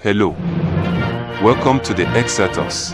Hello. Welcome to the Xirtus.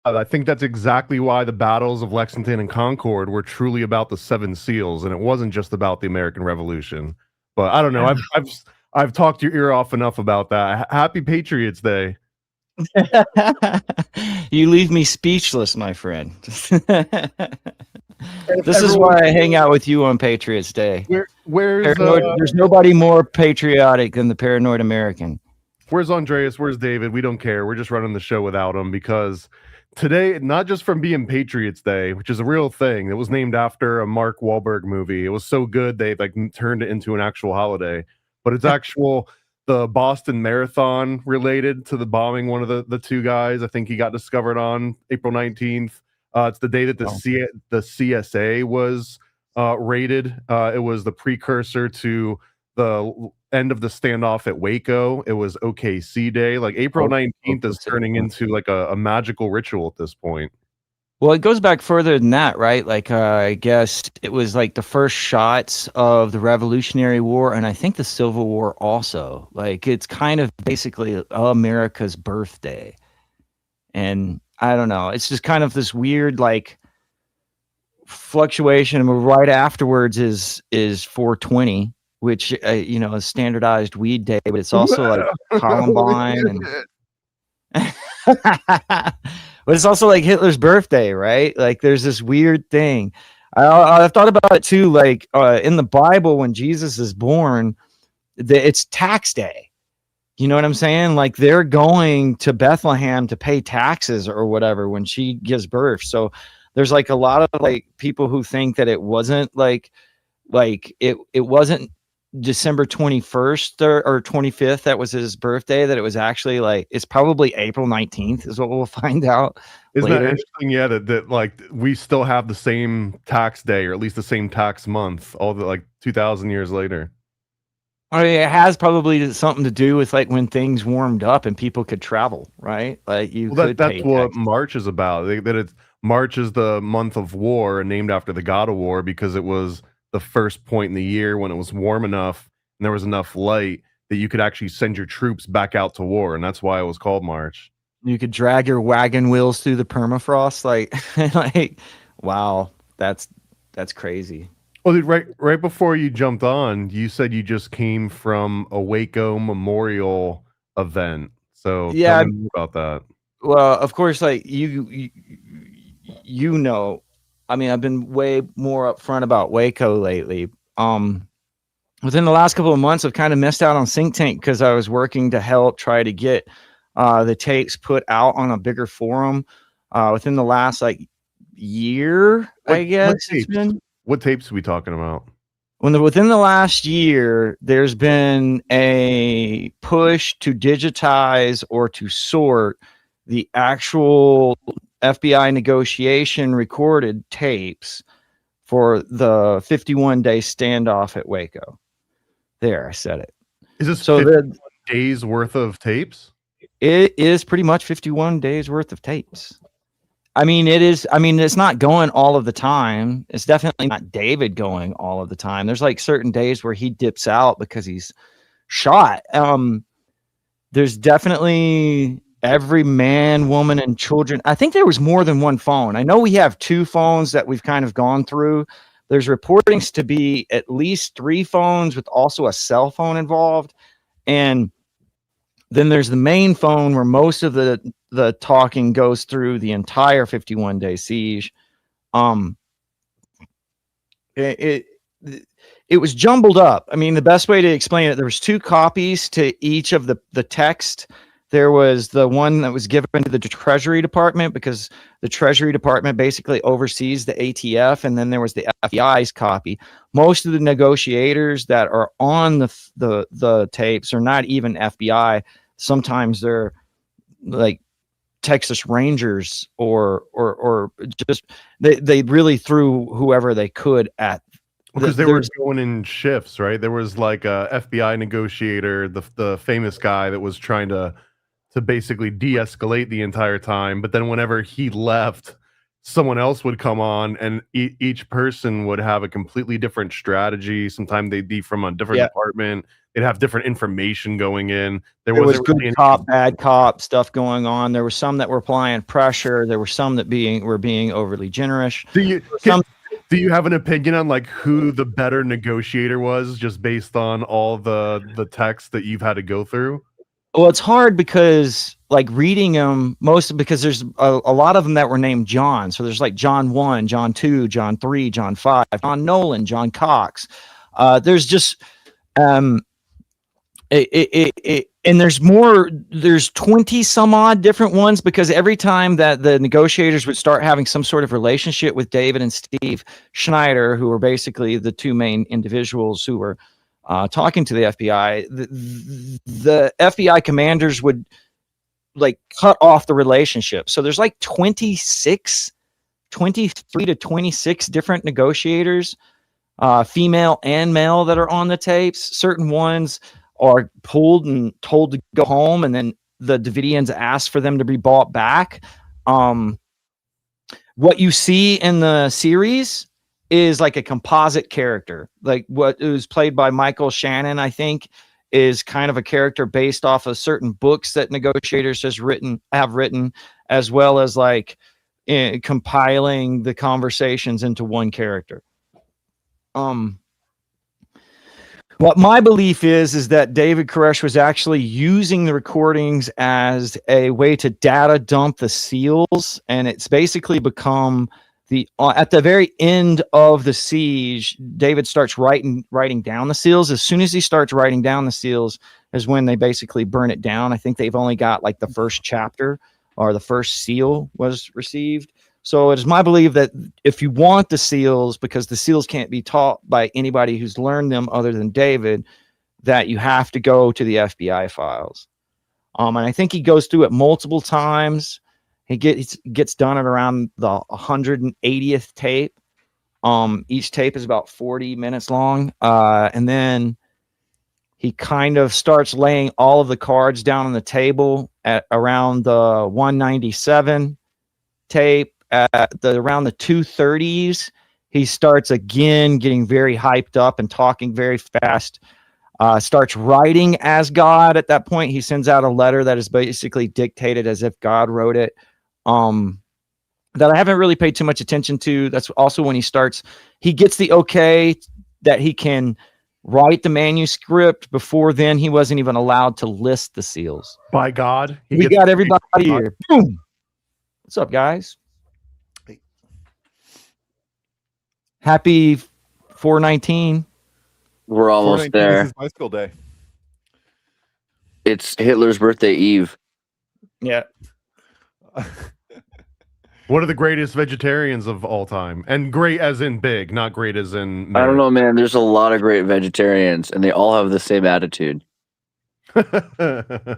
I think that's exactly why the battles of Lexington and Concord were truly about the Seven Seals, and it wasn't just about the American Revolution. But I don't know. I've talked your ear off enough about that. Happy Patriots Day. You leave me speechless, my friend. This is why I hang out with you on Patriots Day. There's nobody more patriotic than the paranoid American. Where's Andreas? Where's David? We don't care. We're just running the show without them because today, not just from being Patriots Day, which is a real thing. It was named after a Mark Wahlberg movie. It was so good they turned it into an actual holiday. But it's the Boston Marathon related to the bombing. One of the two guys, I think he got discovered on April 19th. It's the day that the CSA was raided. It was the precursor to the end of the standoff at Waco. It was OKC Day. Like April 19th is turning into like a magical ritual at this point. Well, it goes back further than that, right? Like I guess it was like the first shots of the Revolutionary War, and I think the Civil War also. Like it's kind of basically America's birthday. And I don't know, it's just kind of this weird like fluctuation. And right afterwards is 420, which is standardized weed day, but it's also like Columbine and but it's also like Hitler's birthday, right? Like there's this weird thing. I've thought about it too, like in the Bible when Jesus is born, it's tax day. You know what I'm saying? Like they're going to Bethlehem to pay taxes or whatever when she gives birth. So there's like a lot of like people who think that it wasn't like it wasn't December 21st or 25th that was his birthday, that it was actually like it's probably April 19th is what we'll find out. Isn't later. that interesting? Yeah, that like we still have the same tax day, or at least the same tax month, all the like 2,000 years later. I mean, it has probably something to do with like when things warmed up and people could travel, right? Like that's what March is about. March is the month of war and named after the god of war because it was the first point in the year when it was warm enough and there was enough light that you could actually send your troops back out to war, and that's why it was called March. You could drag your wagon wheels through the permafrost, like wow, that's crazy. Well, dude, right before you jumped on, you said you just came from a Waco memorial event. So yeah, tell me about that. Well, of course, like you know, I mean, I've been way more upfront about Waco lately. Within the last couple of months, I've kind of missed out on Think Tank because I was working to help try to get the tapes put out on a bigger forum. Within the last like year, I guess it's been. What tapes are we talking about? Within the last year, there's been a push to digitize or to sort the actual FBI negotiation recorded tapes for the 51-day standoff at Waco. There, I said it. Is this So 51 days worth of tapes? It is pretty much 51 days worth of tapes. I mean, it is. I mean, it's not going all of the time. It's definitely not David going all of the time. There's like certain days where he dips out because he's shot. There's definitely every man, woman, and children. I think there was more than one phone. I know we have 2 phones that we've kind of gone through. There's reportings to be at least 3 phones with also a cell phone involved. And then there's the main phone where most of the talking goes through the entire 51-day siege. It was jumbled up. I mean, the best way to explain it, there was 2 copies to each of the text. There was the one that was given to the Treasury Department because the Treasury Department basically oversees the ATF, and then there was the FBI's copy. Most of the negotiators that are on the tapes are not even FBI. Sometimes they're like Texas Rangers or just they really threw whoever they could at. Because they were going in shifts, right? There was like a FBI negotiator, the famous guy that was trying to basically de-escalate the entire time. But then whenever he left, someone else would come on, and each person would have a completely different strategy. Sometimes they'd be from a different department. They'd have different information going in. There was good cop, bad cop stuff going on. There were some that were applying pressure. There were some that were being overly generous. Do you have an opinion on like who the better negotiator was, just based on all the text that you've had to go through? Well, it's hard because like reading them because there's a lot of them that were named John. So there's like John 1, John 2, John 3, John 5, John Nolan, John Cox. There's just and there's 20 some odd different ones, because every time that the negotiators would start having some sort of relationship with David and Steve Schneider, who were basically the 2 main individuals who were talking to the FBI, the FBI commanders would like cut off the relationship. So there's like 23 to 26 different negotiators, female and male, that are on the tapes. Certain ones are pulled and told to go home, and then the Davidians ask for them to be brought back. What you see in the series is like a composite character. Like what was played by Michael Shannon, I think, is kind of a character based off of certain books that negotiators have written, as well as like compiling the conversations into one character. What my belief is that David Koresh was actually using the recordings as a way to data dump the seals, and it's basically become at the very end of the siege, David starts writing down the seals. As soon as he starts writing down the seals is when they basically burn it down. I think they've only got like the first chapter or the first seal was received. So it is my belief that if you want the seals, because the seals can't be taught by anybody who's learned them other than David, that you have to go to the FBI files. And I think he goes through it multiple times. He gets done at around the 180th tape. Each tape is about 40 minutes long. And then he kind of starts laying all of the cards down on the table at around the 197 tape. At around the 230s, he starts again getting very hyped up and talking very fast. Starts writing as God. At that point, he sends out a letter that is basically dictated as if God wrote it. That I haven't really paid too much attention to. That's also when he gets the okay that he can write the manuscript. Before then, he wasn't even allowed to list the seals. By God. We got everybody here. Boom. What's up, guys? Happy 419. We're almost there. This is my school day. It's Hitler's birthday eve. Yeah. One of the greatest vegetarians of all time. And great as in big, not great as in married. I don't know, man. There's a lot of great vegetarians, and they all have the same attitude. We're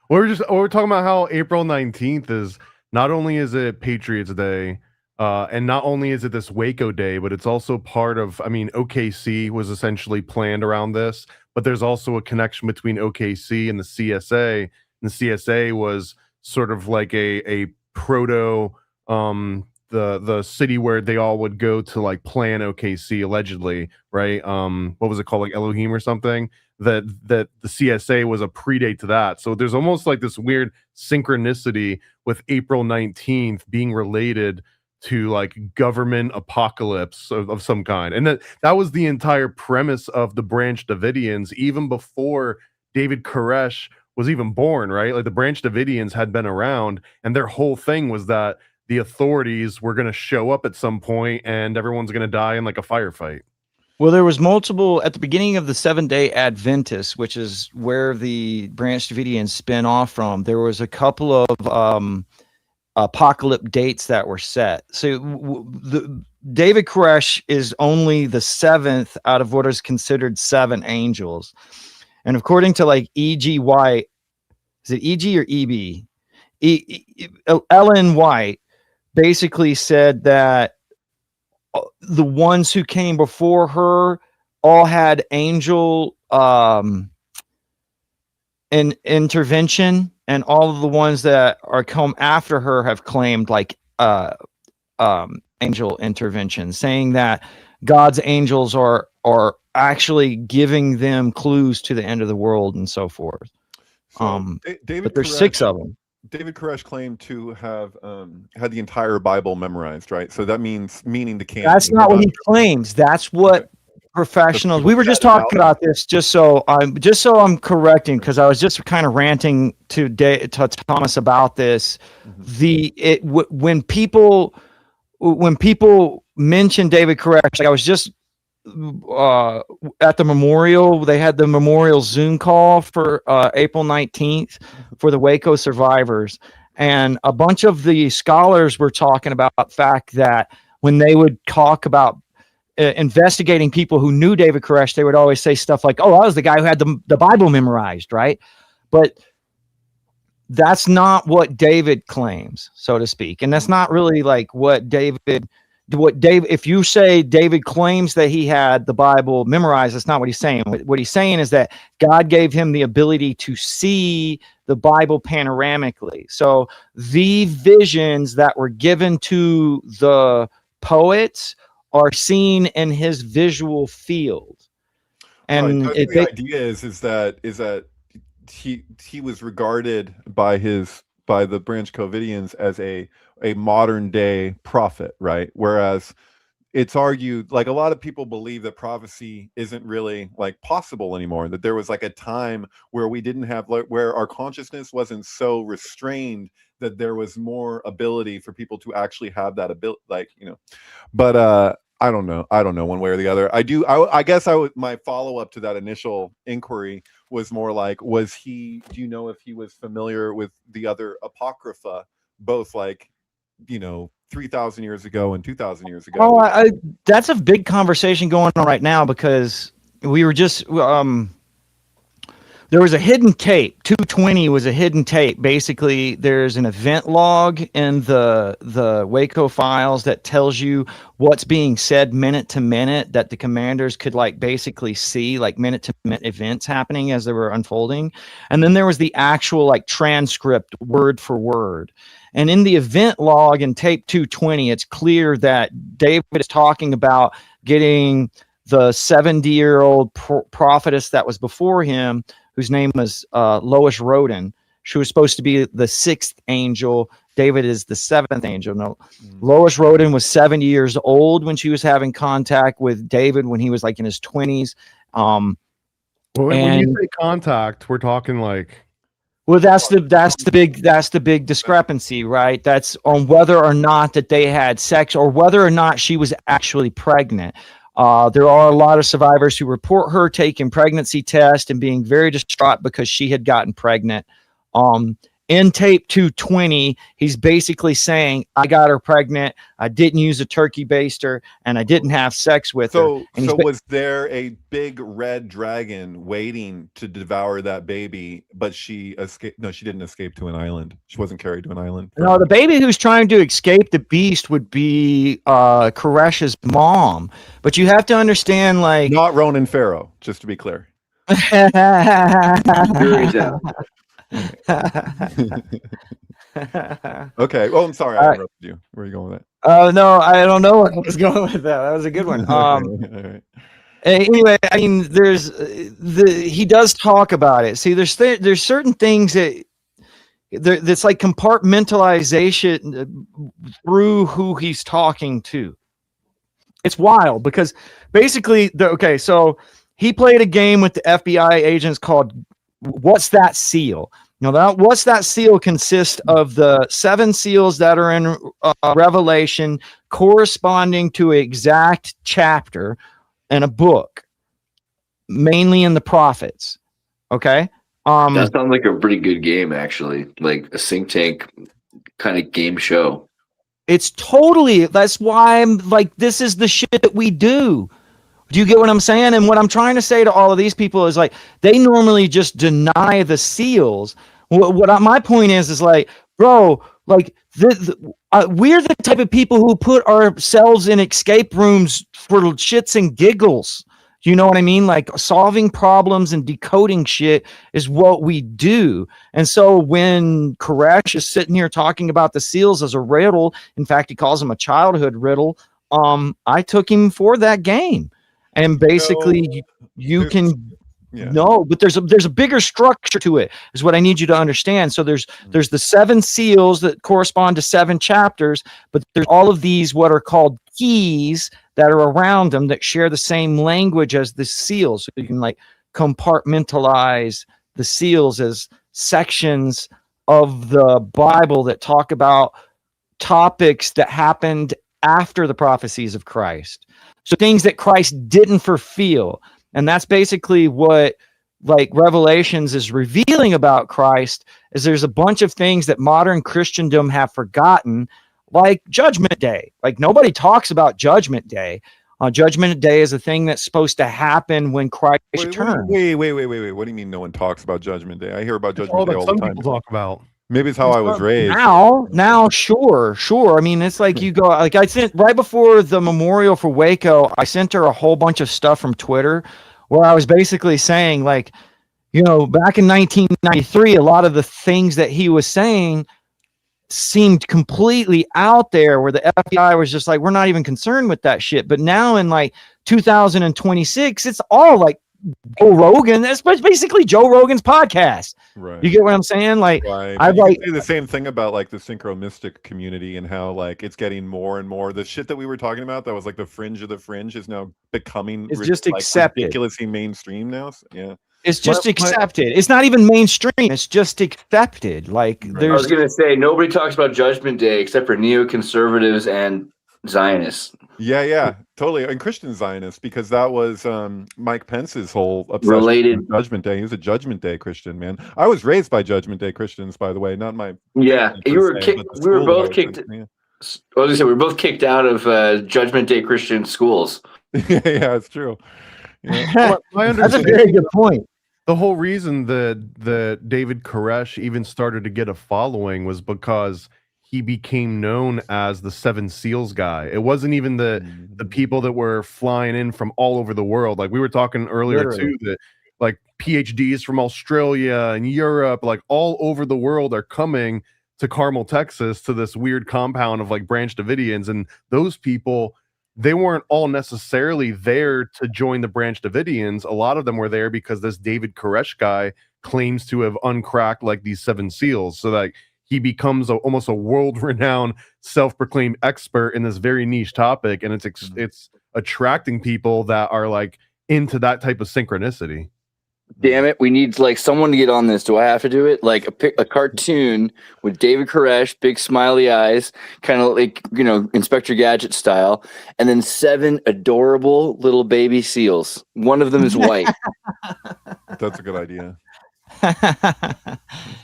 talking about how April 19th is not only is it Patriots Day, and not only is it this Waco Day, but it's also part of, I mean, OKC was essentially planned around this, but there's also a connection between OKC and the CSA. And the CSA was sort of like a proto, the city where they all would go to like plan OKC allegedly, right? What was it called, like Elohim or something? That the CSA was a predate to that. So there's almost like this weird synchronicity with April 19th being related to like government apocalypse of some kind. And that was the entire premise of the Branch Davidians, even before David Koresh was even born, right? Like the Branch Davidians had been around, and their whole thing was that the authorities were going to show up at some point and everyone's going to die in like a firefight. Well, there was multiple at the beginning of the 7-day Adventists, which is where the Branch Davidians spin off from. There was a couple of apocalypse dates that were set. So the David Koresh is only the 7th out of what is considered 7 angels. And according to like E.G. White, is it E.G. or E.B.? Ellen White basically said that the ones who came before her all had angel intervention, and all of the ones that are come after her have claimed like angel intervention, saying that God's angels are actually giving them clues to the end of the world and so forth. So David but there's Koresh, 6 of them. David Koresh claimed to have had the entire Bible memorized, right? So that meaning the canon. That's not what he claims. That's what professionals. We were just talking about this, just so I'm correcting, because I was just kind of ranting to Thomas about this. When people mention David Koresh, like I was just at the memorial. They had the memorial Zoom call for April 19th for the Waco survivors, and a bunch of the scholars were talking about the fact that when they would talk about investigating people who knew David Koresh, they would always say stuff like, "Oh, I was the guy who had the Bible memorized," right? But that's not what David claims, so to speak, and that's not really like what David. If you say David claims that he had the Bible memorized, that's not what he's saying. What he's saying is that God gave him the ability to see the Bible panoramically. So the visions that were given to the poets are seen in his visual field. And right. The idea is that he was regarded by the Branch Covidians as a modern day prophet, right? Whereas it's argued, like a lot of people believe that prophecy isn't really like possible anymore, that there was like a time where we didn't have, where our consciousness wasn't so restrained that there was more ability for people to actually have that ability, like, you know. But I don't know one way or the other. I guess my follow-up to that initial inquiry was more like, do you know if he was familiar with the other apocrypha, both like, you know, 3,000 years ago and 2,000 years ago? Oh, that's a big conversation going on right now, because we were just there was a hidden tape. 220 was a hidden tape. Basically, there's an event log in the Waco files that tells you what's being said minute to minute, that the commanders could like basically see like minute to minute events happening as they were unfolding. And then there was the actual like transcript word for word. And in the event log in tape 220, it's clear that David is talking about getting the 70-year-old prophetess that was before him, whose name was Lois Roden. She was supposed to be the 6th angel. David is the 7th angel. No, Lois Roden was 70 years old when she was having contact with David when he was like in his 20s. When you say contact, we're talking like. Well, that's the big discrepancy, right? That's on whether or not that they had sex or whether or not she was actually pregnant. There are a lot of survivors who report her taking pregnancy tests and being very distraught because she had gotten pregnant. in tape 220, he's basically saying, I got her pregnant, I didn't use a turkey baster, and I didn't have sex with her. And So was there a big red dragon waiting to devour that baby, but she escaped? No, she didn't escape to an island. She wasn't carried to an island. No, the baby who's trying to escape the beast would be Koresh's mom. But you have to understand, like... Not Ronan Farrow, just to be clear. Jury's out. Okay. Well, I'm sorry. I interrupted you. Where are you going with that? Oh, no, I don't know where I was going with that. That was a good one. All right. Anyway, I mean, he does talk about it. See, there's certain things that's like compartmentalization through who he's talking to. It's wild because basically, so he played a game with the FBI agents called What's That Seal? Now, What's That Seal consists of the 7 seals that are in Revelation corresponding to an exact chapter in a book, mainly in the prophets. Okay? That sounds like a pretty good game, actually. Like a think tank kind of game show. It's that's why I'm like, this is the shit that we do. Do you get what I'm saying? And what I'm trying to say to all of these people is like, they normally just deny the seals. My point is like, bro, like we're the type of people who put ourselves in escape rooms for shits and giggles. You know what I mean? Like solving problems and decoding shit is what we do. And so when Koresh is sitting here talking about the seals as a riddle, in fact, he calls them a childhood riddle. I took him for that game. And basically you can no, but there's a bigger structure to it, is what I need you to understand. So there's the 7 seals that correspond to 7 chapters, but there's all of these what are called keys that are around them that share the same language as the seals. So you can like compartmentalize the seals as sections of the Bible that talk about topics that happened after the prophecies of Christ. So things that Christ didn't fulfill. And that's basically what like Revelations is revealing about Christ, is there's a bunch of things that modern Christendom have forgotten, like Judgment Day. Like nobody talks about Judgment Day. Judgment Day is a thing that's supposed to happen when Christ returns. Wait. What do you mean no one talks about Judgment Day? I hear about Judgment Day all the time. People talk about. Maybe it's how I was raised. Now, sure. I mean, it's like you go, like I sent right before the memorial for Waco, I sent her a whole bunch of stuff from Twitter where I was basically saying, like, you know, back in 1993, a lot of the things that he was saying seemed completely out there, where the FBI was just like, we're not even concerned with that shit. But now in like 2026, it's all like Joe Rogan. That's basically Joe Rogan's podcast. Right. You get what I'm saying? Like, right. I like say the same thing about like the synchronistic community and how like it's getting more and more. The shit that we were talking about that was like the fringe of the fringe is now becoming just like accepted, ridiculously mainstream now. Yeah. It's just accepted. It's not even mainstream. It's just accepted. Like I was gonna say nobody talks about Judgment Day except for neoconservatives and Zionists. Yeah, totally. And Christian Zionists, because that was Mike Pence's whole obsession related with Judgment Day. He was a Judgment Day Christian, man. I was raised by Judgment Day Christians, by the way, not my. Yeah, you were kicked. We were both kicked. Yeah. I was gonna say we were both kicked out of Judgment Day Christian schools. Yeah, it's true. Yeah. That's a very good point. The whole reason that David Koresh even started to get a following was because he became known as the 7 Seals guy. It wasn't even the people that were flying in from all over the world. Like we were talking earlier too, that like PhDs from Australia and Europe, like all over the world are coming to Carmel, Texas, to this weird compound of like Branch Davidians. And those people, they weren't all necessarily there to join the Branch Davidians. A lot of them were there because this David Koresh guy claims to have uncracked like these 7 seals. So like he becomes almost a world-renowned, self-proclaimed expert in this very niche topic, and it's attracting people that are like into that type of synchronicity. Damn it, we need like someone to get on this. Do I have to do it? Like a cartoon with David Koresh, big smiley eyes, kind of like, you know, Inspector Gadget style, and then 7 adorable little baby seals. One of them is white. That's a good idea.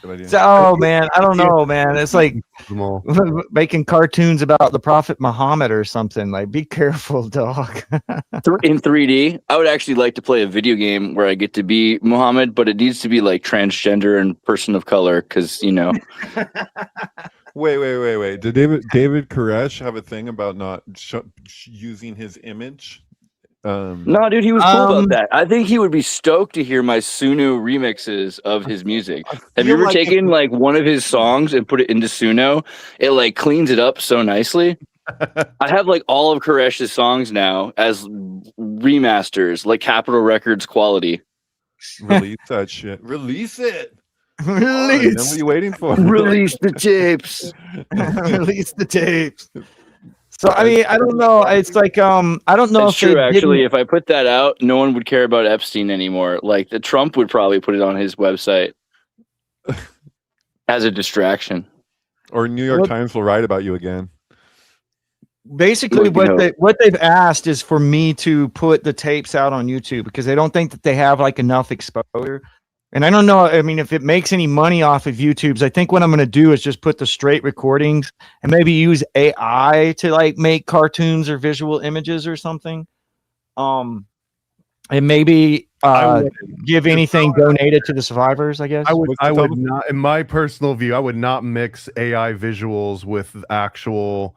Good idea. So, oh man, I don't know, man. It's like Them all. making cartoons about the Prophet Muhammad or something. Like, be careful, dog. In 3D, I would actually like to play a video game where I get to be Muhammad, but it needs to be like transgender and person of color, because Wait. Did David Koresh have a thing about not using his image? No, dude, he was cool about that. I think he would be stoked to hear my Suno remixes of his music. Have you ever taken like one of his songs and put it into Suno? It like cleans it up so nicely. I have like all of Koresh's songs now as remasters, like Capitol Records quality. Release that shit. Release it. Release. What are you waiting for? Release the tapes. Release the tapes. So I mean, I don't know. It's like I don't know It's if true, they actually. didn't- If I put that out, no one would care about Epstein anymore. Like the Trump would probably put it on his website as a distraction. Or New York What- Times will write about you again. Basically, Look, what they've asked is for me to put the tapes out on YouTube because they don't think that they have like enough exposure. And I don't know. I mean, if it makes any money off of YouTube's, I think what I'm going to do is just put the straight recordings and maybe use AI to like make cartoons or visual images or something. And maybe give anything donated to the survivors, I guess. I would What's the total? not, in my personal view, I would not mix AI visuals with actual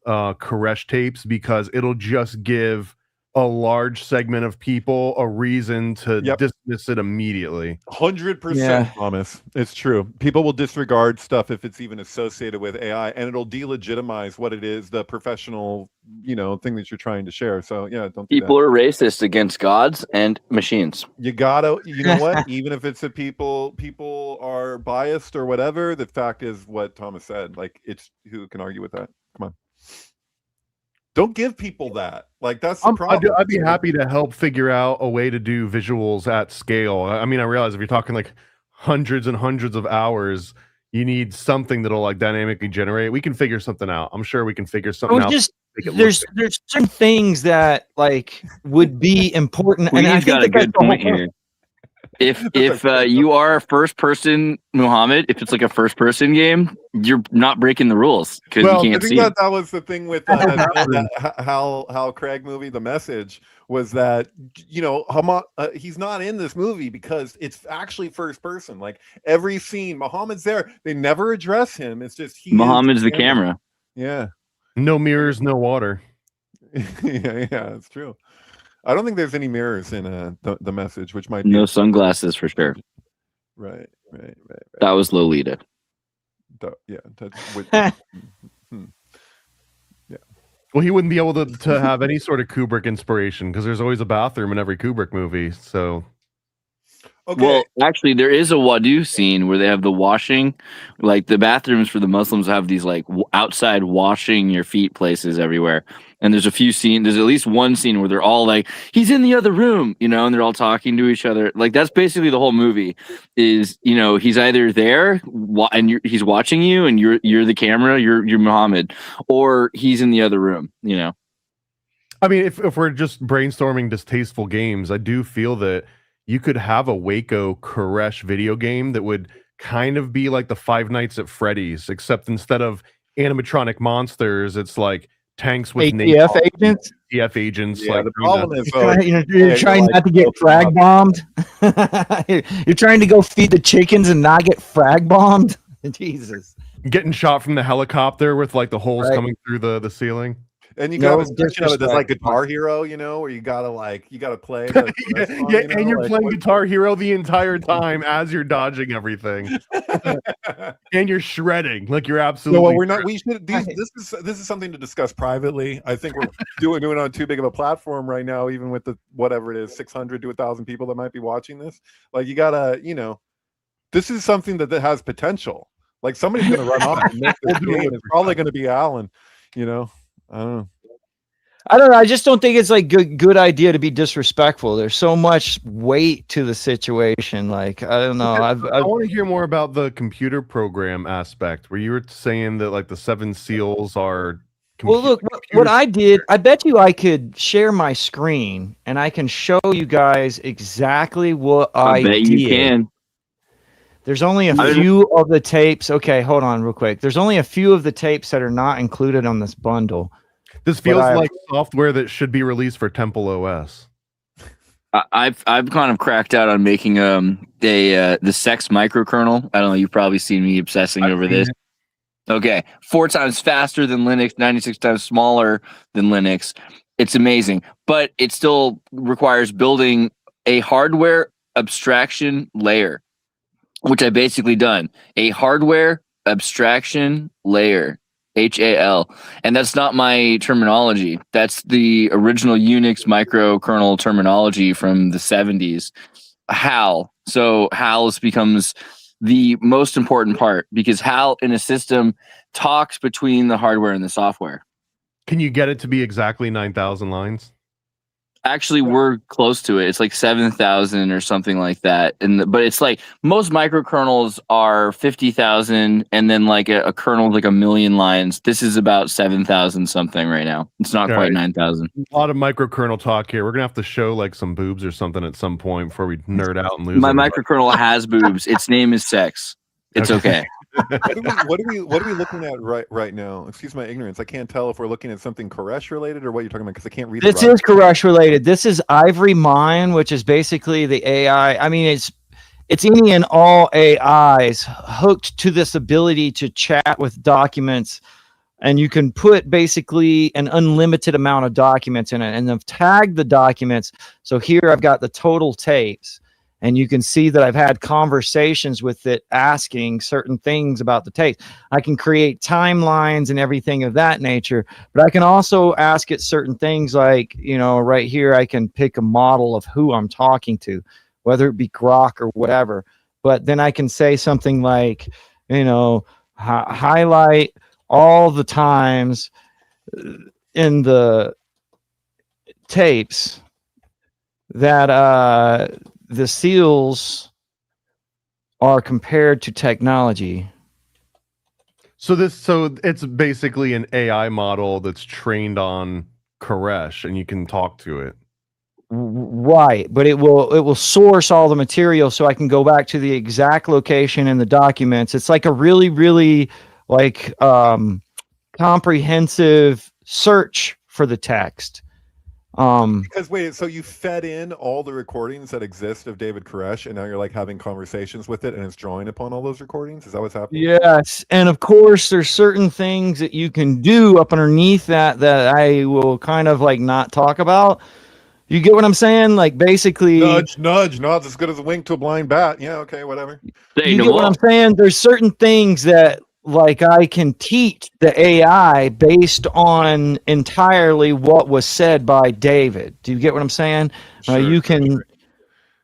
Koresh tapes because it'll just give a large segment of people a reason to dismiss it immediately. 100%, Thomas. It's true. People will disregard stuff if it's even associated with AI, and it'll delegitimize what it is, the professional, thing that you're trying to share. So yeah, don't do People are racist against gods and machines. You gotta, you know what? Even if it's a people are biased or whatever, the fact is what Thomas said. Like, it's who can argue with that? Come on. Don't give people that. Like, that's the problem. I'd be happy to help figure out a way to do visuals at scale. I mean, I realize if you're talking like hundreds and hundreds of hours, you need something that'll like dynamically generate. We can figure something out. I'm sure we can figure something out. There's certain things that like would be important. We've and I got think a good point here. If you are a first person Muhammad, if it's like a first person game, you're not breaking the rules because you can't see. That was the thing with that Hal Craig movie, The Message, was that he's not in this movie because it's actually first person. Like every scene, Muhammad's there. They never address him. It's just Muhammad's the camera. Yeah. No mirrors, no water. yeah, it's true. I don't think there's any mirrors in the Message, which might be no sunglasses for sure. Right. That was Lolita. Yeah. Yeah. Well, he wouldn't be able to have any sort of Kubrick inspiration because there's always a bathroom in every Kubrick movie. So, okay. Well, actually, there is a Wadu scene where they have the washing, like the bathrooms for the Muslims have these like outside washing your feet places everywhere. And there's a few scenes, there's at least one scene where they're all like, he's in the other room, and they're all talking to each other. Like that's basically the whole movie is, he's either there and he's watching you and you're the camera, you're Muhammad, or he's in the other room, I mean, if we're just brainstorming distasteful games, I do feel that you could have a Waco Koresh video game that would kind of be like the Five Nights at Freddy's, except instead of animatronic monsters, it's like tanks with ATF agents. ATF agents. Yeah, like the problem is you're trying not to get frag bombed. You're trying to go feed the chickens and not get frag bombed. Jesus, getting shot from the helicopter with like the holes coming through the ceiling. And you got there's like Guitar Hero, where you gotta play. And you're playing Guitar Hero the entire time as you're dodging everything, and you're shredding like you're absolutely. No, well, we're not. We should. This is something to discuss privately. I think we're doing it on too big of a platform right now, even with the whatever it is, 600 to 1,000 people that might be watching this. Like you gotta, this is something that has potential. Like somebody's gonna run off and make this game. It's probably gonna be Alan. I don't know. I just don't think it's like good idea to be disrespectful. There's so much weight to the situation. Like, I don't know. I want to hear more about the computer program aspect where you were saying that like the 7 seals are. Well, look, what I did, I bet you I could share my screen and I can show you guys exactly what I bet did. You can. There's only a few of the tapes. Okay, hold on real quick. There's only a few of the tapes that are not included on this bundle. This feels like software that should be released for Temple OS. I've kind of cracked out on making the sex microkernel. I don't know. You've probably seen me obsessing over this. Okay, 4 times faster than Linux, 96 times smaller than Linux. It's amazing, but it still requires building a hardware abstraction layer, which I basically done. A hardware abstraction layer, HAL. And that's not my terminology. That's the original Unix microkernel terminology from the 70s. HAL. So HAL becomes the most important part, because HAL in a system talks between the hardware and the software. Can you get it to be exactly 9,000 lines? Actually, we're close to it. It's like 7,000 or something like that. But it's like most microkernels are 50,000, and then like a kernel like 1,000,000 lines. This is about 7,000 something right now. It's not quite 9,000. A lot of microkernel talk here. We're gonna have to show like some boobs or something at some point before we nerd out and lose. My microkernel has boobs. Its name is sex. It's okay. What are we looking at right now? Excuse my ignorance. I can't tell if we're looking at something Koresh related or what you're talking about, because I can't read. This is Koresh related. This is Ivory Mine, which is basically the AI. I mean, it's any and all AIs hooked to this ability to chat with documents, and you can put basically an unlimited amount of documents in it, and then tag the documents. So here I've got the total tapes. And you can see that I've had conversations with it asking certain things about the tapes. I can create timelines and everything of that nature, but I can also ask it certain things like, right here, I can pick a model of who I'm talking to, whether it be Grok or whatever. But then I can say something like, highlight all the times in the tapes that, the seals are compared to technology. So it's basically an AI model that's trained on Koresh, and you can talk to it. Right, but it will source all the material, so I can go back to the exact location in the documents. It's like a really, really like comprehensive search for the text. Because wait, so you fed in all the recordings that exist of David Koresh, and now you're like having conversations with it, and it's drawing upon all those recordings? Is that what's happening? Yes, and of course there's certain things that you can do up underneath that I will kind of like not talk about. You get what I'm saying? Like basically nudge, not as good as a wink to a blind bat. Yeah, okay, whatever. You get what I'm saying? There's certain things that like I can teach the AI based on entirely what was said by David. Do you get what I'm saying? You can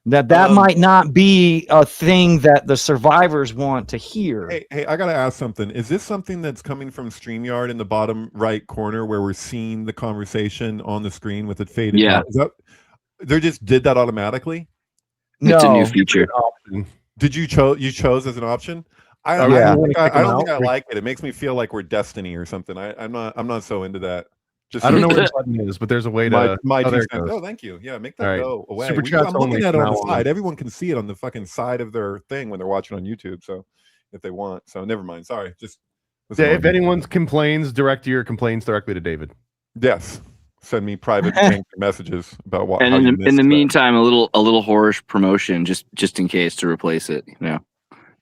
that might not be a thing that the survivors want to hear. Hey, I gotta ask something. Is this something that's coming from StreamYard in the bottom right corner where we're seeing the conversation on the screen with it faded? Yeah. They just did that automatically? No, it's a new feature. Did you chose as an option? I don't think I like it. It makes me feel like we're Destiny or something. I'm not so into that. I don't know where the button is, but there's a way to. Thank you. Yeah, make that go away. Super chat's I'm looking at it on the side. Everyone can see it on the fucking side of their thing when they're watching on YouTube. So if they want, so never mind. Sorry. Just if anyone complains, direct your complaints directly to David. Yes. Send me private messages about what. And in the meantime, a little horish promotion, just in case, to replace it.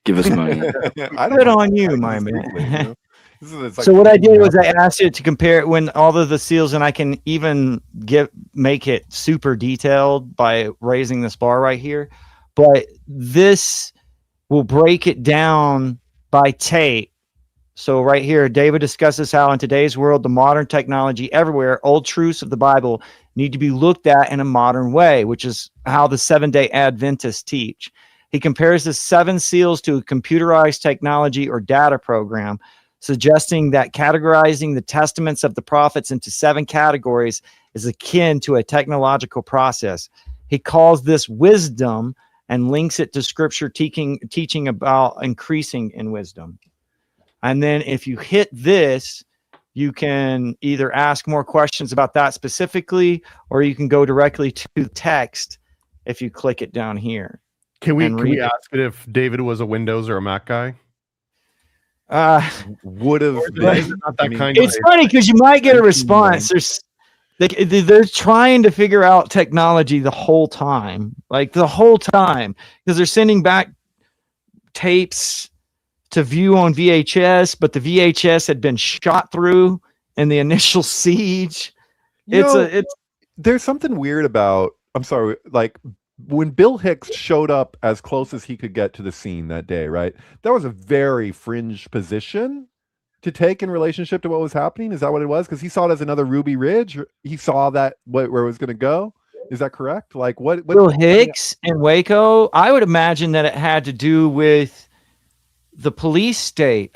Give us money. Good on you, my man. So what I did was I asked it to compare it when all of the seals, and I can even make it super detailed by raising this bar right here. But this will break it down by tape. So right here, David discusses how in today's world, the modern technology everywhere, old truths of the Bible need to be looked at in a modern way, which is how the Seventh-day Adventists teach. He compares the 7 seals to a computerized technology or data program, suggesting that categorizing the testaments of the prophets into 7 categories is akin to a technological process. He calls this wisdom and links it to scripture teaching about increasing in wisdom. And then if you hit this, you can either ask more questions about that specifically, or you can go directly to the text if you click it down here. Can we and read it. ask it if David was a Windows or a Mac guy? Would have Or is been. it not that I mean, kind of It's funny because you might get a response. They're trying to figure out technology the whole time, because they're sending back tapes to view on VHS, but the VHS had been shot through in the initial siege. There's something weird about. I'm sorry, like when Bill Hicks showed up as close as he could get to the scene that day, right? That was a very fringe position to take in relationship to what was happening. Is that what it was? Because he saw it as another Ruby Ridge. He saw that where it was going to go. Is that correct? Like what Bill Hicks and Waco? I would imagine that it had to do with the police state.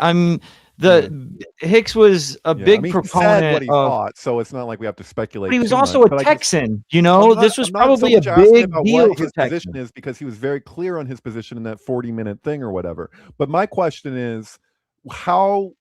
Hicks was a big proponent he said what he of. thought, so it's not like we have to speculate. But he was too also much, a but Texan. this was probably a big deal what for his Texans. position is, because he was very clear on his position in that 40-minute thing or whatever. But my question is, how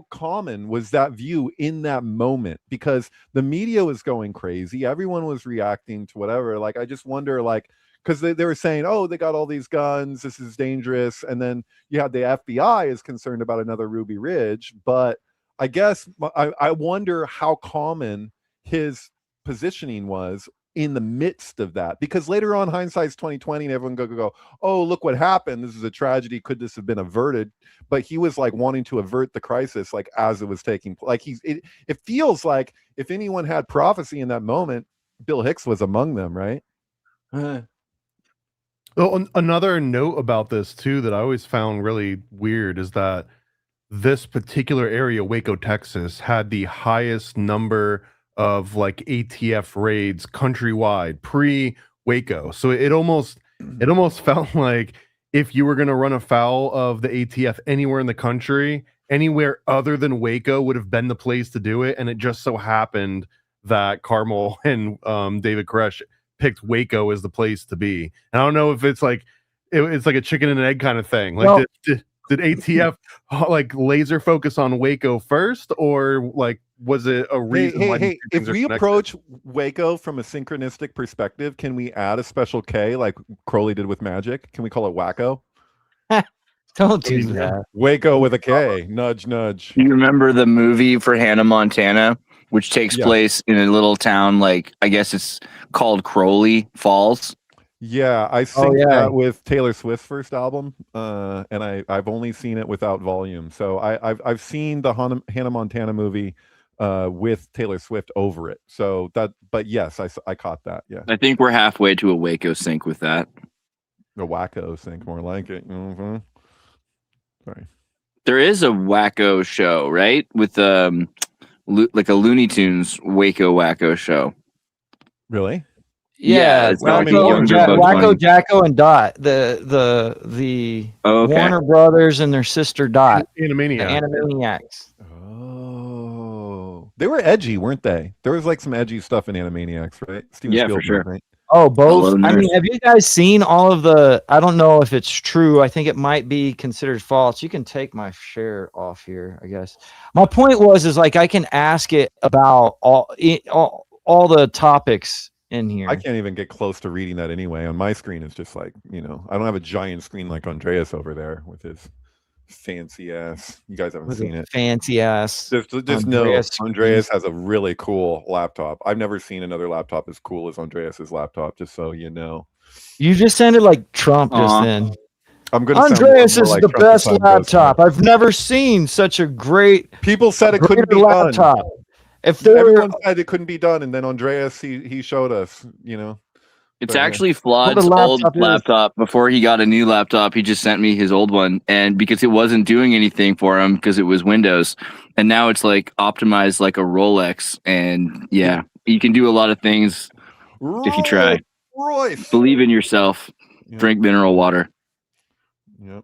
common was that view in that moment? Because the media was going crazy, everyone was reacting to whatever. Like, I just wonder, like, because they were saying, oh, they got all these guns, this is dangerous, and then you had the FBI is concerned about another Ruby Ridge. But I guess I wonder how common his positioning was in the midst of that, because later on, hindsight's 2020, and everyone go, oh, look what happened, this is a tragedy, could this have been averted? But he was like wanting to avert the crisis, like as it was taking place. Like it feels like if anyone had prophecy in that moment, Bill Hicks was among them, right? Well, another note about this too that I always found really weird is that this particular area, Waco, Texas, had the highest number of like ATF raids countrywide pre-Waco. So it almost felt like if you were going to run afoul of the ATF anywhere in the country, anywhere other than Waco would have been the place to do it. And it just so happened that Carmel and David Koresh picked Waco as the place to be. And I don't know if it's like it's like a chicken and an egg kind of thing. Like, did ATF like laser focus on Waco first, or like was it a reason? Hey, if we approach Waco from a synchronistic perspective, can we add a special K like Crowley did with magic? Can we call it Waco? Don't do that. Waco with a K. Nudge, nudge. You remember the movie for Hannah Montana, which takes place in a little town, like I guess it's called Crowley Falls? Yeah, I synced that with Taylor Swift's first album, and I've only seen it without volume. So I've seen the Hannah Montana movie with Taylor Swift over it. So that, but yes, I caught that. Yeah, I think we're halfway to a Waco sync with that. A Waco sync, more like it. Mm-hmm. Sorry, there is a Waco show, right? With like a Looney Tunes Waco Wacko show. Really? Yeah, it's Waco, Jacko, and Dot, the Warner Brothers and their sister Dot, Animaniacs. Oh, they were edgy, weren't they? There was like some edgy stuff in Animaniacs, right? Steven Spielberg, for sure. Right? Oh, both. I mean, have you guys seen all of the? I don't know if it's true. I think it might be considered false. You can take my share off here, I guess. My point is like I can ask it about all the topics in here. I can't even get close to reading that anyway. On my screen, it's just like, I don't have a giant screen like Andreas over there with his fancy ass. You guys haven't seen it. Fancy ass. Just know Andreas has a really cool laptop. I've never seen another laptop as cool as Andreas's laptop, just so you know. You just sounded like Trump just then. I'm gonna Andreas is like the best laptop. I've never seen such a great. People said it couldn't be laptop. done. If everyone said it couldn't be done, and then Andreas he showed us, It's actually Flood's old laptop. Before he got a new laptop, he just sent me his old one, and because it wasn't doing anything for him because it was Windows, and now it's like optimized like a Rolex, and you can do a lot of things if you try. Royce. Believe in yourself. Yep. Drink mineral water. Yep.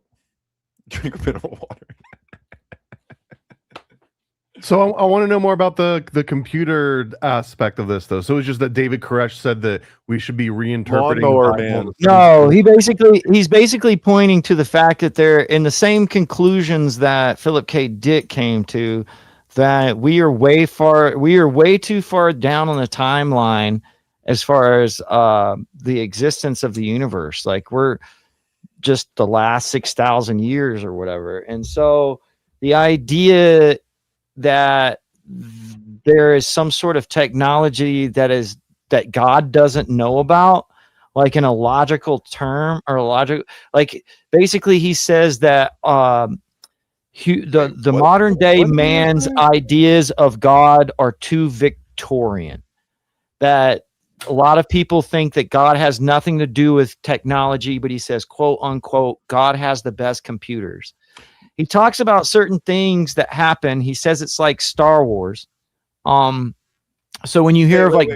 Drink mineral water. So I want to know more about the computer aspect of this, though. So it's just that David Koresh said that we should be reinterpreting. No, he's basically pointing to the fact that they're in the same conclusions that Philip K. Dick came to, that we are way too far down on the timeline as far as the existence of the universe. Like just the last 6,000 years or whatever. And so the idea that there is some sort of technology that God doesn't know about, like in a logical term or like basically he says that the modern day man's ideas of God are too Victorian. That a lot of people think that God has nothing to do with technology, but he says, quote unquote, God has the best computers. He talks about certain things that happen. He says it's like Star Wars. So when you hear wait,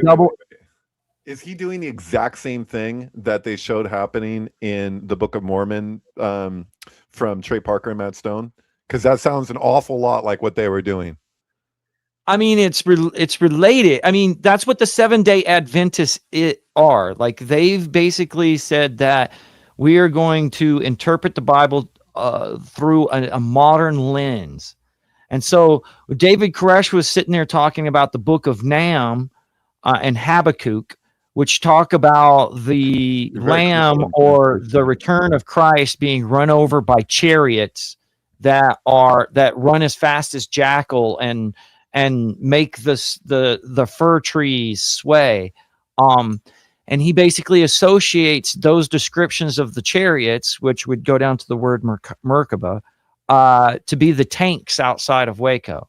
is he doing the exact same thing that they showed happening in the Book of Mormon from Trey Parker and Matt Stone? Because that sounds an awful lot like what they were doing. I mean, it's related. I mean, that's what the 7-day Adventists are. Like, they've basically said that we are going to interpret the Bible through a modern lens. And so David Koresh was sitting there talking about the book of Nahum and Habakkuk, which talk about the Lamb or the return of Christ being run over by chariots that run as fast as jackal and make the fir trees sway. And he basically associates those descriptions of the chariots, which would go down to the word Merkabah, to be the tanks outside of Waco.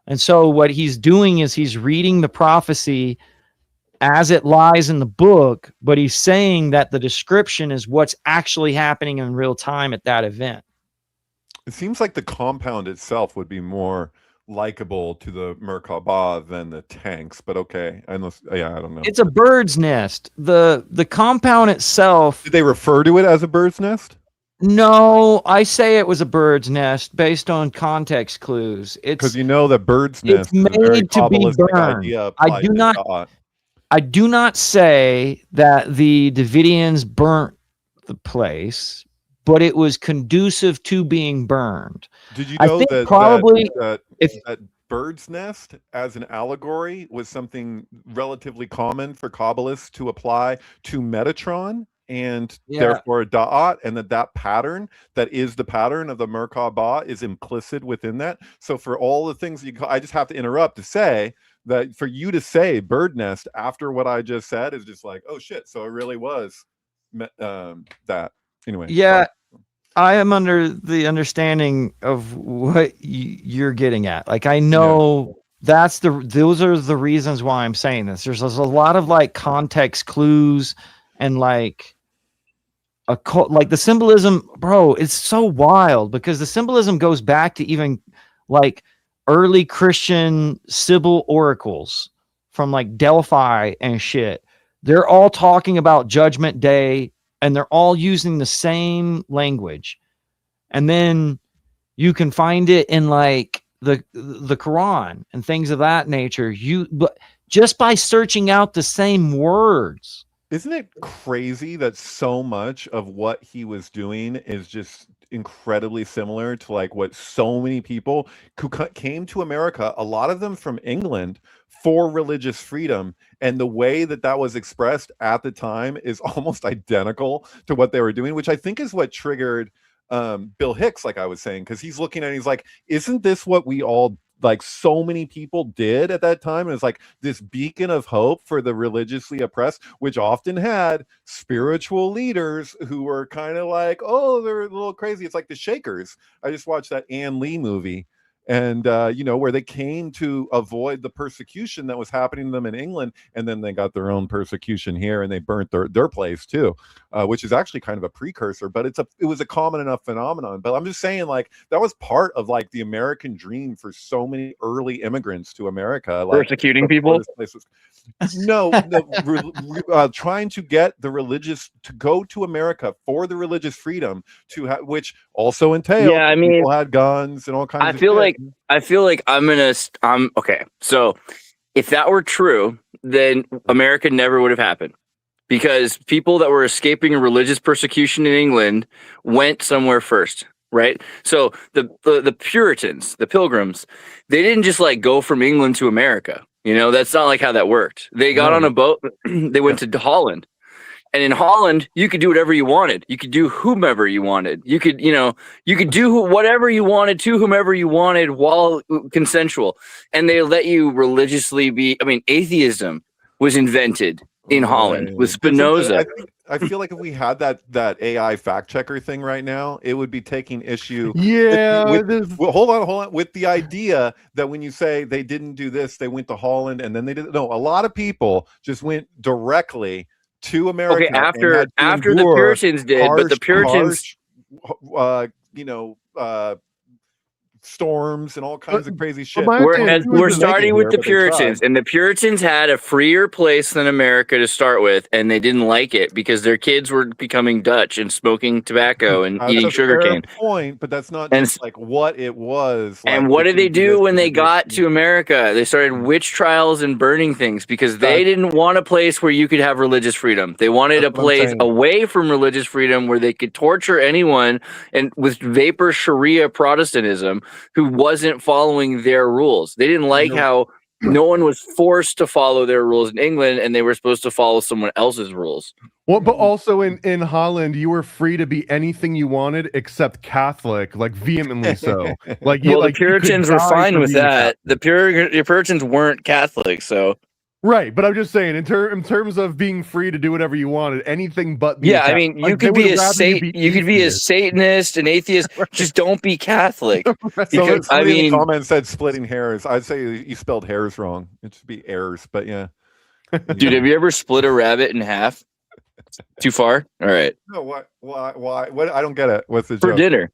And so what he's doing is he's reading the prophecy as it lies in the book, but he's saying that the description is what's actually happening in real time at that event. It seems like the compound itself would be more likable to the Merkabah than the tanks, but okay. I don't know. It's a bird's nest. The compound itself. Did they refer to it as a bird's nest? No, I say it was a bird's nest based on context clues. It's because that bird's nest is made to be burned. I do not say that the Davidians burnt the place, but it was conducive to being burned. Did you know that bird's nest as an allegory was something relatively common for Kabbalists to apply to Metatron and therefore Da'at, and that pattern that is the pattern of the Merkabah is implicit within that? So for all the things I just have to interrupt to say that for you to say bird nest after what I just said is just like, oh shit, so it really was that. Anyway. Yeah. I am under the understanding of what you're getting at. Like, I know those are the reasons why I'm saying this. There's a lot of like context clues and like the symbolism, bro. It's so wild because the symbolism goes back to even like early Christian Sibyl oracles from like Delphi and shit. They're all talking about Judgment Day. And they're all using the same language. And then you can find it in like the Quran and things of that nature. But just by searching out the same words. Isn't it crazy that so much of what he was doing is just incredibly similar to like what so many people who came to America, a lot of them from England, for religious freedom, and the way that was expressed at the time is almost identical to what they were doing, which I think is what triggered Bill Hicks, like I was saying, because he's looking at it, he's like, isn't this what we all, like so many people did at that time? And it's like this beacon of hope for the religiously oppressed, which often had spiritual leaders who were kind of like, oh, they're a little crazy. It's like the Shakers. I just watched that Ann Lee movie, and where they came to avoid the persecution that was happening to them in England, and then they got their own persecution here, and they burnt their place too, which is actually kind of a precursor, but it was a common enough phenomenon. But I'm just saying, like, that was part of like the American dream for so many early immigrants to America, like persecuting people. Trying to get the religious to go to America for the religious freedom which also entailed people had guns and all kinds of shit. I feel like I'm okay. So if that were true, then America never would have happened, because people that were escaping religious persecution in England went somewhere first, right? So the Puritans, the Pilgrims, they didn't just like go from England to America. That's not like how that worked. They got on a boat, they went to Holland. And in Holland, you could do whatever you wanted. You could do whomever you wanted. You could do whatever you wanted to whomever you wanted while consensual. And they let you religiously be. I mean, atheism was invented in Holland with Spinoza. I feel like if we had that AI fact checker thing right now, it would be taking issue. Well, hold on. With the idea that when you say they didn't do this, they went to Holland and then they did. No, a lot of people just went directly to America. Okay, after the Puritans did, but the Puritans, storms and all kinds of crazy shit. We're starting with the Puritans, and the Puritans had a freer place than America to start with, and they didn't like it because their kids were becoming Dutch and smoking tobacco and eating sugarcane. Point, but that's not just like what it was. And what did they do when they got to America? They started witch trials and burning things because they didn't want a place where you could have religious freedom. They wanted a place away from religious freedom where they could torture anyone and with vapor Sharia Protestantism who wasn't following their rules. They didn't like how no one was forced to follow their rules in England and they were supposed to follow someone else's rules. Well, but also in Holland, you were free to be anything you wanted except Catholic, like vehemently so. The Puritans were fine with that. The Puritans weren't Catholic, so. Right, but I'm just saying, in terms of being free to do whatever you wanted, anything but be I mean, you could be a Satanist, an atheist. Right. Just don't be Catholic. Because the comment said splitting hairs. I'd say you spelled hairs wrong. It should be errors, but yeah. Dude, have you ever split a rabbit in half? Too far? All right. No, what? Why? What? I don't get it. What's the joke? For dinner.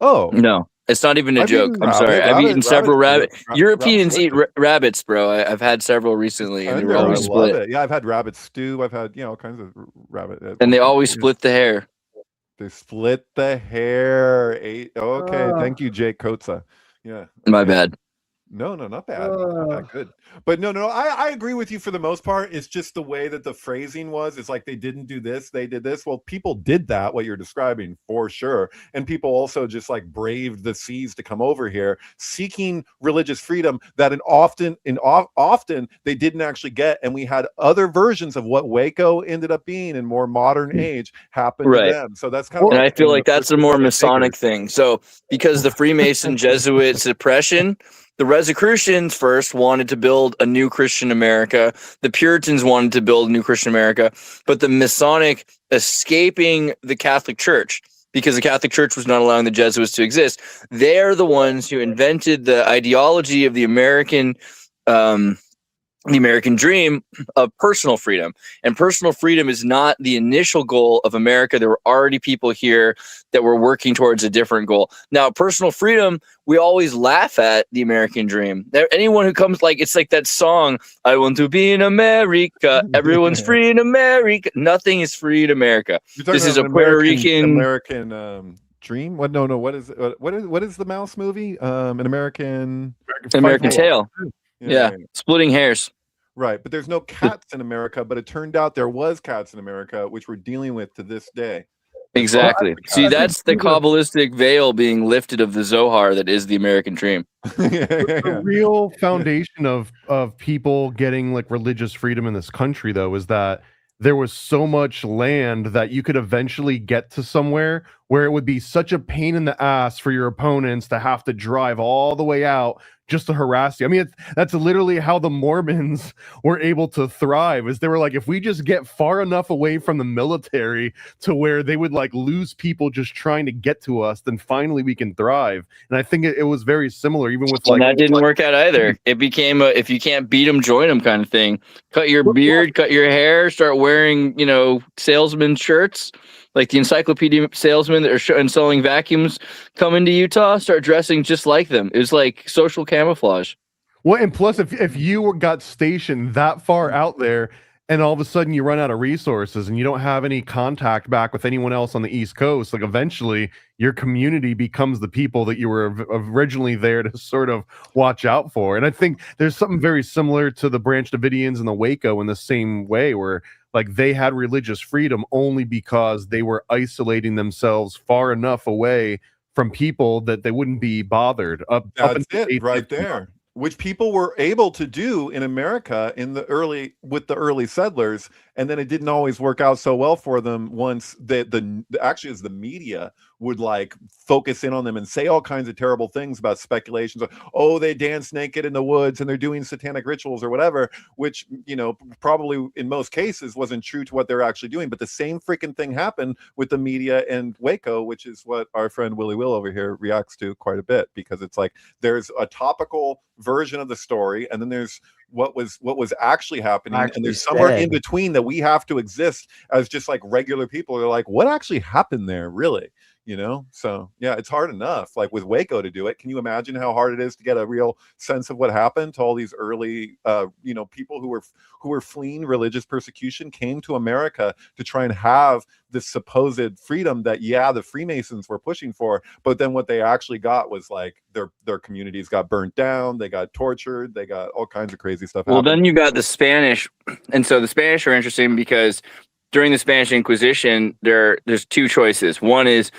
Oh no. It's not even a joke. I'm sorry. I've eaten several rabbits. Europeans eat rabbits, bro. I've had several recently, and they're always split. Yeah, I've had rabbit stew. I've had all kinds of rabbit. And they always split the hair. They split the hair. Okay, thank you, Jake Kotza. Yeah, my bad. No, not bad. Not that good. But no, I agree with you for the most part. It's just the way that the phrasing was. It's like they didn't do this, they did this. Well, people did that, what you're describing, for sure. And people also just like braved the seas to come over here, seeking religious freedom that often they didn't actually get. And we had other versions of what Waco ended up being in more modern age happen to them. So that's kind of. And I feel like that's a more Masonic thing. So because the Freemason Jesuit suppression. The Rosicrucians first wanted to build a new Christian America. The Puritans wanted to build a new Christian America. But the Masonic escaping the Catholic Church, because the Catholic Church was not allowing the Jesuits to exist, they're the ones who invented the ideology of the American dream of personal freedom. And personal freedom is not the initial goal of America. There were already people here that were working towards a different goal. Now, personal freedom, we always laugh at the American dream. Anyone who comes, it's like that song, I want to be in America. Everyone's free in America. Nothing is free in America. This is a Puerto Rican American dream. What? No. What is the mouse movie? An American Tale. Yeah, splitting hairs. Right, but there's no cats in America, but it turned out there was cats in America, which we're dealing with to this day. Exactly. See, that's the Kabbalistic veil being lifted of the Zohar that is the American dream. The real foundation of people getting religious freedom in this country, though, is that there was so much land that you could eventually get to somewhere where it would be such a pain in the ass for your opponents to have to drive all the way out just to harass you. I mean, that's literally how the Mormons were able to thrive, is they were like, if we just get far enough away from the military to where they would lose people just trying to get to us, then finally we can thrive. And I think it was very similar, even with and that didn't work out either. It became a, if you can't beat them, join them kind of thing. Cut your beard, cut your hair, start wearing, salesman shirts. Like the encyclopedia salesmen that are selling vacuums come into Utah, start dressing just like them. It was like social camouflage. Well, and plus, if you got stationed that far out there and all of a sudden you run out of resources and you don't have any contact back with anyone else on the East Coast, eventually your community becomes the people that you were originally there to sort of watch out for. And I think there's something very similar to the Branch Davidians and the Waco in the same way, where they had religious freedom only because they were isolating themselves far enough away from people that they wouldn't be bothered. That's it right there. which people were able to do in America with the early settlers, and then it didn't always work out so well for them once actually as the media would like focus in on them and say all kinds of terrible things about speculations of, oh, they dance naked in the woods and they're doing satanic rituals or whatever, which, you know, probably in most cases wasn't true to what they're actually doing. But the same freaking thing happened with the media and Waco, which is what our friend Willie Will over here reacts to quite a bit, because it's like there's a topical version of the story, and then there's what was actually happening, and there's somewhere in between that we have to exist as just like regular people. They're like, what actually happened there, really? You know? So yeah, it's hard enough like with Waco to do it. Can you imagine how hard it is to get a real sense of what happened to all these early you know, people who were fleeing religious persecution, came to America to try and have this supposed freedom that, yeah, the Freemasons were pushing for, but then what they actually got was like their communities got burnt down, they got tortured, they got all kinds of crazy stuff Well, happened. then you got the Spanish, and so the Spanish are interesting because during the Spanish Inquisition, there's two choices. One is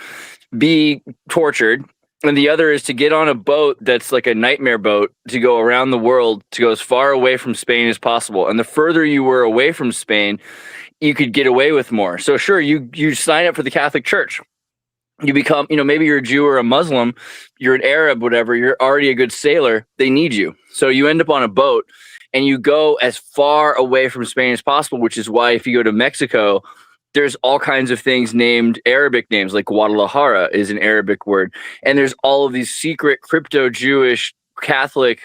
be tortured, and the other is to get on a boat that's like a nightmare boat to go around the world, to go as far away from Spain as possible. And the further you were away from Spain, you could get away with more. So sure, you sign up for the Catholic Church. You become, you know, maybe you're a Jew or a Muslim, you're an Arab, whatever, you're already a good sailor, they need you. So you end up on a boat and you go as far away from Spain as possible, which is why if you go to Mexico, there's all kinds of things named Arabic names, like Guadalajara is an Arabic word. And there's all of these secret crypto-Jewish Catholic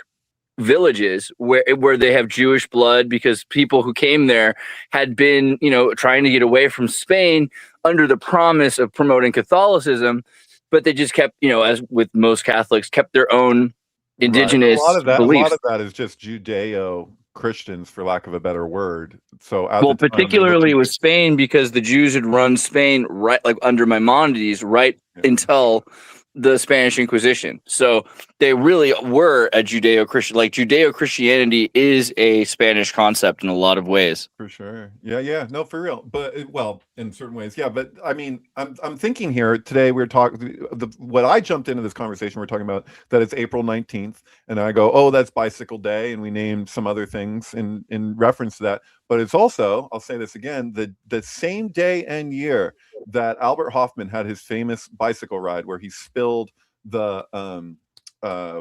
villages where they have Jewish blood, because people who came there had been, you know, trying to get away from Spain under the promise of promoting Catholicism, but they just kept, you know, as with most Catholics, kept their own indigenous right. beliefs. A lot of that is just Judeo-Christians, for lack of a better word. So particularly with Spain, because the Jews had run Spain right, like under Maimonides, right until the Spanish Inquisition. So they really were a Judeo-Christian, like Judeo-Christianity is a Spanish concept in a lot of ways. For sure. Yeah. No, for real. But well, in certain ways, yeah. But I mean, I'm thinking here today we're talking, what I jumped into this conversation, we're talking about that it's April 19th, and I go, oh, that's Bicycle Day, and we named some other things in reference to that. But it's also, I'll say this again, the same day and year that Albert Hoffman had his famous bicycle ride where he spilled the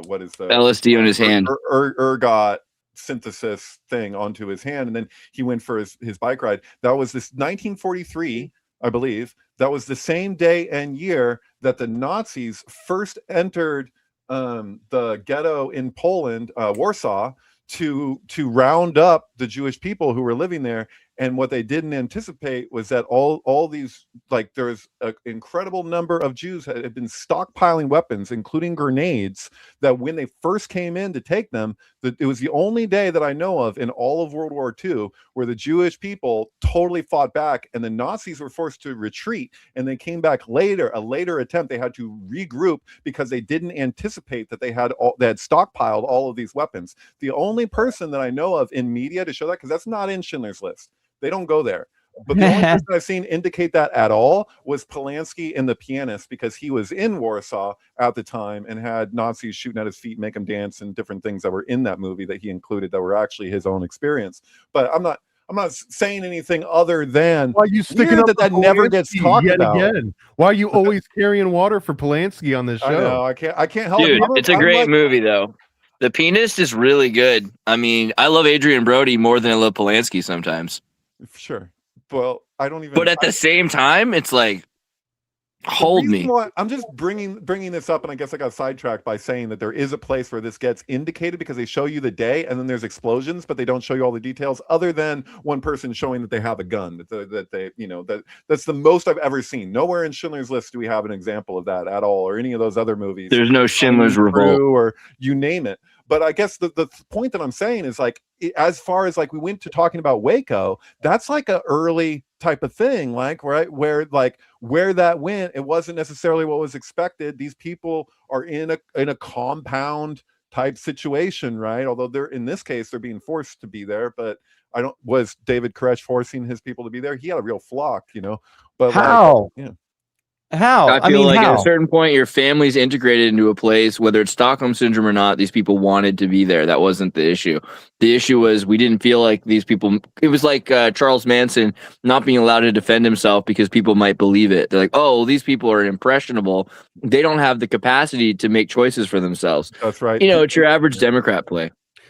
what is the LSD on his hand, ergot synthesis thing onto his hand, and then he went for his bike ride. That was this 1943, I believe. That was the same day and year that the Nazis first entered the ghetto in Poland, Warsaw, to round up the Jewish people who were living there. And what they didn't anticipate was that all these, like, there's an incredible number of Jews that had been stockpiling weapons, including grenades, that when they first came in to take them, it was the only day that I know of in all of World War II where the Jewish people totally fought back, and the Nazis were forced to retreat, and they came back later, a later attempt. They had to regroup because they didn't anticipate that they had stockpiled all of these weapons. The only person that I know of in media to show that, because that's not in Schindler's List, they don't go there. But the only person I've seen indicate that at all was Polanski in The Pianist, because he was in Warsaw at the time and had Nazis shooting at his feet, make him dance, and different things that were in that movie that he included that were actually his own experience. But I'm not saying anything other than why are you sticking up that never gets talked about again. Why are you always carrying water for Polanski on this show? I know, I can't help it. Dude, it's a great movie though. The Pianist is really good. I mean, I love Adrian Brody more than I love Polanski sometimes. Sure. Well, I don't even. But at the same time, it's like, hold me. I'm just bringing this up, and I guess I got sidetracked by saying that there is a place where this gets indicated, because they show you the day, and then there's explosions, but they don't show you all the details, other than one person showing that they have a gun. That they, you know, that's the most I've ever seen. Nowhere in Schindler's List do we have an example of that at all, or any of those other movies. There's no Schindler's Revolt, or you name it. But I guess the point that I'm saying is, like, as far as like we went to talking about Waco, that's like a early type of thing, like, right, where that went, it wasn't necessarily what was expected. These people are in a compound type situation, right? Although they're, in this case, they're being forced to be there. But was David Koresh forcing his people to be there? He had a real flock, you know. But how? Like, yeah. How? I feel mean, like how? at a certain point, your family's integrated into a place, whether it's Stockholm syndrome or not. These people wanted to be there. That wasn't the issue. The issue was we didn't feel like these people. It was like Charles Manson not being allowed to defend himself because people might believe it. They're like, oh, these people are impressionable. They don't have the capacity to make choices for themselves. That's right. It's your average Democrat play.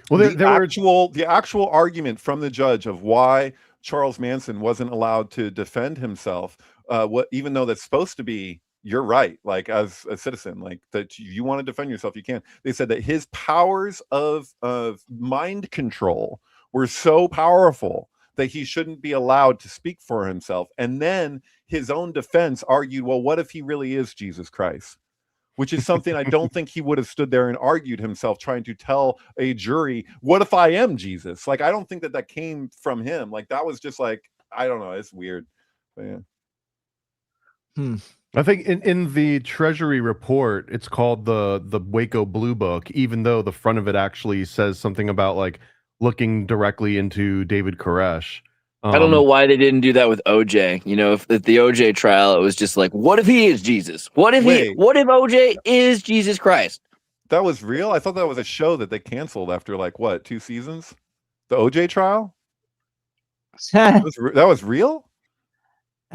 Well, the actual argument from the judge of why Charles Manson wasn't allowed to defend himself, even though that's supposed to be, you're right, like as a citizen, like that you want to defend yourself, you can. They said that his powers of mind control were so powerful that he shouldn't be allowed to speak for himself. And then his own defense argued, well, what if he really is Jesus Christ? Which is something I don't think he would have stood there and argued himself, trying to tell a jury, what if I am Jesus? Like, I don't think that came from him. Like, that was just like, I don't know. It's weird. But yeah. I think in the Treasury report, it's called the Waco Blue Book, even though the front of it actually says something about like looking directly into David Koresh. I don't know why they didn't do that with OJ. If the OJ trial, it was just like, what if he is Jesus? What if OJ is Jesus Christ? That was real? I thought that was a show that they canceled after like what, 2 seasons? The OJ trial? that was real?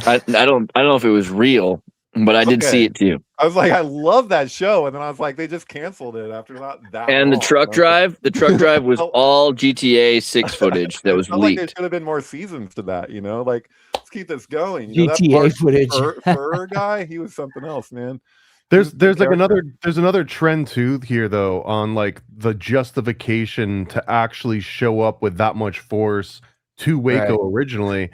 I don't know if it was real, but I did see it too. I was like, I love that show, and then I was like, they just canceled it after not that. And long. The truck drive was all GTA 6 footage that was leaked. Like there should have been more seasons to that, Like, let's keep this going. GTA footage. Fur guy, he was something else, man. There's like another trend too here though on like the justification to actually show up with that much force to Waco originally.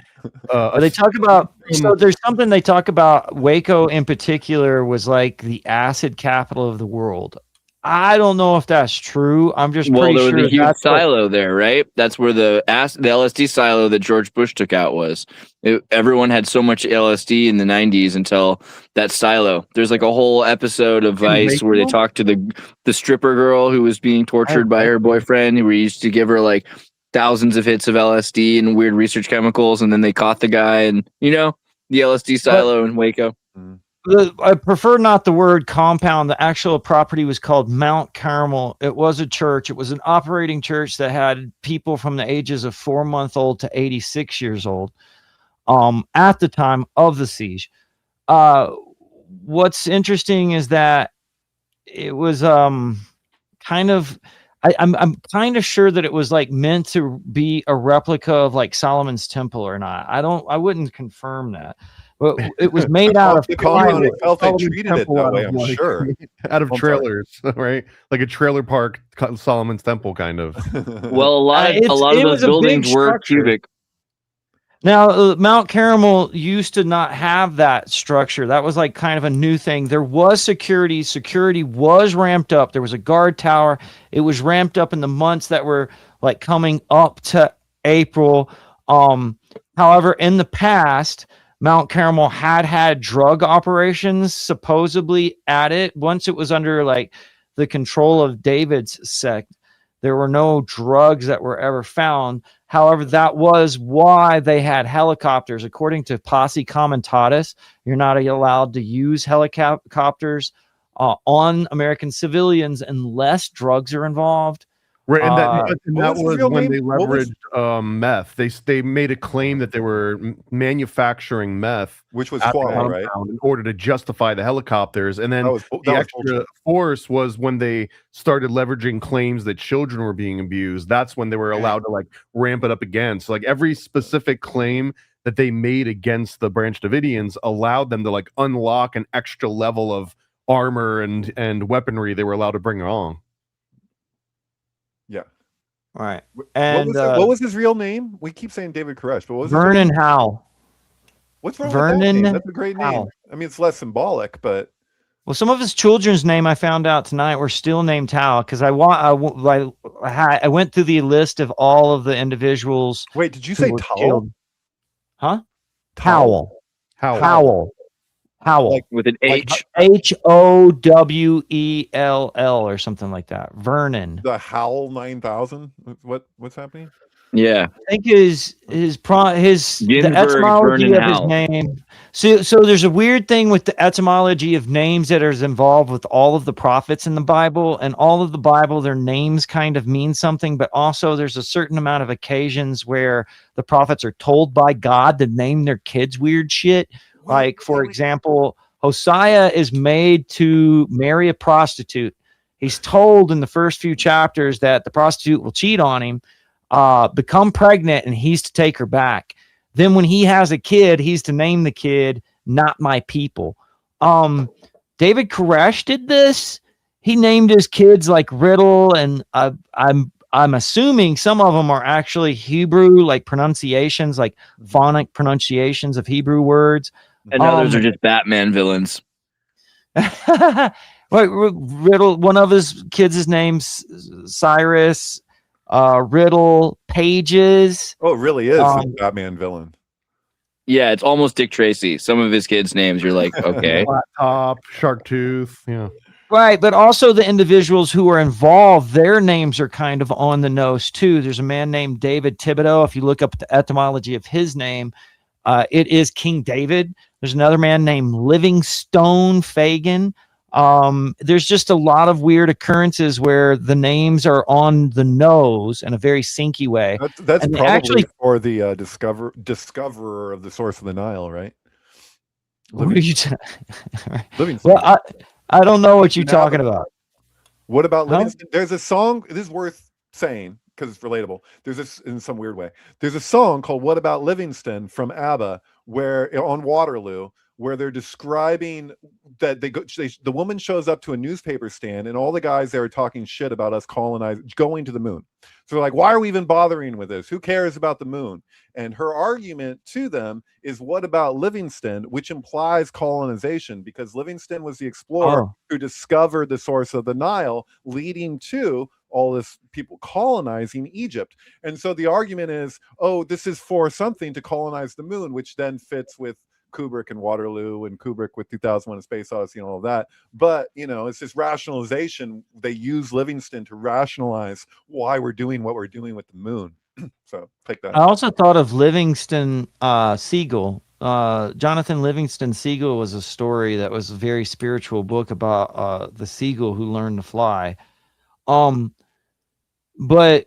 They talk about, so there's something they talk about. Waco in particular was like the acid capital of the world. I don't know if that's true. I'm just pretty sure there was a huge silo there, right? That's where the LSD silo that George Bush took out was. Everyone had so much LSD in the 90s until that silo. There's like a whole episode of Vice where they talk to the stripper girl who was being tortured by her boyfriend, who used to give her like thousands of hits of LSD and weird research chemicals, and then they caught the guy, and the LSD silo in Waco. I prefer not the word compound. The actual property was called Mount Carmel. It was a church. It was an operating church that had people from the ages of 4-month-old to 86 years old at the time of the siege. What's interesting is that it was kind of, I'm kind of sure that it was like meant to be a replica of like Solomon's Temple or not. I wouldn't confirm that. But it was made out of plywood. They treated it that way, I'm sure. Out of trailers, right? Like a trailer park Solomon's Temple kind of. Well, a lot of those buildings were cubic. Now, Mount Carmel used to not have that structure. That was like kind of a new thing. There was security. Security was ramped up. There was a guard tower. It was ramped up in the months that were like coming up to April. However, in the past, Mount Carmel had drug operations supposedly at it. Once it was under like the control of David's sect, there were no drugs that were ever found. However, that was why they had helicopters. According to Posse Comitatus, you're not allowed to use helicopters on American civilians unless drugs are involved. Right, and that was when they leveraged meth. They made a claim that they were manufacturing meth, which was quality, right? In order to justify the helicopters, and then the extra force was when they started leveraging claims that children were being abused. That's when they were allowed to like ramp it up again. So like every specific claim that they made against the Branch Davidians allowed them to like unlock an extra level of armor and weaponry they were allowed to bring along. Yeah. All right. And what was his real name? We keep saying David Koresh, but what was Vernon Howell? What's wrong with that name? That's a great name. I mean, it's less symbolic, but well, some of his children's name I found out tonight were still named Howell because I went through the list of all of the individuals. Wait, did you say Towel? Huh? Howell. Like with an H. HOWELL or something like that. Vernon. The Howell 9000. What's happening? Yeah. I think the etymology of his name. So there's a weird thing with the etymology of names that is involved with all of the prophets in the Bible, and all of the Bible, their names kind of mean something, but also there's a certain amount of occasions where the prophets are told by God to name their kids weird shit. Like, for example, Hosea is made to marry a prostitute. He's told in the first few chapters that the prostitute will cheat on him, become pregnant, and he's to take her back. Then when he has a kid, he's to name the kid Not My People. David Koresh did this. He named his kids like Riddle, and I'm assuming some of them are actually Hebrew, like pronunciations, like phonic pronunciations of Hebrew words. And others are just Batman villains. Riddle, one of his kids' name's Cyrus. Riddle, Pages. Oh, it really is a Batman villain. Yeah, it's almost Dick Tracy. Some of his kids' names, you're like, okay. Flat Top, Shark Tooth, yeah. Right, but also the individuals who are involved, their names are kind of on the nose too. There's a man named David Thibodeau. If you look up the etymology of his name, it is King David. There's another man named Livingstone Fagin. There's just a lot of weird occurrences where the names are on the nose in a very syncy way. That's probably actually for the discoverer of the source of the Nile, right? What are you well, I don't know what you're talking about. What about Livingston? There's a song, this is worth saying because it's relatable. There's this in some weird way. There's a song called What About Livingston from ABBA where on Waterloo, where they're describing that the woman shows up to a newspaper stand and all the guys there are talking shit about us going to the moon. So they're like, why are we even bothering with this? Who cares about the moon? And her argument to them is, what about Livingston, which implies colonization, because Livingston was the explorer who discovered the source of the Nile, leading to all this people colonizing Egypt. And so the argument is, oh, this is for something to colonize the moon, which then fits with Kubrick and Waterloo and Kubrick with 2001: A Space Odyssey and all of that. But, you know, it's this rationalization. They use Livingston to rationalize why we're doing what we're doing with the moon. So take that. I also thought of Livingston Seagull. Jonathan Livingston Seagull was a story that was a very spiritual book about the seagull who learned to fly. But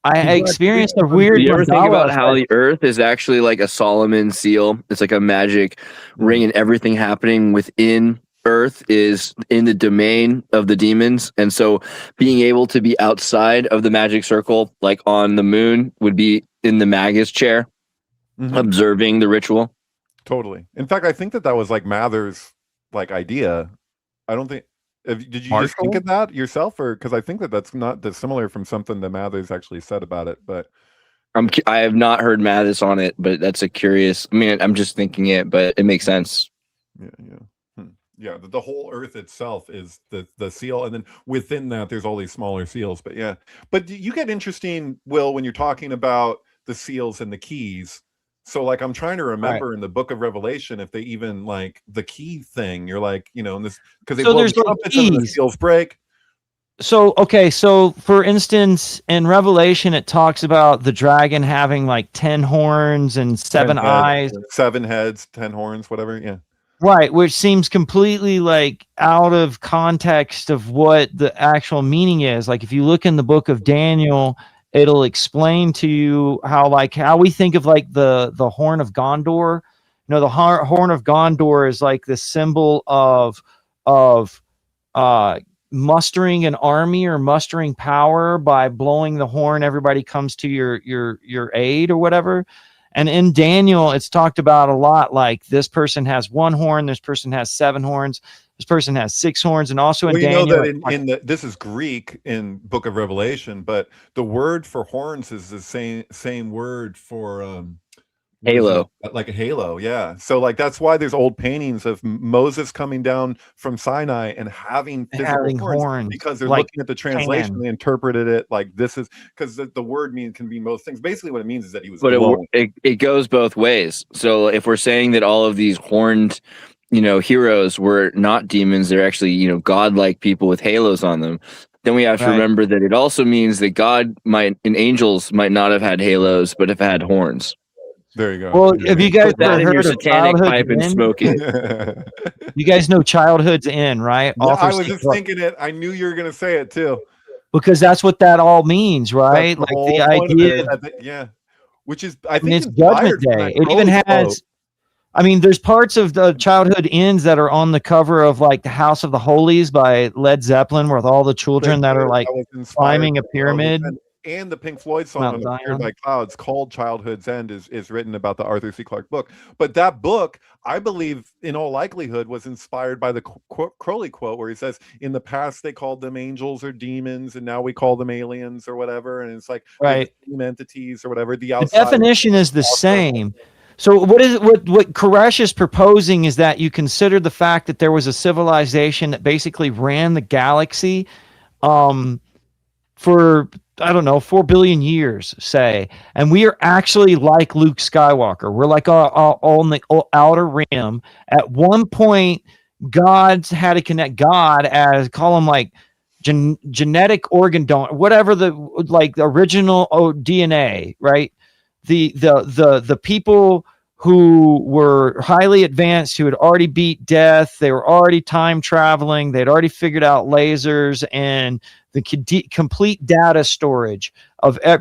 I experienced a weird. Do you ever think about how the Earth is actually like a Solomon seal? It's like a magic ring, and everything happening within Earth is in the domain of the demons. And so being able to be outside of the magic circle, like on the moon, would be in the Magus chair, observing the ritual. Totally. In fact, I think that was like Mather's like idea. I don't think. Did you just think of that yourself, or because I think that's not dissimilar from something that Mathers actually said about it? But I have not heard Mathers on it, but that's a curious. I mean, I'm just thinking it, but it makes sense. Yeah. The whole Earth itself is the seal, and then within that, there's all these smaller seals. But yeah, but you get interesting, Will, when you're talking about the seals and the keys. So like I'm trying to remember in the book of Revelation if they even like the key thing. You're like, you know, in this because they blow the trumpets and the seals break. So for instance, in Revelation it talks about the dragon having like 10 horns and 7 eyes, 7 heads, 10 horns, whatever. Yeah. Right, which seems completely like out of context of what the actual meaning is. Like if you look in the book of Daniel, it'll explain to you how we think of like the horn of Gondor. You know, the horn of Gondor is like the symbol of mustering an army or mustering power. By blowing the horn, everybody comes to your aid or whatever. And in Daniel, it's talked about a lot. Like this person has 1 horn, this person has 7 horns, this person has 6 horns, and also in Daniel. You know that this is Greek in Book of Revelation, but the word for horns is the same word for halo, like a halo. Yeah, so like that's why there's old paintings of Moses coming down from Sinai and having physical horns, because they're like looking at the translation. They interpreted it like this is because the word can be most things. Basically, what it means is that he was. But it goes both ways. So if we're saying that all of these horned, heroes were not demons, they're actually, godlike people with halos on them, then we have to remember that it also means that God and angels might not have had halos, but have had horns. There you go. Well, have you guys Put that ever in your heard of satanic childhood's pipe and end? smoke it. You guys know childhood's end, right? Yeah, I Author was St. just Clark. thinking it. I knew you were going to say it too. Because that's what that all means, That's right? the Like whole the point of idea, it. Yeah, which is I I mean, think it's Judgment inspired from Day. that It even Crowley quote. has, I mean, there's parts of the childhood ends that are on the cover of like the House of the Holies by Led Zeppelin, with all the children that are like That was inspired climbing a by Childhood's pyramid. End. And the Pink Floyd song Mount "Obscured Zion. by Clouds" called "Childhood's End" is written about the Arthur C. Clarke book. But that book, I believe, in all likelihood, was inspired by the Crowley quote where he says, "In the past they called them angels or demons, and now we call them aliens or whatever." And it's like Right. the same entities or whatever. The The outside definition is the same. So what Koresh is proposing is that you consider the fact that there was a civilization that basically ran the galaxy for, I don't know, 4 billion years, say. And we are actually like Luke Skywalker. We're like on the outer rim. At one point, God's had to connect God as, call him like genetic organ donor, whatever the original DNA, right? The people who were highly advanced, who had already beat death, they were already time traveling, they'd already figured out lasers and the complete data storage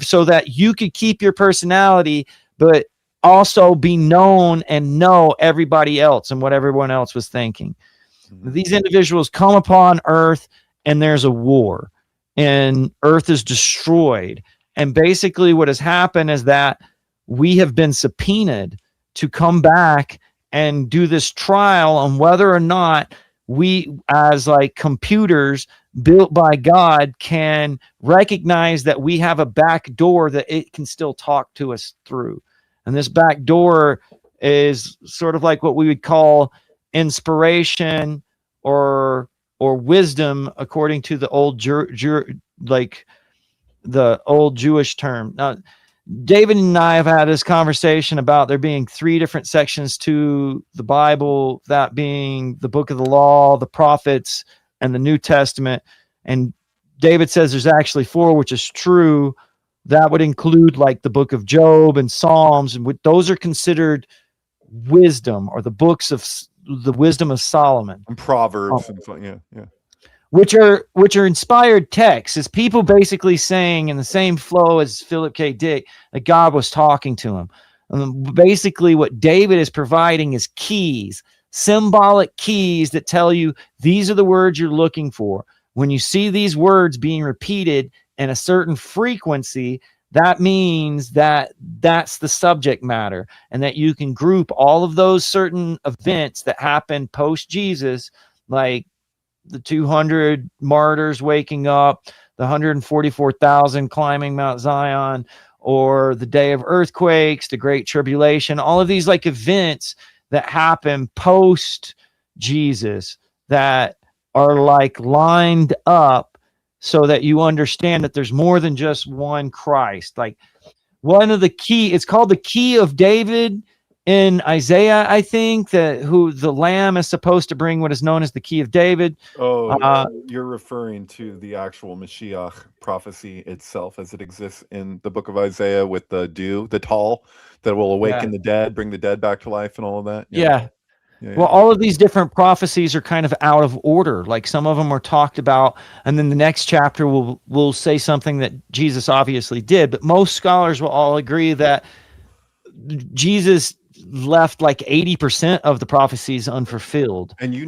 so that you could keep your personality, but also be known and know everybody else and what everyone else was thinking. Mm-hmm. These individuals come upon Earth and there's a war and Earth is destroyed. And basically what has happened is that we have been subpoenaed to come back and do this trial on whether or not we, as like computers built by God, can recognize that we have a back door that it can still talk to us through. And this back door is sort of like what we would call inspiration or wisdom, according to the old the old Jewish term. Now, David and I have had this conversation about there being 3 different sections to the Bible, that being the book of the law, the prophets, and the New Testament. And David says there's actually 4, which is true. That would include like the book of Job and Psalms, and those are considered wisdom, or the books of the wisdom of Solomon. And Proverbs and so yeah. Which are inspired texts, is people basically saying in the same flow as Philip K. Dick that God was talking to him. Basically what David is providing is keys, symbolic keys that tell you these are the words you're looking for. When you see these words being repeated in a certain frequency, that means that that's the subject matter, and that you can group all of those certain events that happen post Jesus, like the 200 martyrs waking up, the 144,000 climbing Mount Zion, or the day of earthquakes, the Great Tribulation, all of these like events that happen post Jesus that are like lined up so that you understand that there's more than just one Christ. Like one of the key, it's called the key of David in Isaiah, I think, that who the Lamb is supposed to bring what is known as the key of David. You're referring to the actual Mashiach prophecy itself as it exists in the book of Isaiah, with the dew, the tall that will awaken the dead, bring the dead back to life, and all of that. Yeah. Well, all of these different prophecies are kind of out of order. Like some of them are talked about, and then the next chapter will say something that Jesus obviously did. But most scholars will all agree that Jesus left like 80% of the prophecies unfulfilled. And you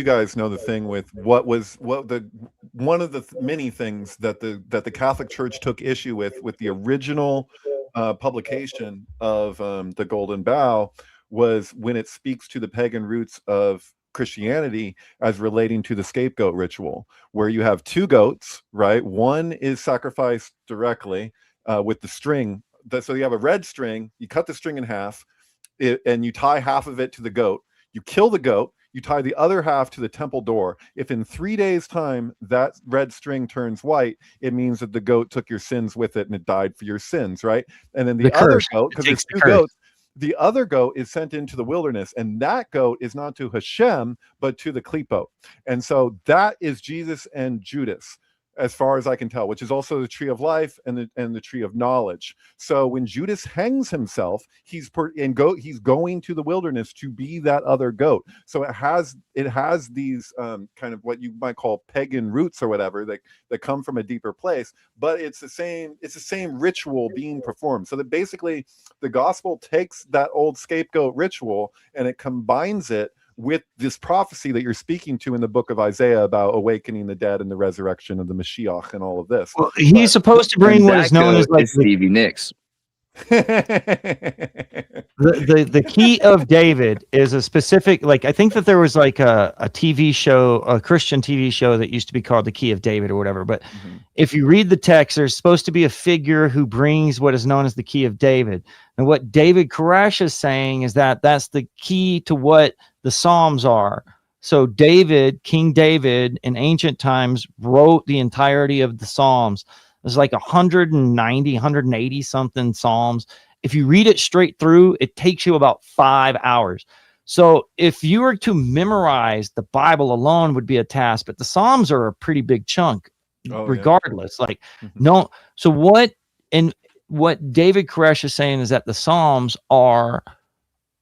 guys know the thing with one of the many things that the Catholic Church took issue with the original publication of the Golden Bough, was when it speaks to the pagan roots of Christianity as relating to the scapegoat ritual, where you have 2 goats, right? One is sacrificed directly with the string. So you have a red string, you cut the string in half, and you tie half of it to the goat. You kill the goat, you tie the other half to the temple door. If in 3 days' time that red string turns white, it means that the goat took your sins with it and it died for your sins, right? And then the other goat, because there's 2 goats, the other goat is sent into the wilderness, and that goat is not to Hashem, but to the Klipot. And so that is Jesus and Judas. as far as I can tell, which is also the tree of life and the tree of knowledge. So when Judas hangs himself, he's going to the wilderness to be that other goat. So it has these kind of what you might call pagan roots or whatever that come from a deeper place, but it's the same ritual being performed. So that basically the gospel takes that old scapegoat ritual and it combines it with this prophecy that you're speaking to in the book of Isaiah about awakening the dead and the resurrection of the Mashiach and all of this. Well, he's supposed to bring what is known as like Stevie Nicks. The key of David is a specific, like, I think that there was like a TV show, a Christian TV show that used to be called The Key of David or whatever. But if you read the text, there's supposed to be a figure who brings what is known as the key of David. And what David Koresh is saying is that that's the key to what the Psalms are. So David, King David, in ancient times, wrote the entirety of the Psalms. There's like 190, 180 something Psalms. If you read it straight through, it takes you about 5 hours. So if you were to memorize the Bible alone would be a task, but the Psalms are a pretty big chunk regardless. Yeah. Like, no. So what David Koresh is saying is that the Psalms are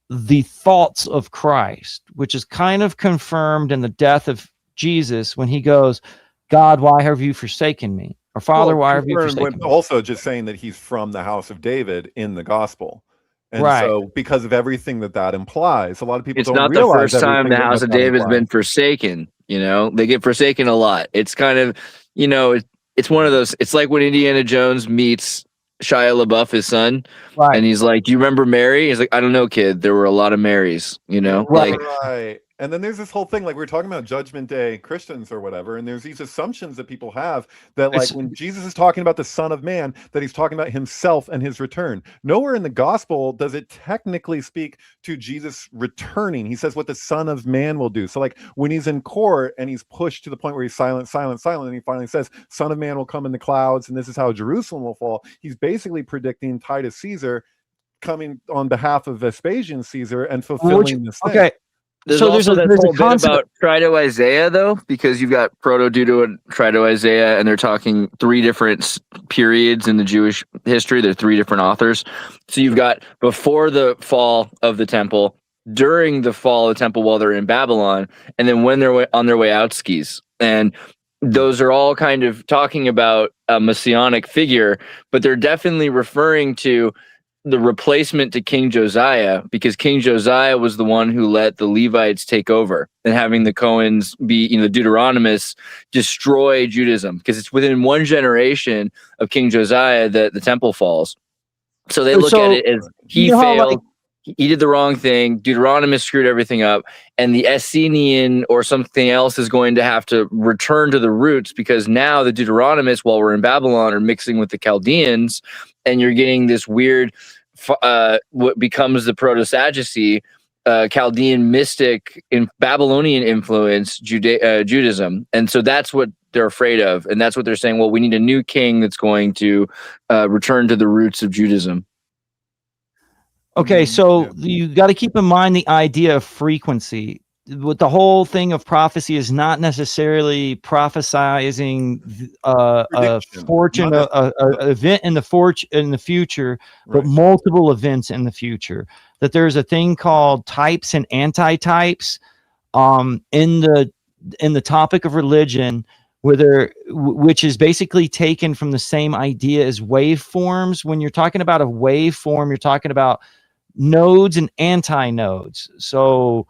the thoughts of Christ, which is kind of confirmed in the death of Jesus when he goes, God, why have you forsaken me? Or Father, why have you forsaken me? Also just saying that he's from the house of David in the gospel. And right. So because of everything that implies, a lot of people it's don't not realize the first time the house of David's been forsaken. You know, they get forsaken a lot. It's kind of, you know, it's one of those, it's like when Indiana Jones meets Shia LaBeouf, his son, right. And he's like, do you remember Mary? He's like, I don't know, kid. There were a lot of Marys, you know? Right. Right. And then there's this whole thing, like we were talking about Judgment Day Christians or whatever, and there's these assumptions that people have that, like, when Jesus is talking about the Son of Man, that he's talking about himself and his return. Nowhere in the gospel does it technically speak to Jesus returning. He says what the Son of Man will do. So, like, when he's in court and he's pushed to the point where he's silent, and he finally says, Son of Man will come in the clouds, and this is how Jerusalem will fall. He's basically predicting Titus Caesar coming on behalf of Vespasian Caesar and fulfilling this thing. Okay. There's also that whole bit about Trito-Isaiah, though, because you've got Proto-Deutero and Trito-Isaiah, and they're talking 3 different periods in the Jewish history. They're 3 different authors. So you've got before the fall of the temple, during the fall of the temple while they're in Babylon, and then when they're on their way out skis. And those are all kind of talking about a messianic figure, but they're definitely referring to the replacement to King Josiah, because King Josiah was the one who let the Levites take over, and having the Cohens be, you know, the Deuteronomists destroy Judaism, because it's within one generation of King Josiah that the temple falls. So they look at it as he failed, he did the wrong thing, Deuteronomists screwed everything up, and the Essenian or something else is going to have to return to the roots, because now the Deuteronomists, while we're in Babylon, are mixing with the Chaldeans, and you're getting this weird, what becomes the Proto-Sadducee, Chaldean mystic in Babylonian influence Judaism. And so that's what they're afraid of. And that's what they're saying, well, we need a new king that's going to return to the roots of Judaism. Okay, so you got to keep in mind the idea of frequency. What the whole thing of prophecy is not necessarily prophesizing a fortune, a event in the future, but multiple events in the future. That there's a thing called types and antitypes in the topic of religion, which is basically taken from the same idea as waveforms. When you're talking about a waveform, you're talking about nodes and antinodes. So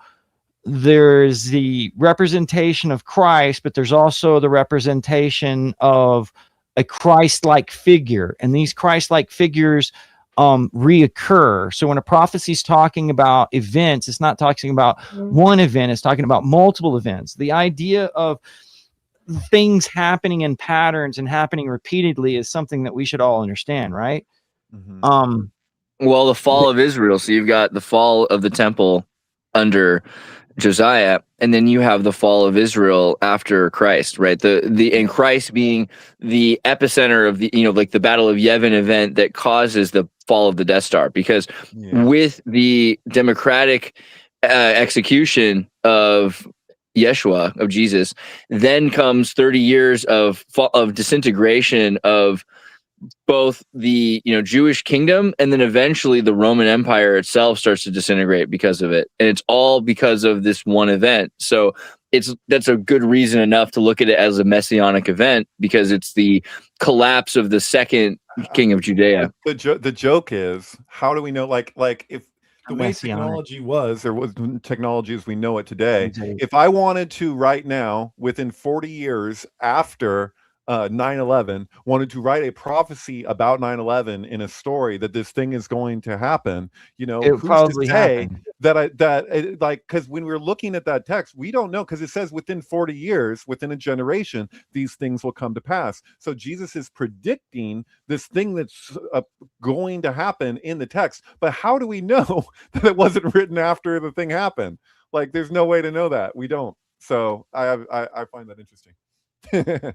there's the representation of Christ, but there's also the representation of a Christ-like figure, and these Christ-like figures reoccur. So when a prophecy is talking about events, it's not talking about one event, it's talking about multiple events. The idea of things happening in patterns and happening repeatedly is something that we should all understand, right? Well, the fall of Israel, so you've got the fall of the temple under Josiah, and then you have the fall of Israel after Christ, right? And Christ being the epicenter of the, you know, like the Battle of Yevon event that causes the fall of the Death Star, because with the democratic execution of Yeshua, of Jesus. Then comes 30 years of disintegration of both the Jewish kingdom, and then eventually the Roman Empire itself starts to disintegrate because of it, and it's all because of this one event. So that's a good reason enough to look at it as a messianic event, because it's the collapse of the second king of Judea. The joke is, how do we know? Like if the way Messianic. technology was, there wasn't technology as we know it today. If I wanted to right now, within 40 years after 9/11, wanted to write a prophecy about 9/11 in a story that this thing is going to happen, It who's probably to say happened. because when we're looking at that text, we don't know, because it says within 40 years, within a generation, these things will come to pass. So Jesus is predicting this thing that's going to happen in the text. But how do we know that it wasn't written after the thing happened? Like, there's no way to know that. We don't. So I find that interesting.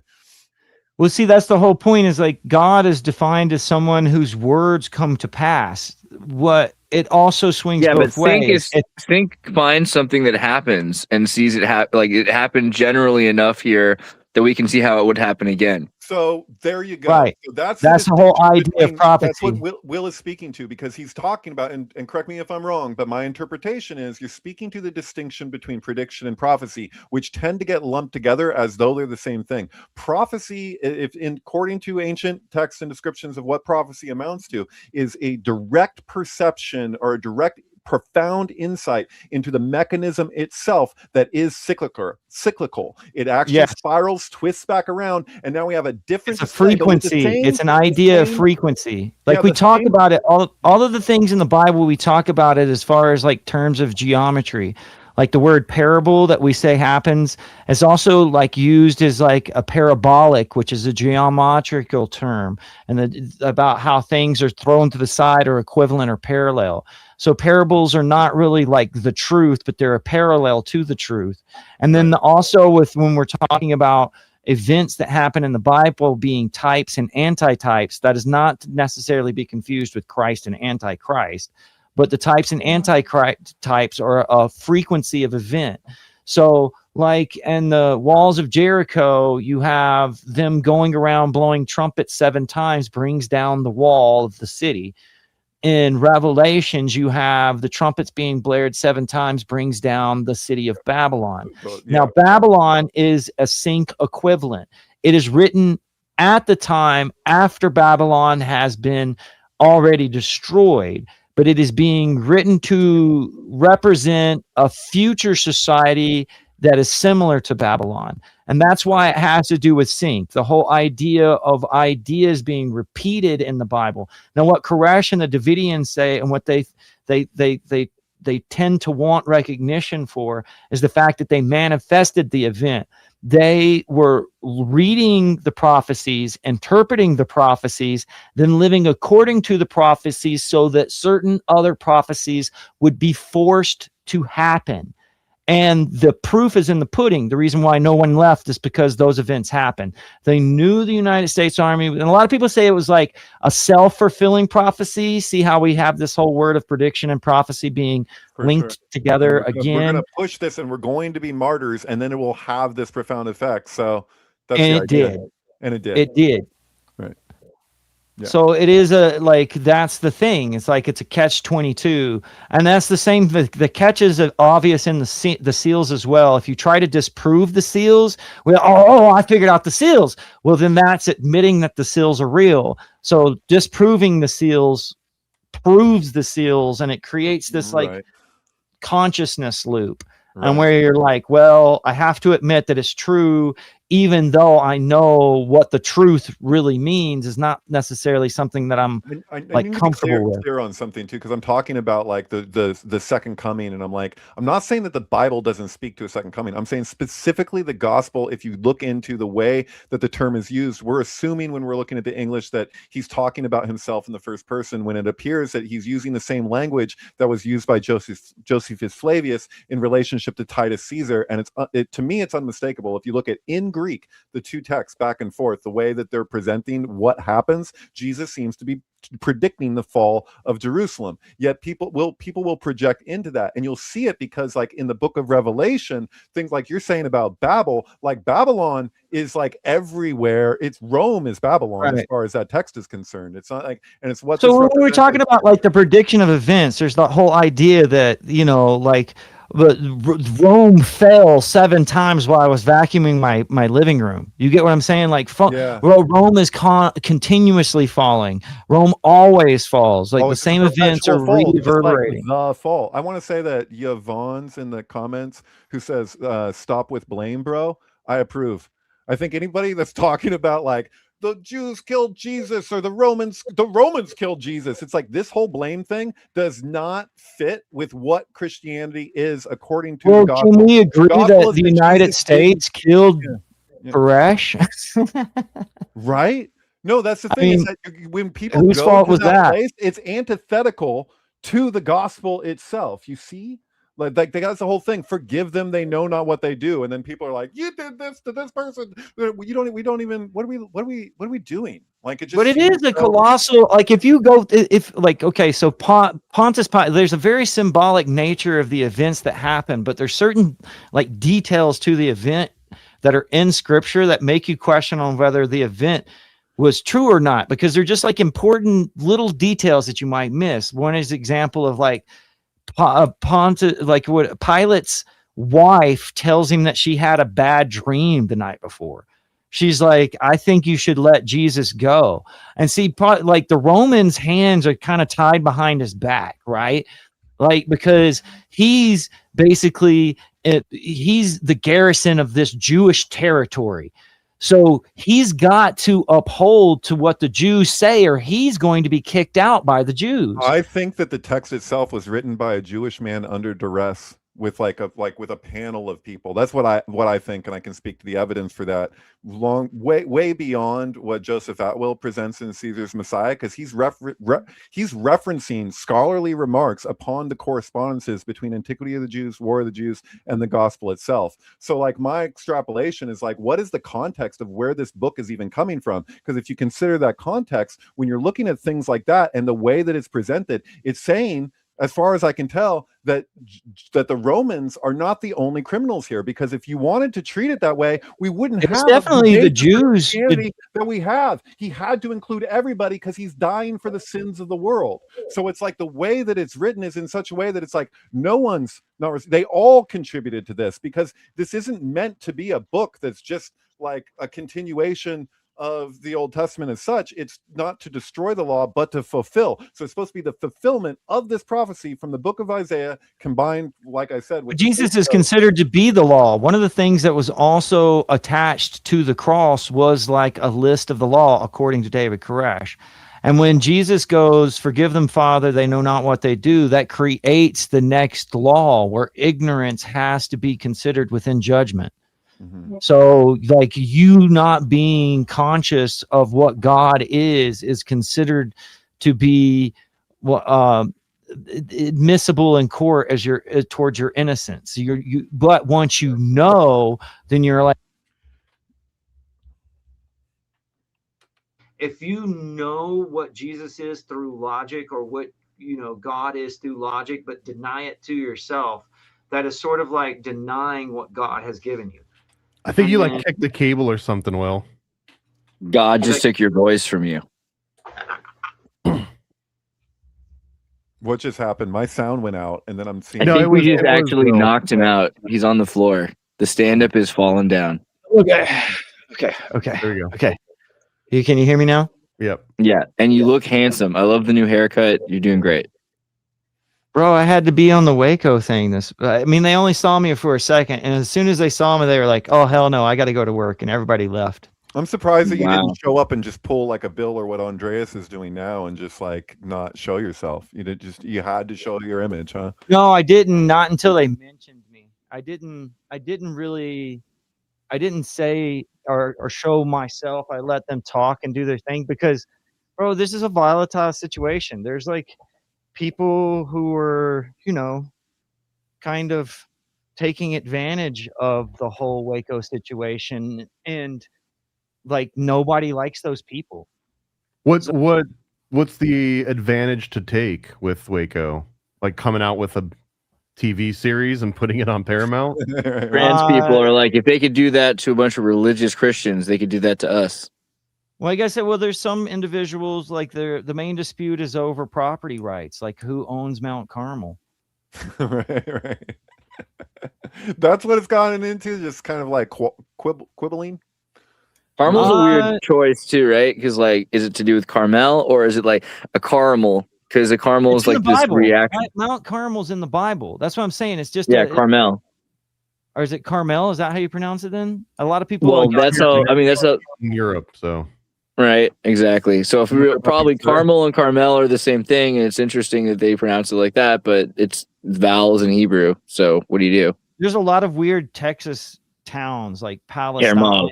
Well, see, that's the whole point, is like God is defined as someone whose words come to pass. What it also swings both ways. Think finds something that happens and sees it like it happened generally enough here that we can see how it would happen again. So there you go. Right. So that's the whole idea of prophecy. That's what Will is speaking to, because he's talking about, and correct me if I'm wrong, but my interpretation is you're speaking to the distinction between prediction and prophecy, which tend to get lumped together as though they're the same thing. Prophecy, according to ancient texts and descriptions of what prophecy amounts to, is a direct perception or a direct profound insight into the mechanism itself that is cyclical. It actually spirals, twists back around, and now we have a different. It's a frequency. It's an idea of frequency. Like we talk about it, all of the things in the Bible, we talk about it as far as like terms of geometry. Like the word parable that we say happens is also like used as like a parabolic, which is a geometrical term, and about how things are thrown to the side or equivalent or parallel. So parables are not really like the truth, but they're a parallel to the truth. And then also when we're talking about events that happen in the Bible being types and antitypes, that is not to necessarily be confused with Christ and Antichrist, but the types and antichrist types are a frequency of event. So like in the walls of Jericho, you have them going around blowing trumpets 7 times brings down the wall of the city. In Revelations, you have the trumpets being blared 7 times brings down the city of Babylon. Now, Babylon is a sync equivalent. It is written at the time after Babylon has been already destroyed, but it is being written to represent a future society that is similar to Babylon. And that's why it has to do with sync, the whole idea of ideas being repeated in the Bible. Now, what Koresh and the Davidians say, and what they tend to want recognition for, is the fact that they manifested the event. They were reading the prophecies, interpreting the prophecies, then living according to the prophecies so that certain other prophecies would be forced to happen. And the proof is in the pudding. The reason why no one left is because those events happened. They knew the United States Army, and a lot of people say it was like a self-fulfilling prophecy. See how we have this whole word of prediction and prophecy being linked together again. We're going to push this, and we're going to be martyrs, and then it will have this profound effect. So that's and the it idea. did. And it did. It did. Right. Yeah. So it is that's the thing. It's like it's a catch-22, and that's the same. The catches are obvious in the seals as well. If you try to disprove the seals, I figured out the seals. Well, then that's admitting that the seals are real. So disproving the seals proves the seals, and it creates this consciousness loop, and where you're like, well, I have to admit that it's true, even though I know what the truth really means is not necessarily something that I'm comfortable with. Clear on something too, because I'm talking about like the second coming, and I'm not saying that the Bible doesn't speak to a second coming. I'm saying specifically the gospel. If you look into the way that the term is used, we're assuming when we're looking at the English that he's talking about himself in the first person, when it appears that he's using the same language that was used by Josephus Flavius in relationship to Titus Caesar, and to me it's unmistakable. If you look at in Greek, the two texts back and forth, the way that they're presenting what happens, Jesus seems to be predicting the fall of Jerusalem. Yet people will project into that, and you'll see it because, like in the book of Revelation, things like you're saying about Babel, like Babylon is like everywhere. It's Rome is Babylon as far as that text is concerned. It's not like, and it's what. So when we were talking about like the prediction of events, there's the whole idea that, you know, like Rome fell 7 times while I was vacuuming my living room. You get what I'm saying? Like Rome is continuously falling. Rome always falls. Like the same events are reverberating. Like the fall. I want to say that Yvonne's in the comments who says, "Stop with blame, bro." I approve. I think anybody that's talking about like the Jews killed Jesus or the Romans killed Jesus, it's like this whole blame thing does not fit with what Christianity is according to the gospel. Can we agree that the United States killed Koresh? Right? No, that's the thing. Is that when people whose fault was that? Place, it's antithetical to the gospel itself. You see? Like that's the whole thing. Forgive them; they know not what they do. And then people are like, "You did this to this person." We don't even. What are we doing? Like it just. But it is a colossal. Like if you go, so Pontius Pilate. There's a very symbolic nature of the events that happen, but there's certain like details to the event that are in Scripture that make you question on whether the event was true or not, because they're just like important little details that you might miss. One is example of like. What Pilate's wife tells him that she had a bad dream the night before. She's like, I think you should let Jesus go. And see, like the Romans' hands are kind of tied behind his back, right? Like, because he's basically, he's the garrison of this Jewish territory. So he's got to uphold to what the Jews say, or he's going to be kicked out by the Jews. I think that the text itself was written by a Jewish man under duress with with a panel of people. That's what I think, and I can speak to the evidence for that. Way beyond what Joseph Atwill presents in Caesar's Messiah, because he's referencing scholarly remarks upon the correspondences between Antiquity of the Jews, War of the Jews, and the Gospel itself. So, like my extrapolation is like, what is the context of where this book is even coming from? Because if you consider that context, when you're looking at things like that and the way that it's presented, it's saying, as far as I can tell, that the Romans are not the only criminals here. Because if you wanted to treat it that way, we wouldn't have definitely the Jews that we have. He had to include everybody because he's dying for the sins of the world. So it's like the way that it's written is in such a way that it's like they all contributed to this, because this isn't meant to be a book that's just like a continuation of the Old Testament as such. It's not to destroy the law, but to fulfill. So it's supposed to be the fulfillment of this prophecy from the book of Isaiah combined, like I said, with Jesus is considered to be the law. One of the things that was also attached to the cross was like a list of the law, according to David Koresh. And when Jesus goes, "Forgive them, Father, they know not what they do," that creates the next law where ignorance has to be considered within judgment. Mm-hmm. So like you not being conscious of what God is considered to be admissible in court as towards your innocence. But once you know, then you're like, if you know what Jesus is through logic, or what God is through logic, but deny it to yourself, that is sort of like denying what God has given you. I think you like kicked the cable or something, Will. God just took your voice from you. What just happened? My sound went out, and then I'm seeing. I think we just actually knocked him out. He's on the floor. The stand-up is falling down. Okay. There we go. Okay. Can you hear me now? Yep. Yeah, and you look handsome. I love the new haircut. You're doing great. Bro, I had to be on the Waco thing. I mean, they only saw me for a second, and as soon as they saw me, they were like, "Oh hell no, I got to go to work," and everybody left. I'm surprised that you didn't show up and just pull like a Bill or what Andreas is doing now and just like not show yourself. You had to show your image, huh? No, I didn't. Not until they mentioned me. I didn't say or show myself. I let them talk and do their thing because, bro, this is a volatile situation. There's like people who are, kind of taking advantage of the whole Waco situation, and like nobody likes those people. What's the advantage to take with Waco? Like coming out with a TV series and putting it on Paramount? Trans people are like, if they could do that to a bunch of religious Christians, they could do that to us. Well, like I said, there's some individuals like the main dispute is over property rights, like who owns Mount Carmel. Right. That's what it's gotten into, just kind of like quibbling. Carmel's a weird choice too, right? Because like, is it to do with Carmel or is it like a caramel? Because a caramel is like this reaction. Mount Carmel's in the Bible. That's what I'm saying. It's just Carmel. Or is it Carmel? Is that how you pronounce it then? A lot of people. Well, that's how. I mean, that's how in Europe. So. Right. Exactly. So if probably Carmel and Carmel are the same thing, and it's interesting that they pronounce it like that, but it's vowels in Hebrew. So what do you do? There's a lot of weird Texas towns like Palestine. Carmel.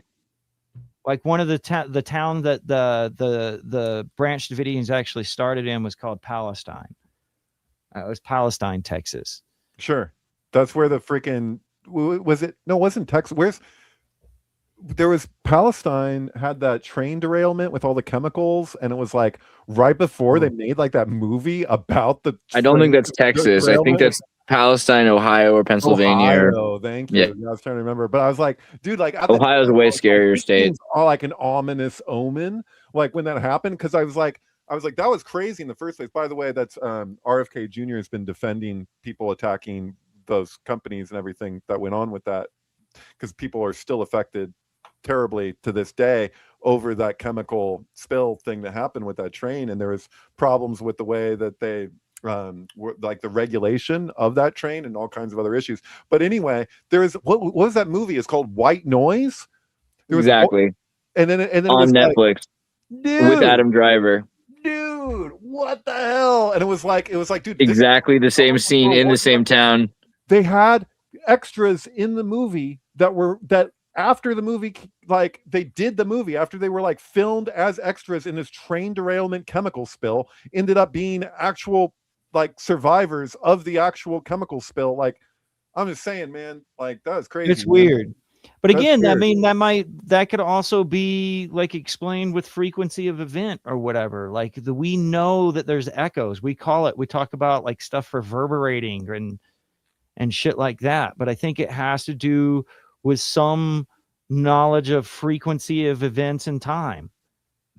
Like one of the town that the branch Davidians actually started in was called Palestine. It was Palestine, Texas. Sure, that's where the freaking was it? No, it wasn't Texas. There was Palestine had that train derailment with all the chemicals, and it was like right before they made like that movie about the. I don't think that's Texas. I think that's Palestine, Ohio, or Pennsylvania. Ohio, thank you. Yeah. I was trying to remember, but I was like, dude, like Ohio's a way scarier state. Like an ominous omen, like when that happened, because I was like, that was crazy in the first place. By the way, that's RFK Jr. has been defending people attacking those companies and everything that went on with that, because people are still affected terribly to this day over that chemical spill thing that happened with that train, and there was problems with the way that they like the regulation of that train and all kinds of other issues. But anyway, there is what was that movie? It's called White Noise. Exactly. And then on Netflix, like, with Adam Driver. Dude, what the hell? And it was like, dude, exactly the same scene in the same town. They had extras in the movie that after the movie, like they did the movie after they were like filmed as extras in this train derailment chemical spill, ended up being actual like survivors of the actual chemical spill. Like, I'm just saying, man, like that was crazy. It's weird. But again, I mean, that could also be like explained with frequency of event or whatever. Like we know that there's echoes. We talk about like stuff reverberating and shit like that. But I think it has to do with some knowledge of frequency of events and time.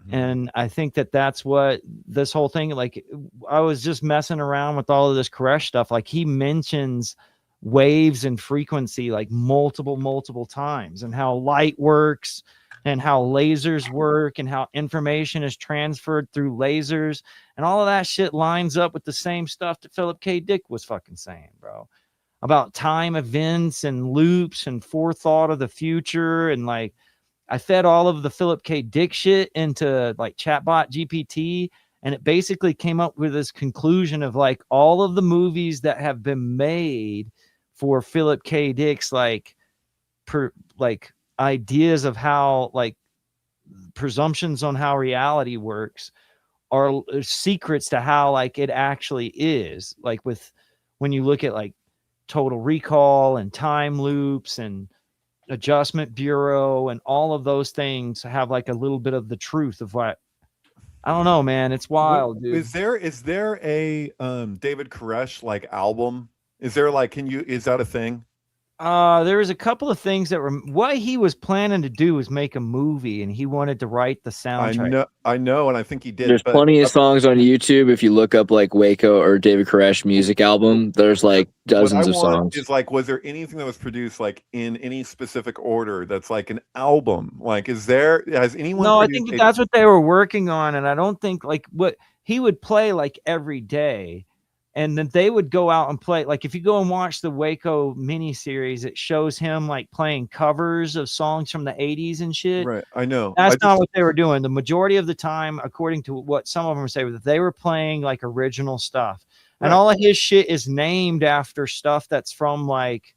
And I think that's what this whole thing, like I was just messing around with all of this Koresh stuff. Like he mentions waves and frequency like multiple times, and how light works and how lasers work and how information is transferred through lasers, and all of that shit lines up with the same stuff that Philip K. Dick was fucking saying, bro, about time events and loops and forethought of the future. And like I fed all of the Philip K. Dick shit into like chatbot GPT, and it basically came up with this conclusion of like all of the movies that have been made for Philip K. Dick's like ideas of how like presumptions on how reality works are secrets to how like it actually is. Like when you look at like Total Recall and time loops and Adjustment Bureau and all of those things have like a little bit of the truth of what, I don't know, man. It's wild, dude. Is there a David Koresh like album? Is there like, is that a thing? There was a couple of things that were, what he was planning to do was make a movie, and he wanted to write the soundtrack. I know, and I think he did. There's plenty of songs on YouTube. If you look up like Waco or David Koresh music album, there's like dozens of songs. Is like, was there anything that was produced like in any specific order that's like an album? Like, has anyone? No, I think that's what they were working on, and I don't think like what he would play like every day. And then they would go out and play. Like if you go and watch the Waco miniseries, it shows him like playing covers of songs from the 80s and shit. Right. I know. That's not what they were doing. The majority of the time, according to what some of them say, that they were playing like original stuff. And all of his shit is named after stuff that's from like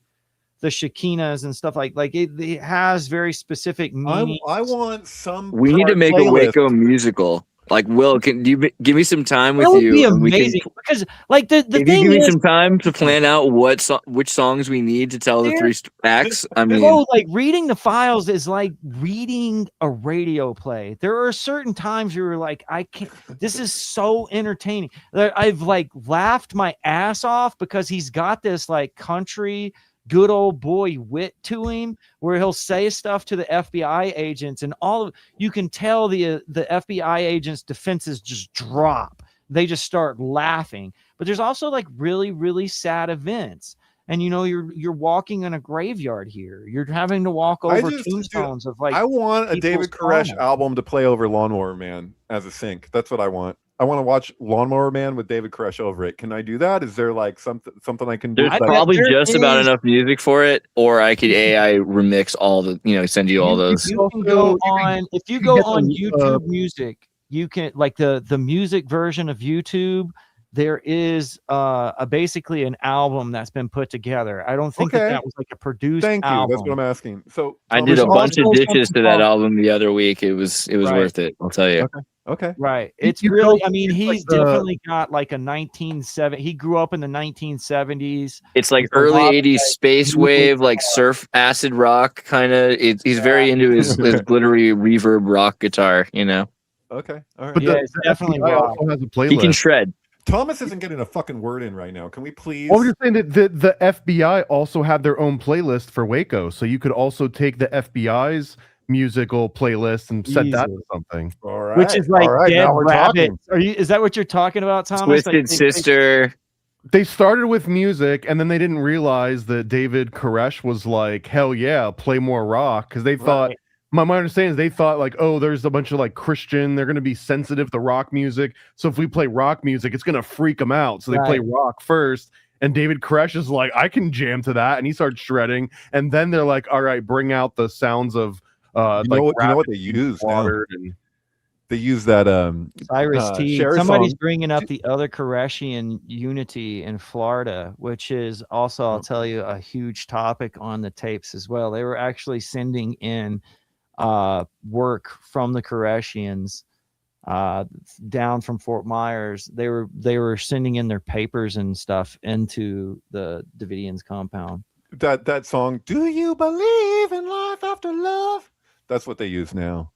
the Shekinahs and stuff like it has very specific meaning. I want some. We need to make a Waco musical. Like, Will, can you give me some time with That would you? be and we can- amazing because, like, the If you thing give me is, some time to plan out which songs we need to tell the three acts, I mean, bro, like reading the files is like reading a radio play. There are certain times you're like, I can't. This is so entertaining. I've like laughed my ass off because he's got this like country good old boy wit to him where he'll say stuff to the FBI agents and all of you can tell the FBI agents' defenses just drop. They just start laughing. But there's also like really, really sad events. And you know, you're walking in a graveyard here. You're having to walk over tombstones of like I want a David Koresh trauma. album to play over Lawnmower Man as a sync. That's what I want. I want to watch Lawnmower Man with David Koresh over it. Can I do that? Is there like something I can do? there's I bet probably there just about is- enough music for it, or I could AI remix all the, send you all those. You can go on if you go get on the, YouTube Music, you can like the music version of YouTube. There is basically an album that's been put together. I don't think Okay. that was like a produced Thank you. album. That's what I'm asking. So I did a Thomas, bunch of also ditches to something that called- album the other week. It was Right. worth it. I'll tell you. Okay. Right. It's You really, know, I mean, it's like he's the- definitely got like a 1970. He grew up in the 1970s. It's like There's a early lot of, 80s like, space really, wave, like surf acid rock kind of. He's very into his glittery reverb rock guitar, Okay. All right. But Yeah, the it's definitely FBI rock. also has a He can playlist. shred. Thomas isn't getting a fucking word in right now. Can we please? Well, I'm just saying that the FBI also had their own playlist for Waco, so you could also take the FBI's musical playlist and set that to Easily. something. All right. Which is like all right, Dead now we're Rabbits. talking. Is that what you're talking about, Thomas? Twisted Like, Sister. They started with music, and then they didn't realize that David Koresh was like, "Hell yeah, play more rock," because they thought. Right. My understanding is they thought like, oh, there's a bunch of like Christian, they're gonna be sensitive to rock music. So if we play rock music, it's gonna freak them out. So they play rock first. And David Koresh is like, I can jam to that, and he starts shredding. And then they're like, all right, bring out the sounds of You know what they use now? and They use that Cyrus T. Cher Somebody's song. bringing up the other Koreshian unity in Florida, which is also, I'll tell you, a huge topic on the tapes as well. They were actually sending in work from the Koreshians down from Fort Myers. They were sending in their papers and stuff into the Davidians compound. that song. Do you believe in life after love? That's what they use now.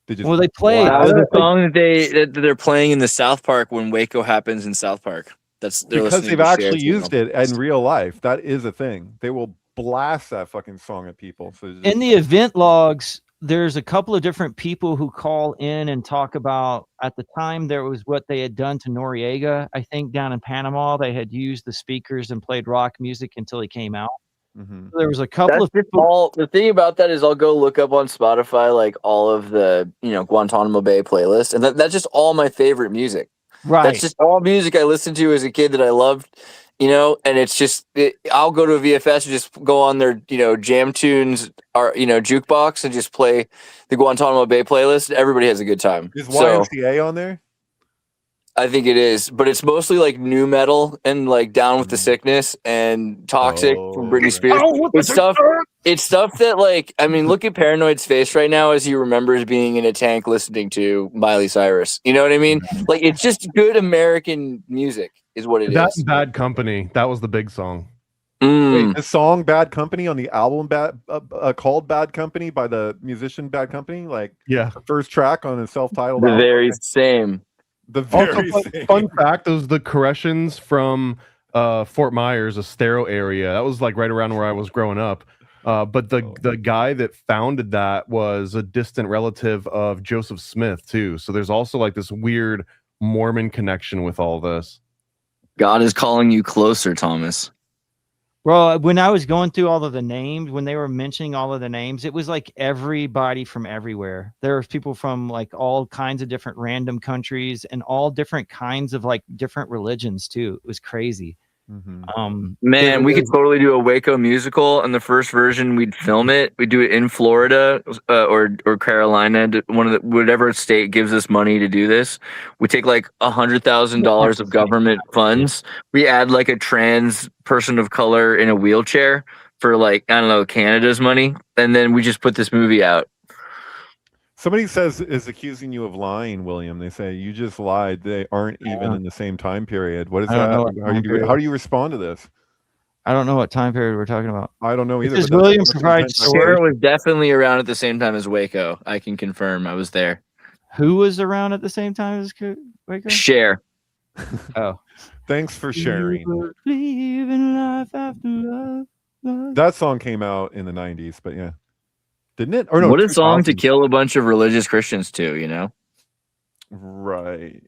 They just Well, they played. That was the song that they're playing in the South Park when Waco happens in South Park. They're because listening they've to actually Cher used it in real life. That is a thing. They will blast that fucking song at people. So just, In the event logs, there's a couple of different people who call in and talk about, at the time, there was what they had done to Noriega, I think, down in Panama. They had used the speakers and played rock music until he came out. mhm. There was a couple of people. all the thing about that is I'll go look up on Spotify like all of the Guantanamo Bay playlist, and that's just all my favorite music. Right. That's just all music I listened to as a kid that I loved, and it's just I'll go to a VFS and just go on their jam tunes or jukebox and just play the Guantanamo Bay playlist. Everybody has a good time. Is So YMCA on there? I think it is, but it's mostly like new metal and like Down with the Sickness and Toxic from Britney Spears. It's stuff that look at Paranoid's face right now as he remembers being in a tank listening to Miley Cyrus. You know what I mean? Like it's just good American music is what it that's is. Bad Company. That was the big song. Mm. Wait, the song "Bad Company" on the album called "Bad Company" by the musician Bad Company, like Yeah. the first track on a self-titled The album. very same. The Also, very fun, same. fun fact: those the Koreshians from Fort Myers, Estero area. That was like right around where I was growing up. But the guy that founded that was a distant relative of Joseph Smith too. So there's also like this weird Mormon connection with all this. God is calling you closer, Thomas. Well, when I was going through all of the names, when they were mentioning all of the names, it was like everybody from everywhere. There were people from like all kinds of different random countries and all different kinds of like different religions too. It was crazy. Mhm. Man, we could totally do a Waco musical, and the first version we'd film it. We'd do it in Florida or Carolina, whatever state gives us money to do this. We take like $100,000 of government funds. We add like a trans person of color in a wheelchair for like I don't know Canada's money, and then we just put this movie out. Somebody is accusing you of lying, William. They say you just lied. They aren't even in the same time period. What is I don't know that? what How do you respond to this? I don't know what time period we're talking about. I don't know either. This is but William that's provides intense. Sarah was definitely around at the same time as Waco. I can confirm. I was there. Who was around at the same time as Waco? Share. Oh. Thanks for sharing. Believe in life after love. That song came out in the 90s, but yeah. Didn't it? Or no, What a song to 2000s. kill a bunch of religious Christians too, you know? Right.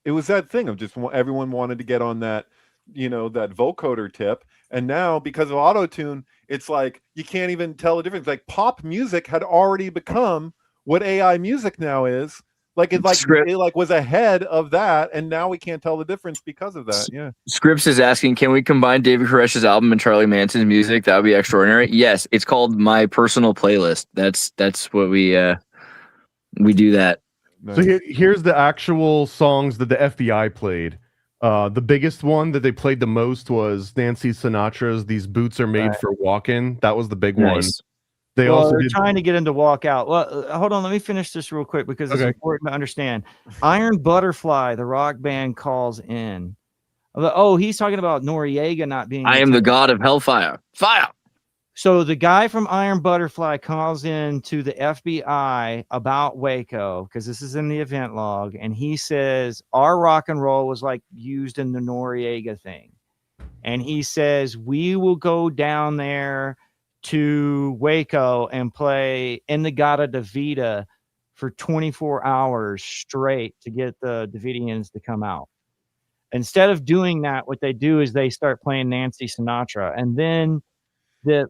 It was that thing of just everyone wanted to get on that, that vocoder tip. And now because of auto-tune, it's like you can't even tell the difference. Like pop music had already become what AI music now is. Like it was ahead of that, and now we can't tell the difference because of that. Yeah. Scripps is asking, can we combine David Koresh's album and Charlie Manson's music? That would be extraordinary. Yes, it's called My Personal Playlist. That's what we do that. So here's the actual songs that the FBI played. The biggest one that they played the most was Nancy Sinatra's "These Boots Are Made for Walking." That was the big one. They also they're did trying to get him to walk out. Well, hold on, let me finish this real quick because it's important to understand. Iron Butterfly, the rock band, calls in. Oh, he's talking about Noriega not being. I am the god of hellfire. Fire. So the guy from Iron Butterfly calls in to the FBI about Waco because this is in the event log, and he says our rock and roll was like used in the Noriega thing, and he says we will go down there to Waco and play In the Gata Davida for 24 hours straight to get the Davidians to come out. Instead of doing that, what they do is they start playing Nancy Sinatra, and then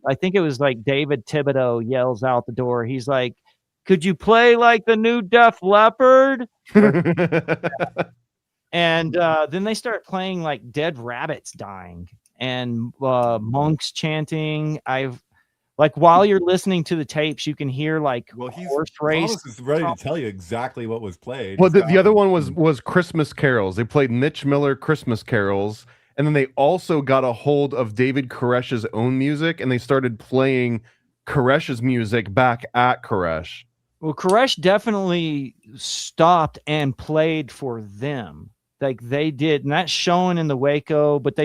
I think it was like David Thibodeau yells out the door. He's like, "Could you play like the new Def Leppard?" And then they start playing like Dead Rabbits Dying and monks chanting. Like while you're listening to the tapes, you can hear like horse race. Thomas is ready to tell you exactly what was played. Well, the other one was Christmas carols. They played Mitch Miller Christmas carols, and then they also got a hold of David Koresh's own music, and they started playing Koresh's music back at Koresh. Well, Koresh definitely stopped and played for them, like they did, and that's shown in the Waco. But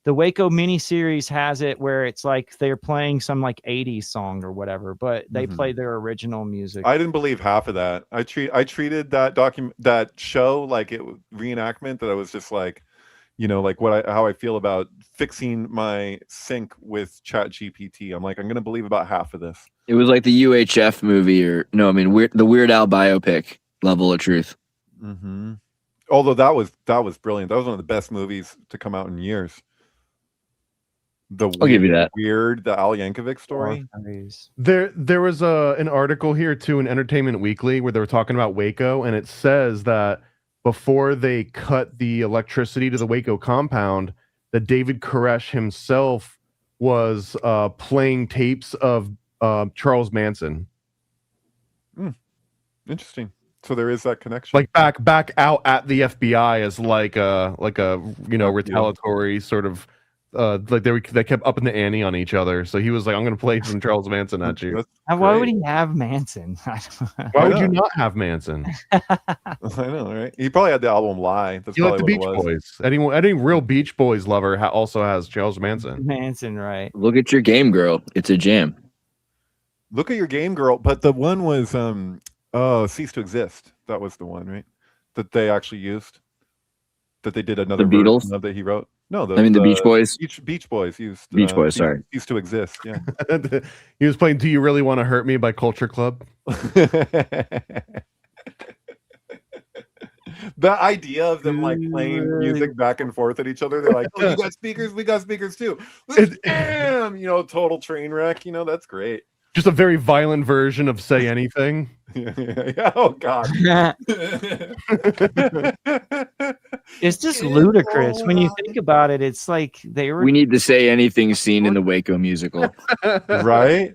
the Waco miniseries has it where it's like they're playing some like 80s song or whatever, but they play their original music. I didn't believe half of that. I treated that show like it reenactment that I was just like, like how I feel about fixing my sync with ChatGPT. I'm like, I'm gonna believe about half of this. It was like the UHF movie, the Weird Al biopic level of truth. Mm-hmm. Although that was brilliant. That was one of the best movies to come out in years. I'll give you that. The Al Yankovic story. There was an article here too in Entertainment Weekly where they were talking about Waco, and it says that before they cut the electricity to the Waco compound, that David Koresh himself was playing tapes of Charles Manson. Interesting. So there is that connection. Like back out at the FBI as like a retaliatory sort of like they kept upping the ante on each other. So he was like, I'm gonna play some Charles Manson at you. Why would he have Manson? Why would you not have Manson? I know, right? He probably had the album Lie. That's you like the probably Beach what it was. Boys. Any real Beach Boys lover also has Charles Manson. Manson, right? Look at your game, girl. It's a jam. Look at your game, girl. But the one was Cease to Exist. That was the one, right? That they actually used. That they did another The Beatles? version of that he wrote. No, the Beach Boys. Beach Boys used. Beach Boys, sorry. Cease to Exist. Yeah. He was playing "Do You Really Want to Hurt Me" by Culture Club. The idea of them like playing music back and forth at each other. They're like, "Oh, you got speakers. We got speakers too." Damn, total train wreck. That's great. Just a very violent version of "Say Anything." Yeah. Oh God. It's just ludicrous when you think about it. It's like We need to Say Anything scene in the Waco musical, right?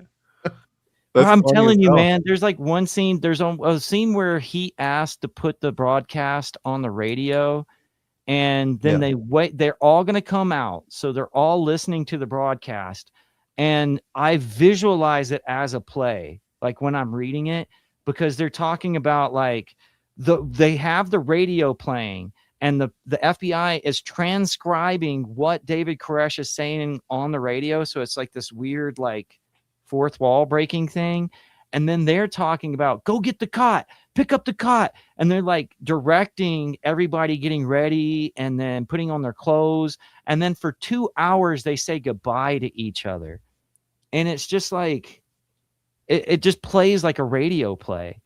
I'm telling you, man. There's like one scene. There's a scene where he asked to put the broadcast on the radio, and then they wait. They're all going to come out, so they're all listening to the broadcast, and I visualize it as a play. Like when I'm reading it, because they're talking about like they have the radio playing, and the FBI is transcribing what David Koresh is saying on the radio. So it's like this weird, like, fourth wall breaking thing. And then they're talking about, go get the cot, pick up the cot. And they're like directing everybody getting ready and then putting on their clothes. And then for 2 hours, they say goodbye to each other. And it's just like, it just plays like a radio play.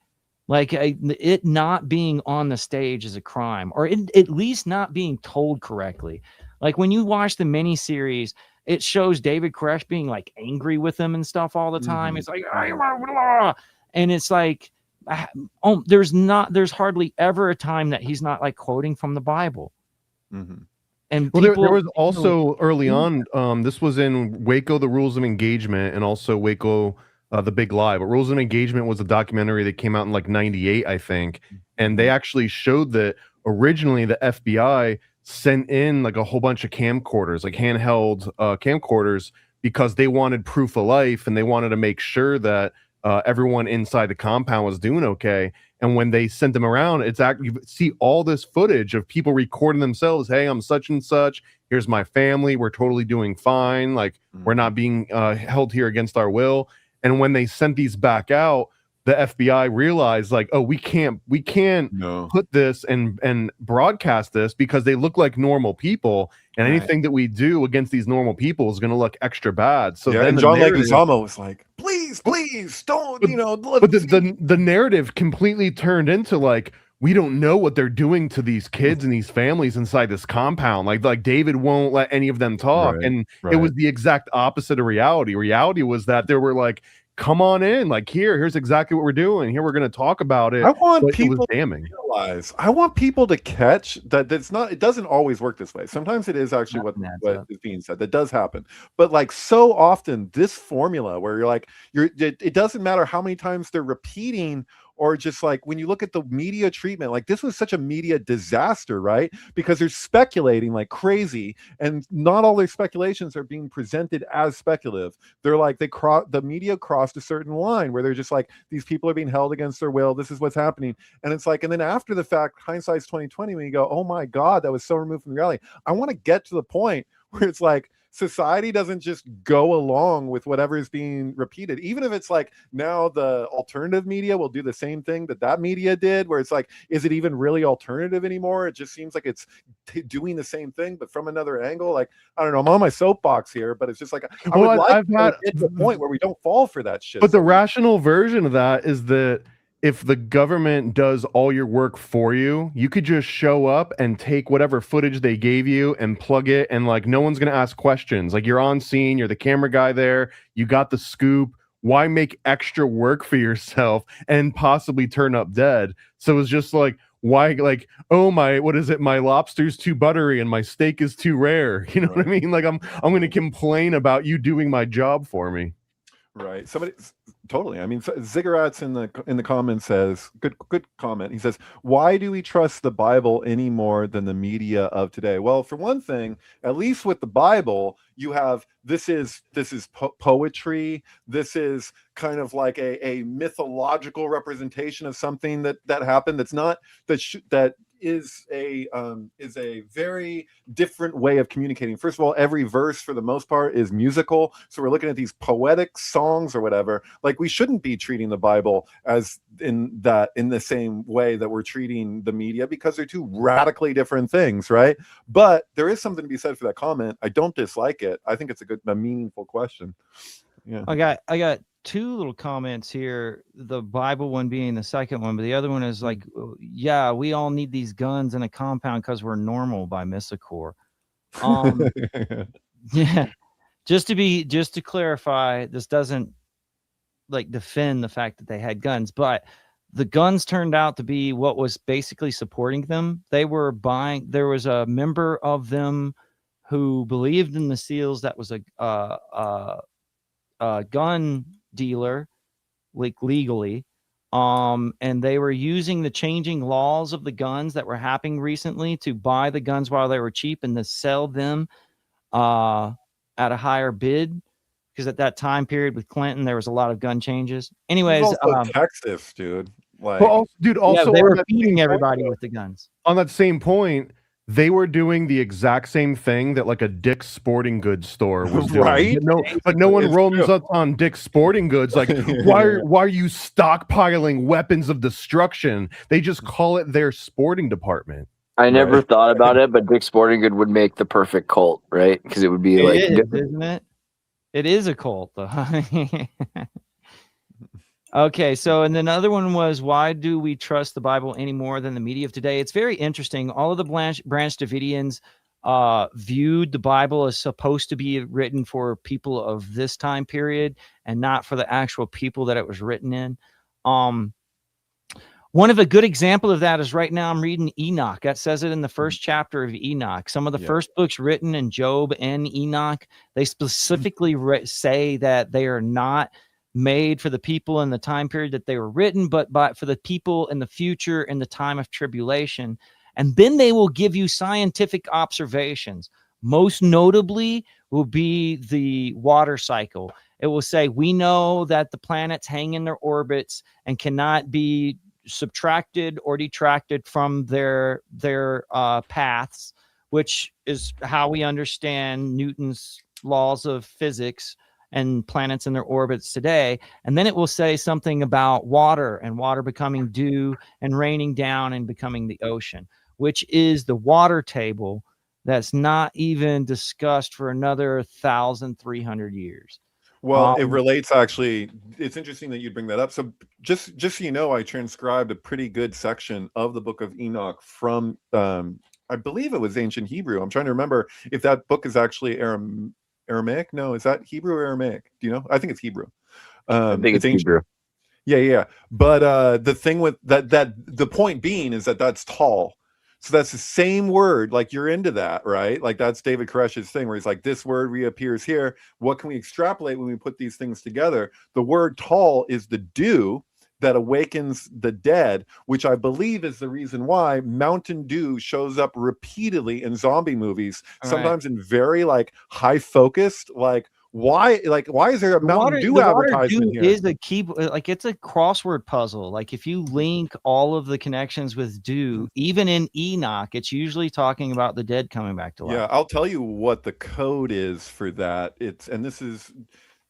Like it not being on the stage is a crime, or at least not being told correctly. Like when you watch the miniseries, it shows David Koresh being like angry with them and stuff all the time. It's like, and it's like, there's hardly ever a time that he's not like quoting from the Bible. And well, there was also early on, this was in Waco, The Rules of Engagement, and also Waco, The Big Lie. But Rules of Engagement was a documentary that came out in like 98, I think. And they actually showed that originally the FBI sent in like a whole bunch of camcorders, like handheld camcorders, because they wanted proof of life and they wanted to make sure that everyone inside the compound was doing okay. And when they sent them around, it's you see all this footage of people recording themselves. Hey, I'm such and such. Here's my family. We're totally doing fine. Like we're not being held here against our will. And when they sent these back out, the FBI realized like, oh, we can't put this and broadcast this because they look like normal people, and anything that we do against these normal people is going to look extra bad. So then and John Leguizamo was like, please don't, But the narrative completely turned into like, we don't know what they're doing to these kids and these families inside this compound. Like David won't let any of them talk. It was the exact opposite of reality. Reality was that there were like, come on in, like here's exactly what we're doing. Here we're going to talk about it. I want people to realize. I want people to catch that it's not. It doesn't always work this way. Sometimes it is actually what is being said. That does happen. But like so often, this formula where you're like, it doesn't matter how many times they're repeating. Or just like when you look at the media treatment, like this was such a media disaster, right? Because they're speculating like crazy, and not all their speculations are being presented as speculative. They're like the media crossed a certain line where they're just like, these people are being held against their will. This is what's happening, and it's like, and then after the fact, hindsight's 2020. When you go, oh my God, that was so removed from reality. I want to get to the point where it's like, society doesn't just go along with whatever is being repeated, even if it's like now the alternative media will do the same thing that media did, where it's like, is it even really alternative anymore? It just seems like it's doing the same thing but from another angle. Like, I don't know, I'm on my soapbox here, but it's just like I've had to the point where we don't fall for that shit. But the rational version of that is that if the government does all your work for you, you could just show up and take whatever footage they gave you and plug it, and like no one's going to ask questions. Like you're on scene, you're the camera guy there, you got the scoop. Why make extra work for yourself and possibly turn up dead? So it's just like, why, like, oh my, what is it? My lobster's too buttery and my steak is too rare. You know what I mean? Like I'm going to complain about you doing my job for me. Right. Somebody totally. I mean, Ziggurats in the comments says, good comment. He says, why do we trust the Bible any more than the media of today? Well, for one thing, at least with the Bible, you have this is poetry. This is kind of like a mythological representation of something that happened. That's not that is a very different way of communicating. First of all, every verse for the most part is musical, so we're looking at these poetic songs or whatever. Like, we shouldn't be treating the Bible as in the same way that we're treating the media, because they're two radically different things, right? But there is something to be said for that comment. I don't dislike it. I think it's a meaningful question. Yeah, I got two little comments here, the Bible one being the second one, but the other one is like, yeah, we all need these guns in a compound because we're normal, by Missicor. Yeah, just to clarify, this doesn't like defend the fact that they had guns, but the guns turned out to be what was basically supporting them. They were buying, there was a member of them who believed in the SEALs that was a gun dealer, like legally, and they were using the changing laws of the guns that were happening recently to buy the guns while they were cheap and to sell them at a higher bid, because at that time period with Clinton, there was a lot of gun changes. It was Anyways, also Texas, dude. Like, But also, dude, also they on were that feeding same everybody point, with the guns. on that same point, they were doing the exact same thing that like a Dick's Sporting Goods store was doing. Right? But no one It's runs true. up on Dick's Sporting Goods like, why are you stockpiling weapons of destruction? They just call it their sporting department. I never Right. thought about it, but Dick's Sporting Good would make the perfect cult, right? Because it would be like, It is, isn't it? It is a cult, though. Okay, so and then another one was, why do we trust the Bible any more than the media of today? It's very interesting. All of the Branch Davidians viewed the Bible as supposed to be written for people of this time period and not for the actual people that it was written in. One of a good example of that is right now I'm reading Enoch. That says it in the first chapter of Enoch. Some of the first books written in Job and Enoch, they specifically say that they are not made for the people in the time period that they were written, but for the people in the future in the time of tribulation. And then they will give you scientific observations. Most notably will be the water cycle. It will say, we know that the planets hang in their orbits and cannot be subtracted or detracted from their paths, which is how we understand Newton's laws of physics and planets in their orbits today. And then it will say something about water and water becoming dew and raining down and becoming the ocean, which is the water table that's not even discussed for another 1,300 years. Well, it relates actually. It's interesting that you bring that up. So just so you know, I transcribed a pretty good section of the book of Enoch from I believe it was ancient Hebrew. I'm trying to remember if that book is actually Aramaic. No, is that Hebrew or Aramaic? Do you know? I think it's Hebrew. I think it's ancient. Hebrew. Yeah. But the thing with that the point being is that that's tall. So that's the same word, like you're into that, right? Like that's David Koresh's thing where he's like, this word reappears here. What can we extrapolate when we put these things together? The word tall is the dew that awakens the dead, which I believe is the reason why Mountain Dew shows up repeatedly in zombie movies, sometimes in very like high focused, why is there a Mountain Dew advertisement here? Is a key, like it's a crossword puzzle. Like if you link all of the connections with dew, even in Enoch, it's usually talking about the dead coming back to life. Yeah, I'll tell you what the code is for that.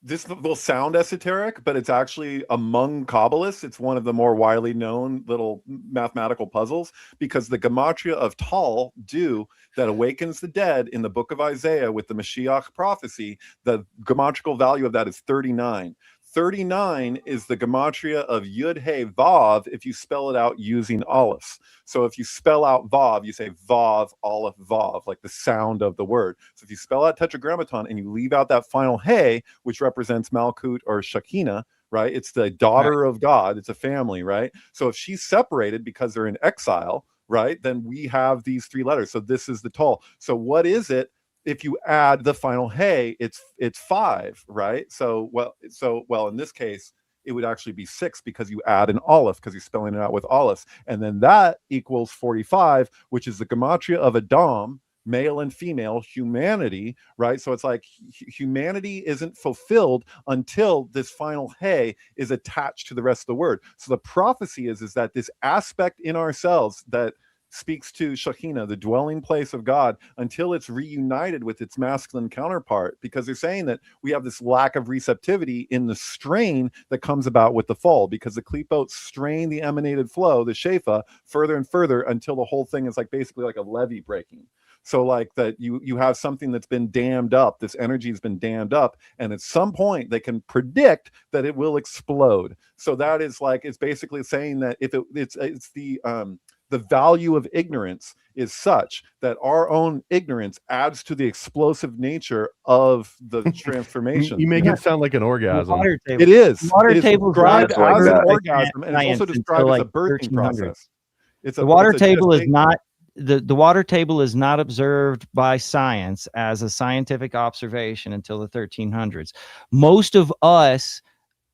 This will sound esoteric, but it's actually among Kabbalists. It's one of the more widely known little mathematical puzzles, because the gematria of Tal, dew, that awakens the dead in the book of Isaiah with the Mashiach prophecy, the gematrical value of that is 39. 39 is the gematria of Yud He Vav if you spell it out using Aleph. So if you spell out Vav, you say Vav, Aleph, Vav, like the sound of the word. So if you spell out Tetragrammaton and you leave out that final He, which represents Malkut or Shekinah, right? It's the daughter of God. It's a family, right? So if she's separated because they're in exile, right, then we have these three letters. So this is the Tal. So what is it? If you add the final hey, it's 5, right? So in this case, it would actually be 6 because you add an Aleph, because you're spelling it out with Aleph. And then that equals 45, which is the gematria of Adam, male and female, humanity, right? So it's like humanity isn't fulfilled until this final hey is attached to the rest of the word. So the prophecy is that this aspect in ourselves that speaks to Shekinah, the dwelling place of God, until it's reunited with its masculine counterpart, because they're saying that we have this lack of receptivity in the strain that comes about with the fall, because the klipot strain the emanated flow, the shefa, further and further until the whole thing is like basically like a levee breaking. So like that you have something that's been dammed up, this energy has been dammed up, and at some point they can predict that it will explode. So that is like, it's basically saying that if it's the value of ignorance is such that our own ignorance adds to the explosive nature of the transformation. You make it sound like an orgasm. It is. Water It is table described like as that. an orgasm, and it's also described as a birthing process. The water table is not the water table is not observed by science as a scientific observation until the 1300s. Most of us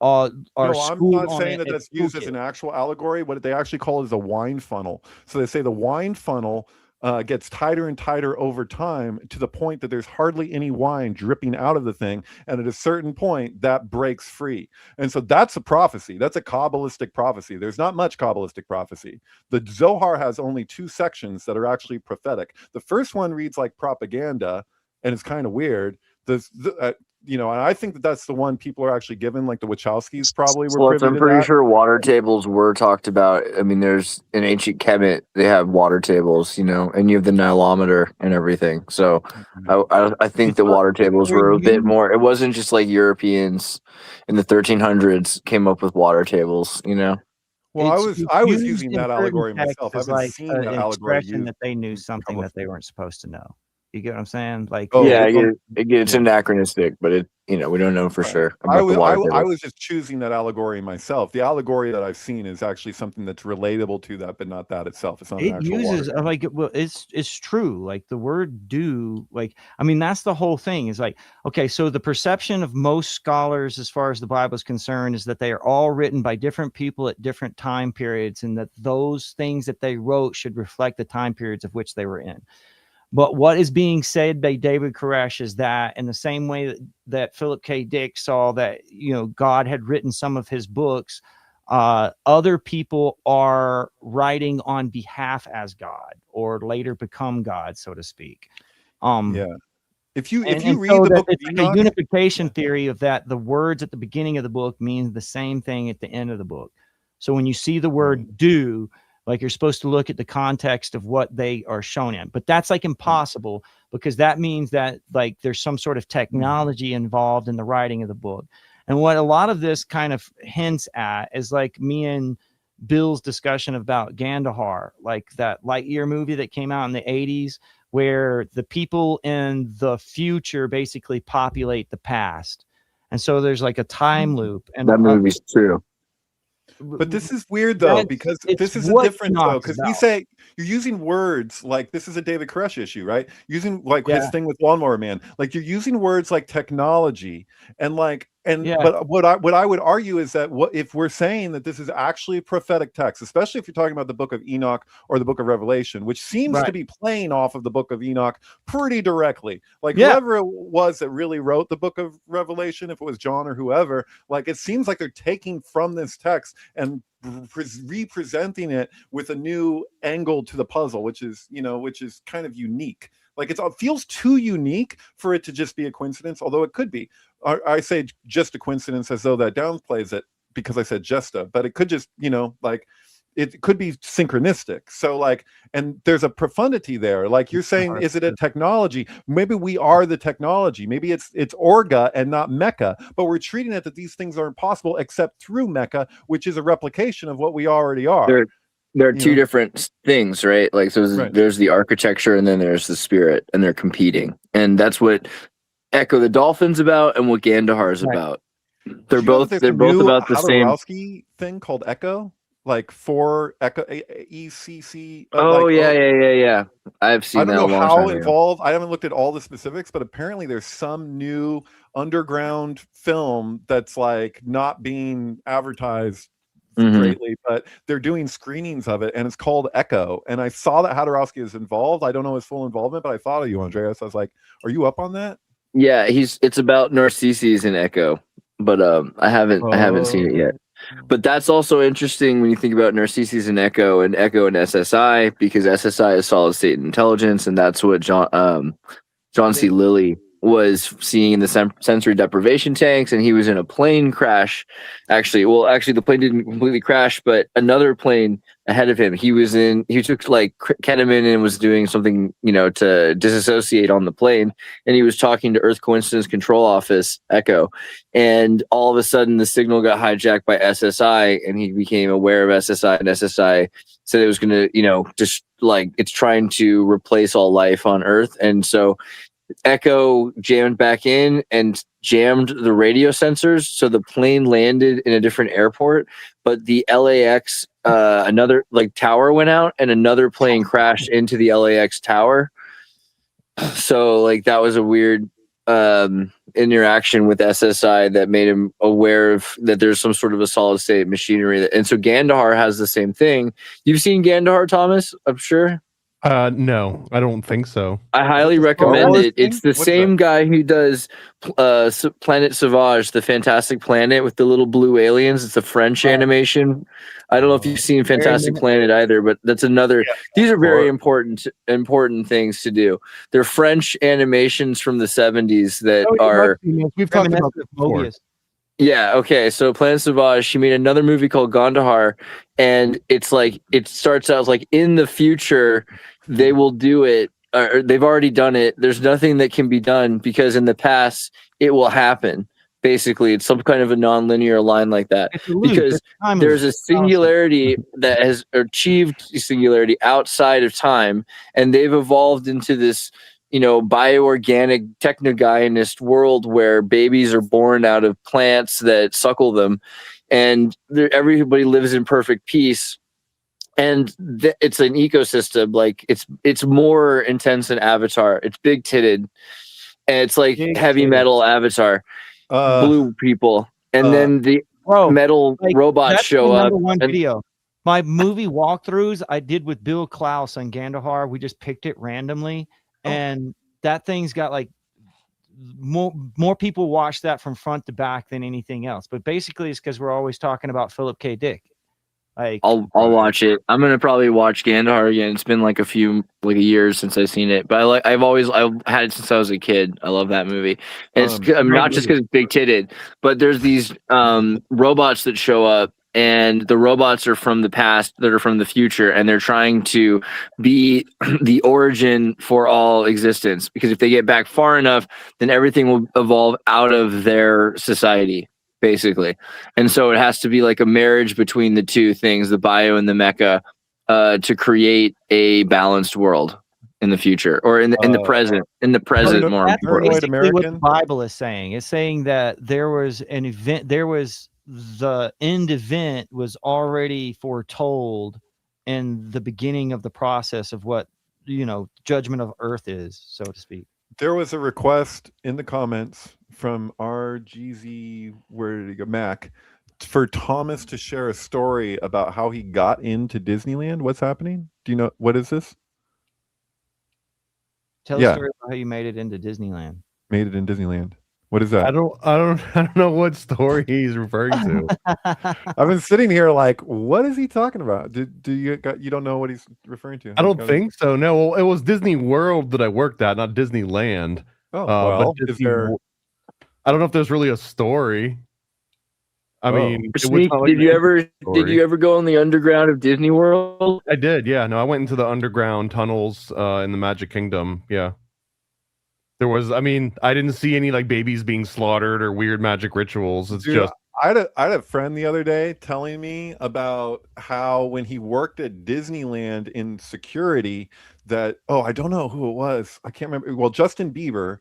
are I'm not saying that that's used as an actual allegory. What they actually call it is a wine funnel. So they say the wine funnel gets tighter and tighter over time to the point that there's hardly any wine dripping out of the thing. And at a certain point, that breaks free. And so that's a prophecy. That's a Kabbalistic prophecy. There's not much Kabbalistic prophecy. The Zohar has only 2 sections that are actually prophetic. The first one reads like propaganda, and it's kind of weird. And I think that that's the one people are actually given, like the Wachowskis probably were privy I'm to pretty that. sure water tables were talked about. I mean, there's in ancient Kemet, they have water tables, and you have the Nilometer and everything. So I think the water tables were a bit more. It wasn't just like Europeans in the 1300s came up with water tables, Well, I was using that allegory myself. I haven't like seen that allegory used. that they knew something that they weren't supposed to know. You get what I'm saying? Like, it's anachronistic, but we don't know for sure about the water table. I was just choosing that allegory myself. The allegory that I've seen is actually something that's relatable to that, but not that itself. It's not an actual uses water. it's true. Like the word "do," that's the whole thing. Is like, okay, so the perception of most scholars, as far as the Bible is concerned, is that they are all written by different people at different time periods, and that those things that they wrote should reflect the time periods of which they were in. But what is being said by David Koresh is that in the same way that Philip K. Dick saw that, God had written some of his books, other people are writing on behalf as God or later become God, so to speak. If you read the book of Enoch, a unification theory of that the words at the beginning of the book mean the same thing at the end of the book. So when you see the word "do," like you're supposed to look at the context of what they are shown in, but that's like impossible because that means that like there's some sort of technology involved in the writing of the book. And what a lot of this kind of hints at is like me and Bill's discussion about Gandahar, like that Lightyear movie that came out in the 80s, where the people in the future basically populate the past. And so there's like a time loop. And that movie's true. But this is weird though, because this is a different though, because we say you're using words like this is a David Koresh issue, right? Using like his thing with Lawnmower Man, like you're using words like technology but what I would argue is that if we're saying that this is actually a prophetic text, especially if you're talking about the book of Enoch or the book of Revelation, which seems to be playing off of the book of Enoch pretty directly. Like whoever it was that really wrote the book of Revelation, if it was John or whoever, like it seems like they're taking from this text and representing it with a new angle to the puzzle, which is kind of unique. Like it feels too unique for it to just be a coincidence, although it could be. I say just a coincidence as though that downplays it because I said but it could just, it could be synchronistic. So and there's a profundity there. Like you're saying, is it a technology? Maybe we are the technology. Maybe it's Orga and not Mecca, but we're treating it that these things aren't possible except through Mecca, which is a replication of what we already are. There are two different things, right? Like there's the architecture and then there's the spirit, and they're competing. And that's what Echo the Dolphin's about and what Gandahar is about. They're both about the same thing called Echo, like for Echo ECC. Yeah. I've seen. I don't know how involved. I haven't looked at all the specifics, but apparently there's some new underground film that's like not being advertised greatly, but they're doing screenings of it, and it's called Echo. And I saw that Jodorowsky is involved. I don't know his full involvement, but I thought of you, Andreas. I was like, "Are you up on that?" Yeah, it's about Narcissus and Echo, but I haven't seen it yet. But that's also interesting when you think about Narcissus and Echo and SSI, because SSI is solid state intelligence, and that's what John C. Lilly was seeing in the sensory deprivation tanks, and he was in a plane crash. Actually, the plane didn't completely crash, but another plane ahead of him, he took like ketamine and was doing something, to disassociate on the plane, and he was talking to Earth Coincidence Control Office, Echo, and all of a sudden the signal got hijacked by SSI, and he became aware of SSI, and SSI said it was going to, just like it's trying to replace all life on Earth, and so Echo jammed back in and jammed the radio sensors, so the plane landed in a different airport, but the LAX another tower went out, and another plane crashed into the LAX tower. So that was a weird interaction with SSI that made him aware of that there's some sort of a solid state machinery and so Gandahar has the same thing. You've seen Gandahar, Thomas, I'm sure. No, I don't think so. I highly Is it a Star recommend Wars it. It's thing? the What's same guy who does Planet Sauvage, the Fantastic Planet with the little blue aliens. It's a French animation. I don't know if you've seen Fantastic Planet either, but that's another. These are very important things to do. They're French animations from the 70s that are. We've talked about this before. Mobius. Yeah, okay. So Planet Sauvage, she made another movie called Gondahar, and it's like it starts out like in the future they will do it, or they've already done it. There's nothing that can be done because in the past it will happen. Basically, it's some kind of a non-linear line like that. It's a loop. Because It's time there's loop. a singularity that has achieved singularity outside of time, and they've evolved into this bioorganic technogyneist world where babies are born out of plants that suckle them, and everybody lives in perfect peace. And it's an ecosystem. Like it's more intense than Avatar. It's big titted, and it's like heavy metal Avatar, blue people, and then the metal robots show up. One video. My movie walkthroughs I did with Bill Klaus on Gandahar. We just picked it randomly. And that thing's got like more people watch that from front to back than anything else. But basically, it's because we're always talking about Philip K. Dick. Like, I'll watch it. I'm gonna probably watch Gandahar again. It's been like a year since I've seen it, but I've had it since I was a kid. I love that movie. And it's not just because it's big titted, but there's these robots that show up. And the robots are from the past that are from the future, and they're trying to be the origin for all existence. Because if they get back far enough, then everything will evolve out of their society, basically. And so it has to be like a marriage between the two things, the bio and the mecha, to create a balanced world in the future, or in the present. In the present, more that's important. basically what the Bible is saying. It's saying that there was an event. The end event was already foretold in the beginning of the process of what judgment of earth is, so to speak. There was a request in the comments from RGZ, where did he go, Mac, for Thomas to share a story about how he got into Disneyland. What's happening? Do you know what is this? Tell a story about how you made it into Disneyland. Made it in Disneyland. What is that? I don't know what story he's referring to. I've been sitting here like, what is he talking about? You don't know what he's referring to? I don't think so. No, well, it was Disney World that I worked at, not Disneyland. Oh, well, I don't know if there's really a story. I mean, did you ever go in the underground of Disney World? I did, yeah. No, I went into the underground tunnels in the Magic Kingdom. Yeah. There was, I didn't see any like babies being slaughtered or weird magic rituals. It's just. I had a friend the other day telling me about how when he worked at Disneyland in security that, I don't know who it was. I can't remember. Well, Justin Bieber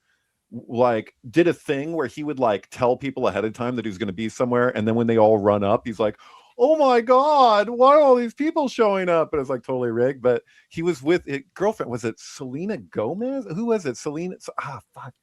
like did a thing where he would like tell people ahead of time that he was going to be somewhere. And then when they all run up, he's like, oh my God, why are all these people showing up? And it's like totally rigged. But he was with his girlfriend. Was it Selena Gomez? Who was it? Selena? Fuck.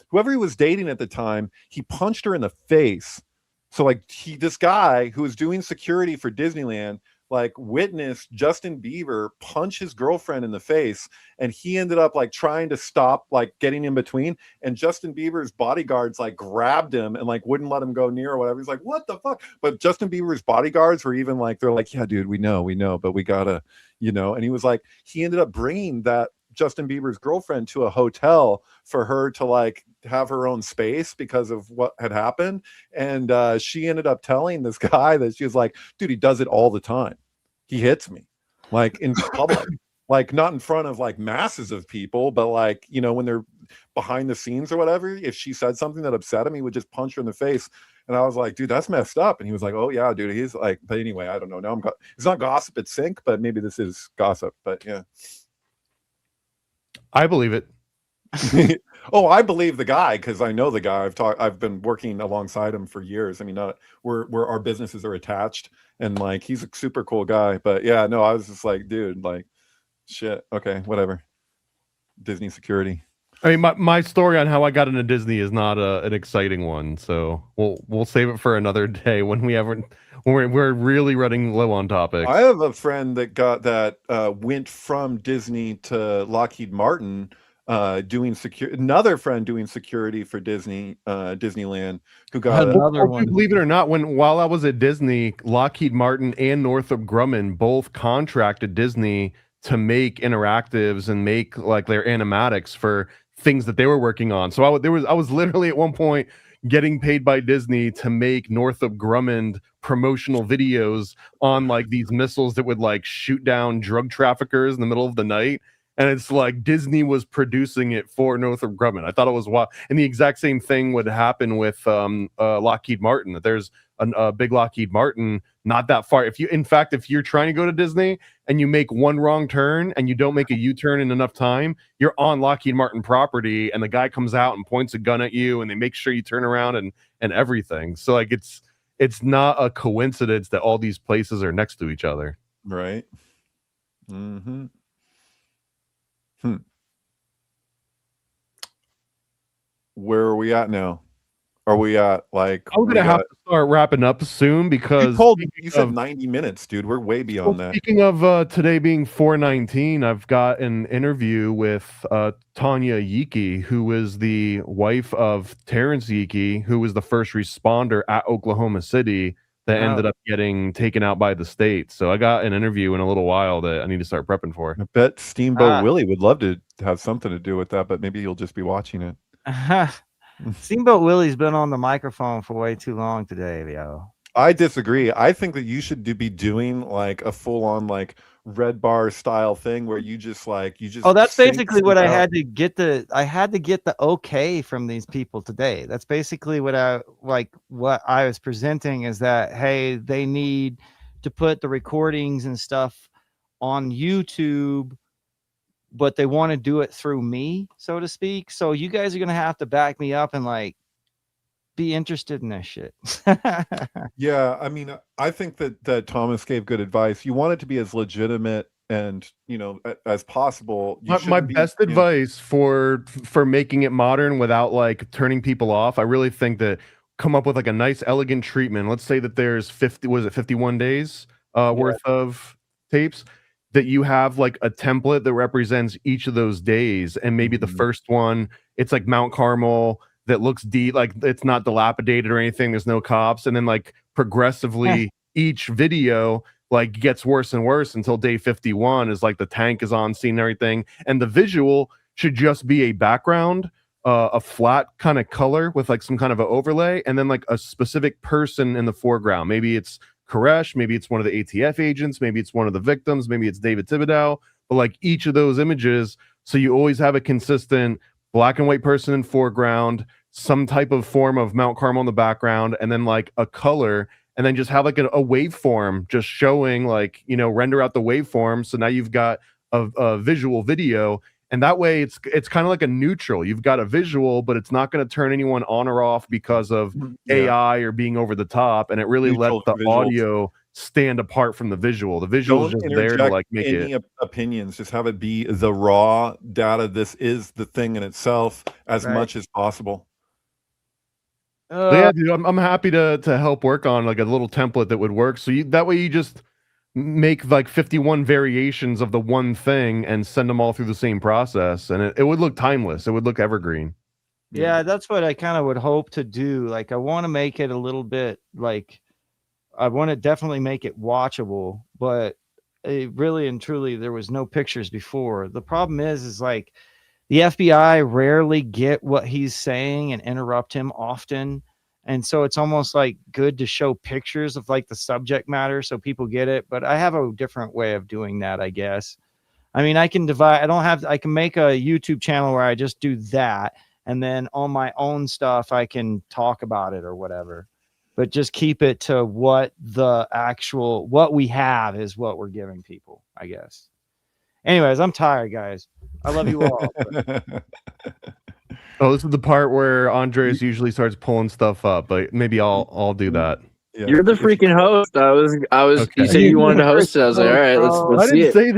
Whoever he was dating at the time, he punched her in the face. So like this guy who was doing security for Disneyland, like witnessed Justin Bieber punch his girlfriend in the face, and he ended up like trying to stop, like getting in between, and Justin Bieber's bodyguards like grabbed him and like wouldn't let him go near or whatever. He's like, what the fuck? But Justin Bieber's bodyguards were even like, they're like, yeah, dude, we know, but we gotta, and he was like, he ended up bringing that Justin Bieber's girlfriend to a hotel for her to like have her own space because of what had happened. And she ended up telling this guy that she was like, dude, he does it all the time. He hits me like in public, like not in front of like masses of people, but like, when they're behind the scenes or whatever, if she said something that upset him, he would just punch her in the face. And I was like, dude, that's messed up. And he was like, oh yeah, dude. He's like, but anyway, I don't know. Now it's not gossip at Sync, but maybe this is gossip, but yeah. I believe it. I believe the guy because I know the guy. I've been working alongside him for years. I mean, we're our businesses are attached, and like he's a super cool guy. But yeah, no, I was just like, dude, like, shit. Okay, whatever. Disney security. I mean, my story on how I got into Disney is not an exciting one, so we'll save it for another day when we're really running low on topics. I have a friend that went from Disney to Lockheed Martin, doing another friend doing security for Disneyland, who got Another Well, one. believe it or not, while I was at Disney, Lockheed Martin and Northrop Grumman both contracted Disney to make interactives and make like their animatics for things that they were working on. So I was literally at one point getting paid by Disney to make Northrop Grumman promotional videos on like these missiles that would like shoot down drug traffickers in the middle of the night. And it's like Disney was producing it for Northrop Grumman. I thought it was wild. And the exact same thing would happen with Lockheed Martin. That there's a big Lockheed Martin not that far. If you're trying to go to Disney and you make one wrong turn and you don't make a U-turn in enough time, you're on Lockheed Martin property, and the guy comes out and points a gun at you, and they make sure you turn around and everything. So like it's not a coincidence that all these places are next to each other. right. Mm-hmm. Where are we at now? Are we at like? I'm gonna have to start wrapping up soon because you said 90 minutes, dude. We're way beyond that. Speaking of today being 4/19, I've got an interview with Tanya Yiki, who is the wife of Terrence Yiki, who was the first responder at Oklahoma City that ended up getting taken out by the state. So I got an interview in a little while that I need to start prepping for. I bet Steamboat Willie would love to have something to do with that, but maybe you'll just be watching it. Steamboat Willie's been on the microphone for way too long today, yo. I disagree. I think that you should be doing like a full-on like Red Bar style thing where you just. Oh, that's basically what I had to get the okay from these people today. That's basically what I was presenting is that, hey, they need to put the recordings and stuff on YouTube, but they want to do it through me, so to speak. So you guys are going to have to back me up and like be interested in this shit. Yeah, I mean, I think that Thomas gave good advice. You want it to be as legitimate and as possible. My best advice for making it modern without like turning people off, I really think that come up with like a nice elegant treatment. Let's say that there's 51 days worth of tapes, that you have like a template that represents each of those days, and maybe the first one, it's like Mount Carmel that looks like it's not dilapidated or anything, there's no cops, and then like progressively each video like gets worse and worse until day 51 is like the tank is on scene and everything, and the visual should just be a background, a flat kind of color with like some kind of an overlay, and then like a specific person in the foreground. Maybe it's Koresh, maybe it's one of the ATF agents, maybe it's one of the victims, maybe it's David Thibodeau, but like each of those images, so you always have a consistent black and white person in foreground, some type of form of Mount Carmel in the background, and then like a color, and then just have like a waveform just showing like, render out the waveform. So now you've got a visual video, and that way it's kind of like a neutral. You've got a visual, but it's not going to turn anyone on or off because of AI or being over the top, and it really lets the audio stand apart from the visual. The visual is just there to like make any opinions. Just have it be the raw data. This is the thing in itself as much as possible. Yeah, dude, I'm happy to help work on like a little template that would work. So that way you just make like 51 variations of the one thing and send them all through the same process, and it would look timeless. It would look evergreen. Yeah, that's what I kind of would hope to do. Like I want to make it a little bit like, I want to definitely make it watchable, but really and truly there was no pictures before. The problem is like the FBI rarely get what he's saying and interrupt him often. And so it's almost like good to show pictures of like the subject matter so people get it. But I have a different way of doing that, I guess. I mean, I can I can make a YouTube channel where I just do that. And then on my own stuff, I can talk about it or whatever. But just keep it to what we have is what we're giving people, I guess. Anyways, I'm tired, guys. I love you all. Oh, this is the part where Andreas usually starts pulling stuff up, but maybe I'll do that. Yeah. You're the freaking host. I was. Okay. You said you wanted to host it. I was like, all right, let's I see didn't it. say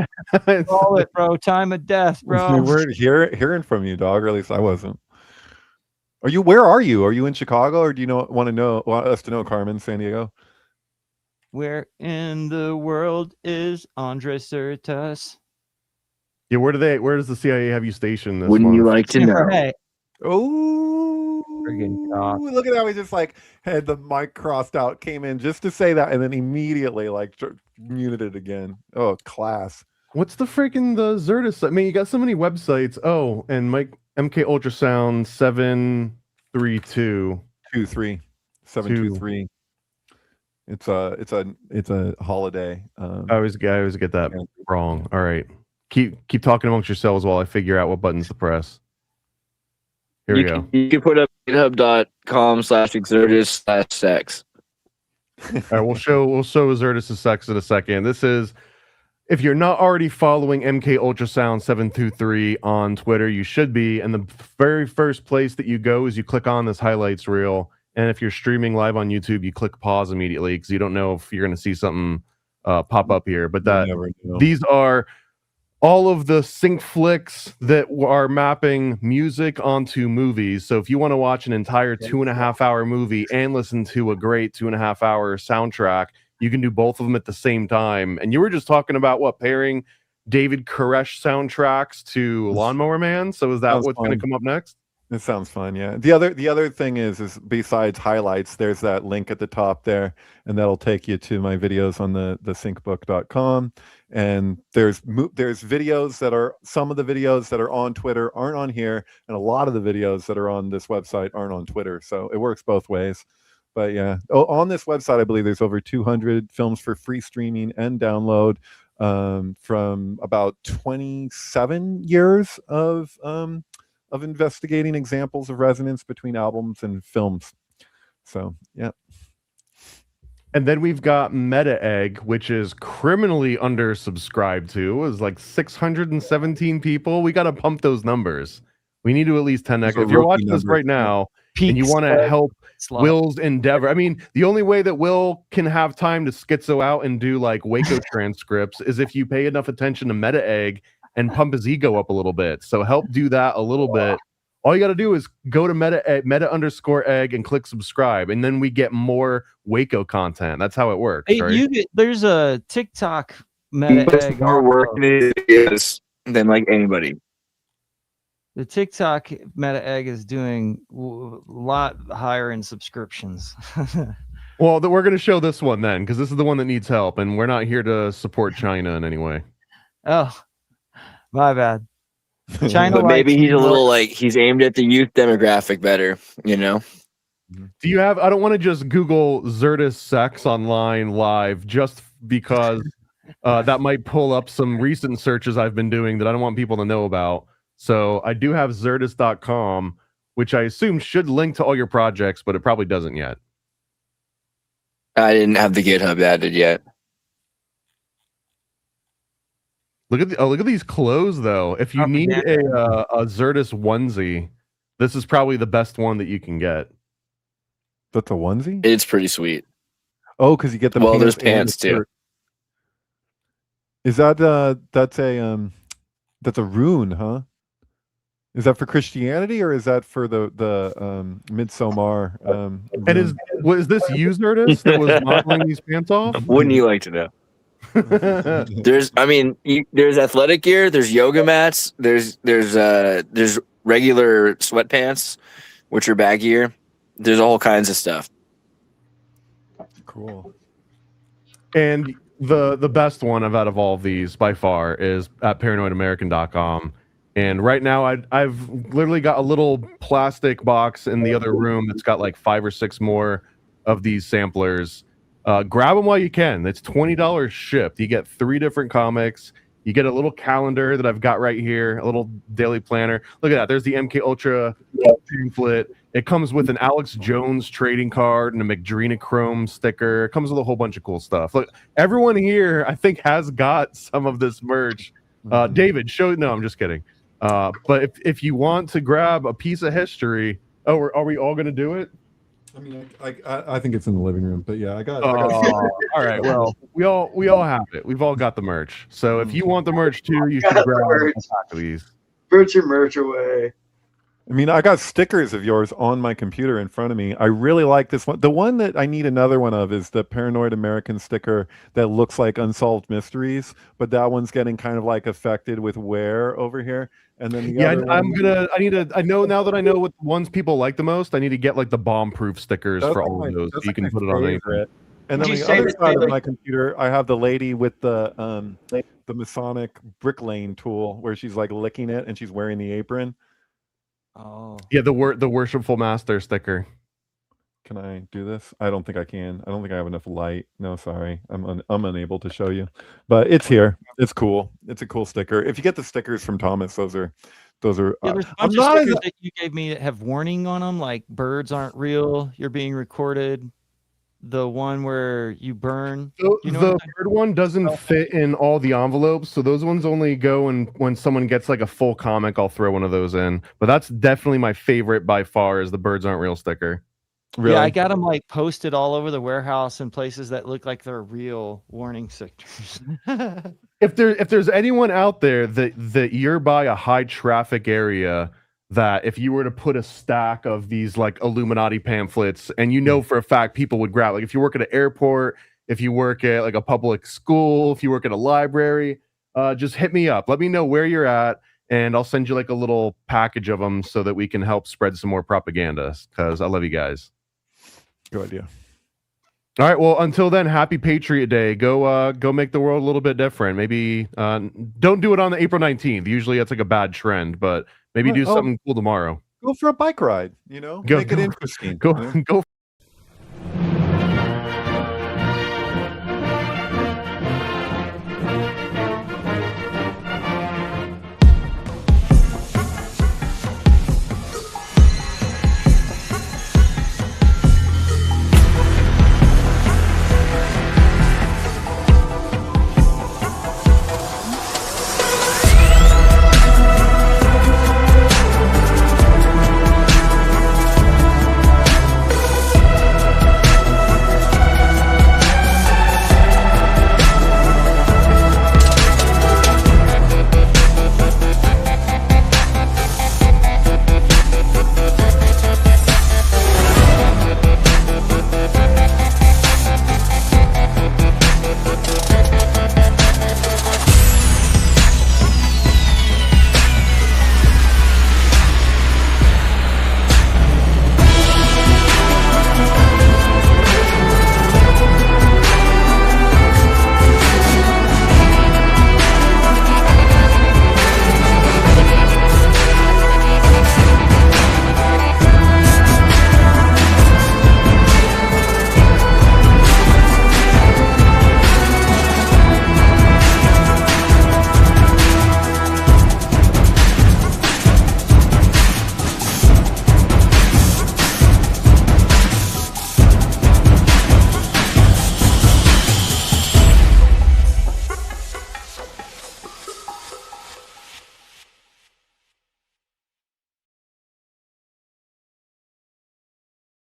that. Call it, bro. Time of death, We bro. weren't hearing from you, dog, or at least I wasn't. Where are you? Are you in Chicago, or do you want us to know, Carmen, San Diego? Where in the world is Andreas Xirtus? Yeah, where does the CIA have you stationed this Wouldn't month? you like to know? Right. Oh, Friggin' cock. look at how he just like had the mic crossed out, came in just to say that, and then immediately like muted it again. Oh, class. What's the freaking the Xirtus? I mean, you got so many websites. Oh, and Mike MK Ultrasound 732. 723. It's a holiday. I always get that wrong. All right. Keep talking amongst yourselves while I figure out what buttons to press. Here we go. You can put up github.com/Xirtus/sex. All right, we'll show Xirtus' sex in a second. This is, if you're not already following MK Ultrasound 723 on Twitter, you should be. And the very first place that you go is you click on this highlights reel. And if you're streaming live on YouTube, you click pause immediately because you don't know if you're going to see something pop up here. But these are all of the sync flicks that are mapping music onto movies. So if you want to watch an entire 2.5-hour movie and listen to a great 2.5-hour soundtrack, you can do both of them at the same time. And you were just talking about pairing David Koresh soundtracks to Lawnmower Man. So is that what's going to come up next? It sounds fun, yeah. The other thing is besides highlights, there's that link at the top there, and that'll take you to my videos on the syncbook.com. And there's videos that are, some of the videos that are on Twitter aren't on here, and a lot of the videos that are on this website aren't on Twitter. So it works both ways. But yeah, on this website, I believe there's over 200 films for free streaming and download from about 27 years of investigating examples of resonance between albums and films. So, yeah. And then we've got Meta Egg, which is criminally undersubscribed to. It was like 617 people. We got to pump those numbers. We need to at least 10x. If you're watching this right now and you want to help Will's endeavor, I mean, the only way that Will can have time to schizo out and do like Waco transcripts is if you pay enough attention to Meta Egg and pump his ego up a little bit. So help do that a little bit. All you got to do is go to meta_egg and click subscribe, and then we get more Waco content. That's how it works. Hey, right? There's a TikTok Meta Egg. More work than like anybody. The TikTok Meta Egg is doing a lot higher in subscriptions. Well, we're going to show this one then, because this is the one that needs help, and we're not here to support China in any way. Oh, my bad. China, but maybe he's a little like he's aimed at the youth demographic better, you know. Do you have? I don't want to just Google Xirtus sex online live just because that might pull up some recent searches I've been doing that I don't want people to know about. So I do have Xirtus.com, which I assume should link to all your projects, but it probably doesn't yet. I didn't have the GitHub added yet. Look at these clothes though. If you need a Xirtus onesie, this is probably the best one that you can get. That's a onesie? It's pretty sweet. Oh, because you get the well, there's pants too. Is that that's a rune, huh? Is that for Christianity or is that for the Midsommar? And was this you, Xirtus, that was modeling these pants off? Wouldn't you like to know? There's athletic gear, there's yoga mats, there's regular sweatpants, which are baggier. There's all kinds of stuff. Cool. And the best one out of all of these by far is at paranoidamerican.com. And right now I've literally got a little plastic box in the other room that's got like 5 or 6 more of these samplers. Grab them while you can. It's $20 shipped. You get 3 different comics. You get a little calendar that I've got right here, a little daily planner. Look at that. There's the MK Ultra pamphlet. It comes with an Alex Jones trading card and a McDrenachrome sticker. It comes with a whole bunch of cool stuff. Look, everyone here, I think, has got some of this merch. David, no, I'm just kidding. But if you want to grab a piece of history, are we all going to do it? I mean, I think it's in the living room, but yeah, I got. All right. Well, we all have it. We've all got the merch. So if you want the merch too, you should Got the grab a merch. pack of these. Put your merch away. I mean, I got stickers of yours on my computer in front of me. I really like this one. The one that I need another one of is the Paranoid American sticker that looks like Unsolved Mysteries, but that one's getting kind of like affected with wear over here. And then the other one, I know now that I know what ones people like the most, I need to get like the bomb-proof stickers that's for like all my- of those. that's So you like can my put it on anything. favorite. And Would then you the say other that side they of my computer, I have the lady with the Masonic brick lane tool where she's like licking it and she's wearing the apron. Oh, Yeah, the worshipful master sticker. Can I do this? I don't think I can. I don't think I have enough light. No, sorry. I'm unable to show you. But it's here. It's cool. It's a cool sticker. If you get the stickers from Thomas, those are yeah. There's a bunch of stickers that you gave me that have warning on them, like birds aren't real. You're being recorded. The one where you burn. So You know the what I'm bird one doesn't fit in all the envelopes, so those ones only go in when someone gets like a full comic. I'll throw one of those in. But that's definitely my favorite by far. Is the birds aren't real sticker. really. Yeah, I got them like posted all over the warehouse in places that look like they're real warning stickers. If there's anyone out there that you're by a high traffic area, that if you were to put a stack of these like Illuminati pamphlets, and you know for a fact people would grab, like if you work at an airport, if you work at like a public school, if you work at a library, just hit me up. Let me know where you're at, and I'll send you like a little package of them so that we can help spread some more propaganda. Because I love you guys. Good idea. All right. Well, until then, happy Patriot Day. Go make the world a little bit different. Maybe don't do it on the April 19th. Usually that's like a bad trend, but maybe do something cool tomorrow. Go for a bike ride, you know? Go- Make it go- interesting. Go you know? go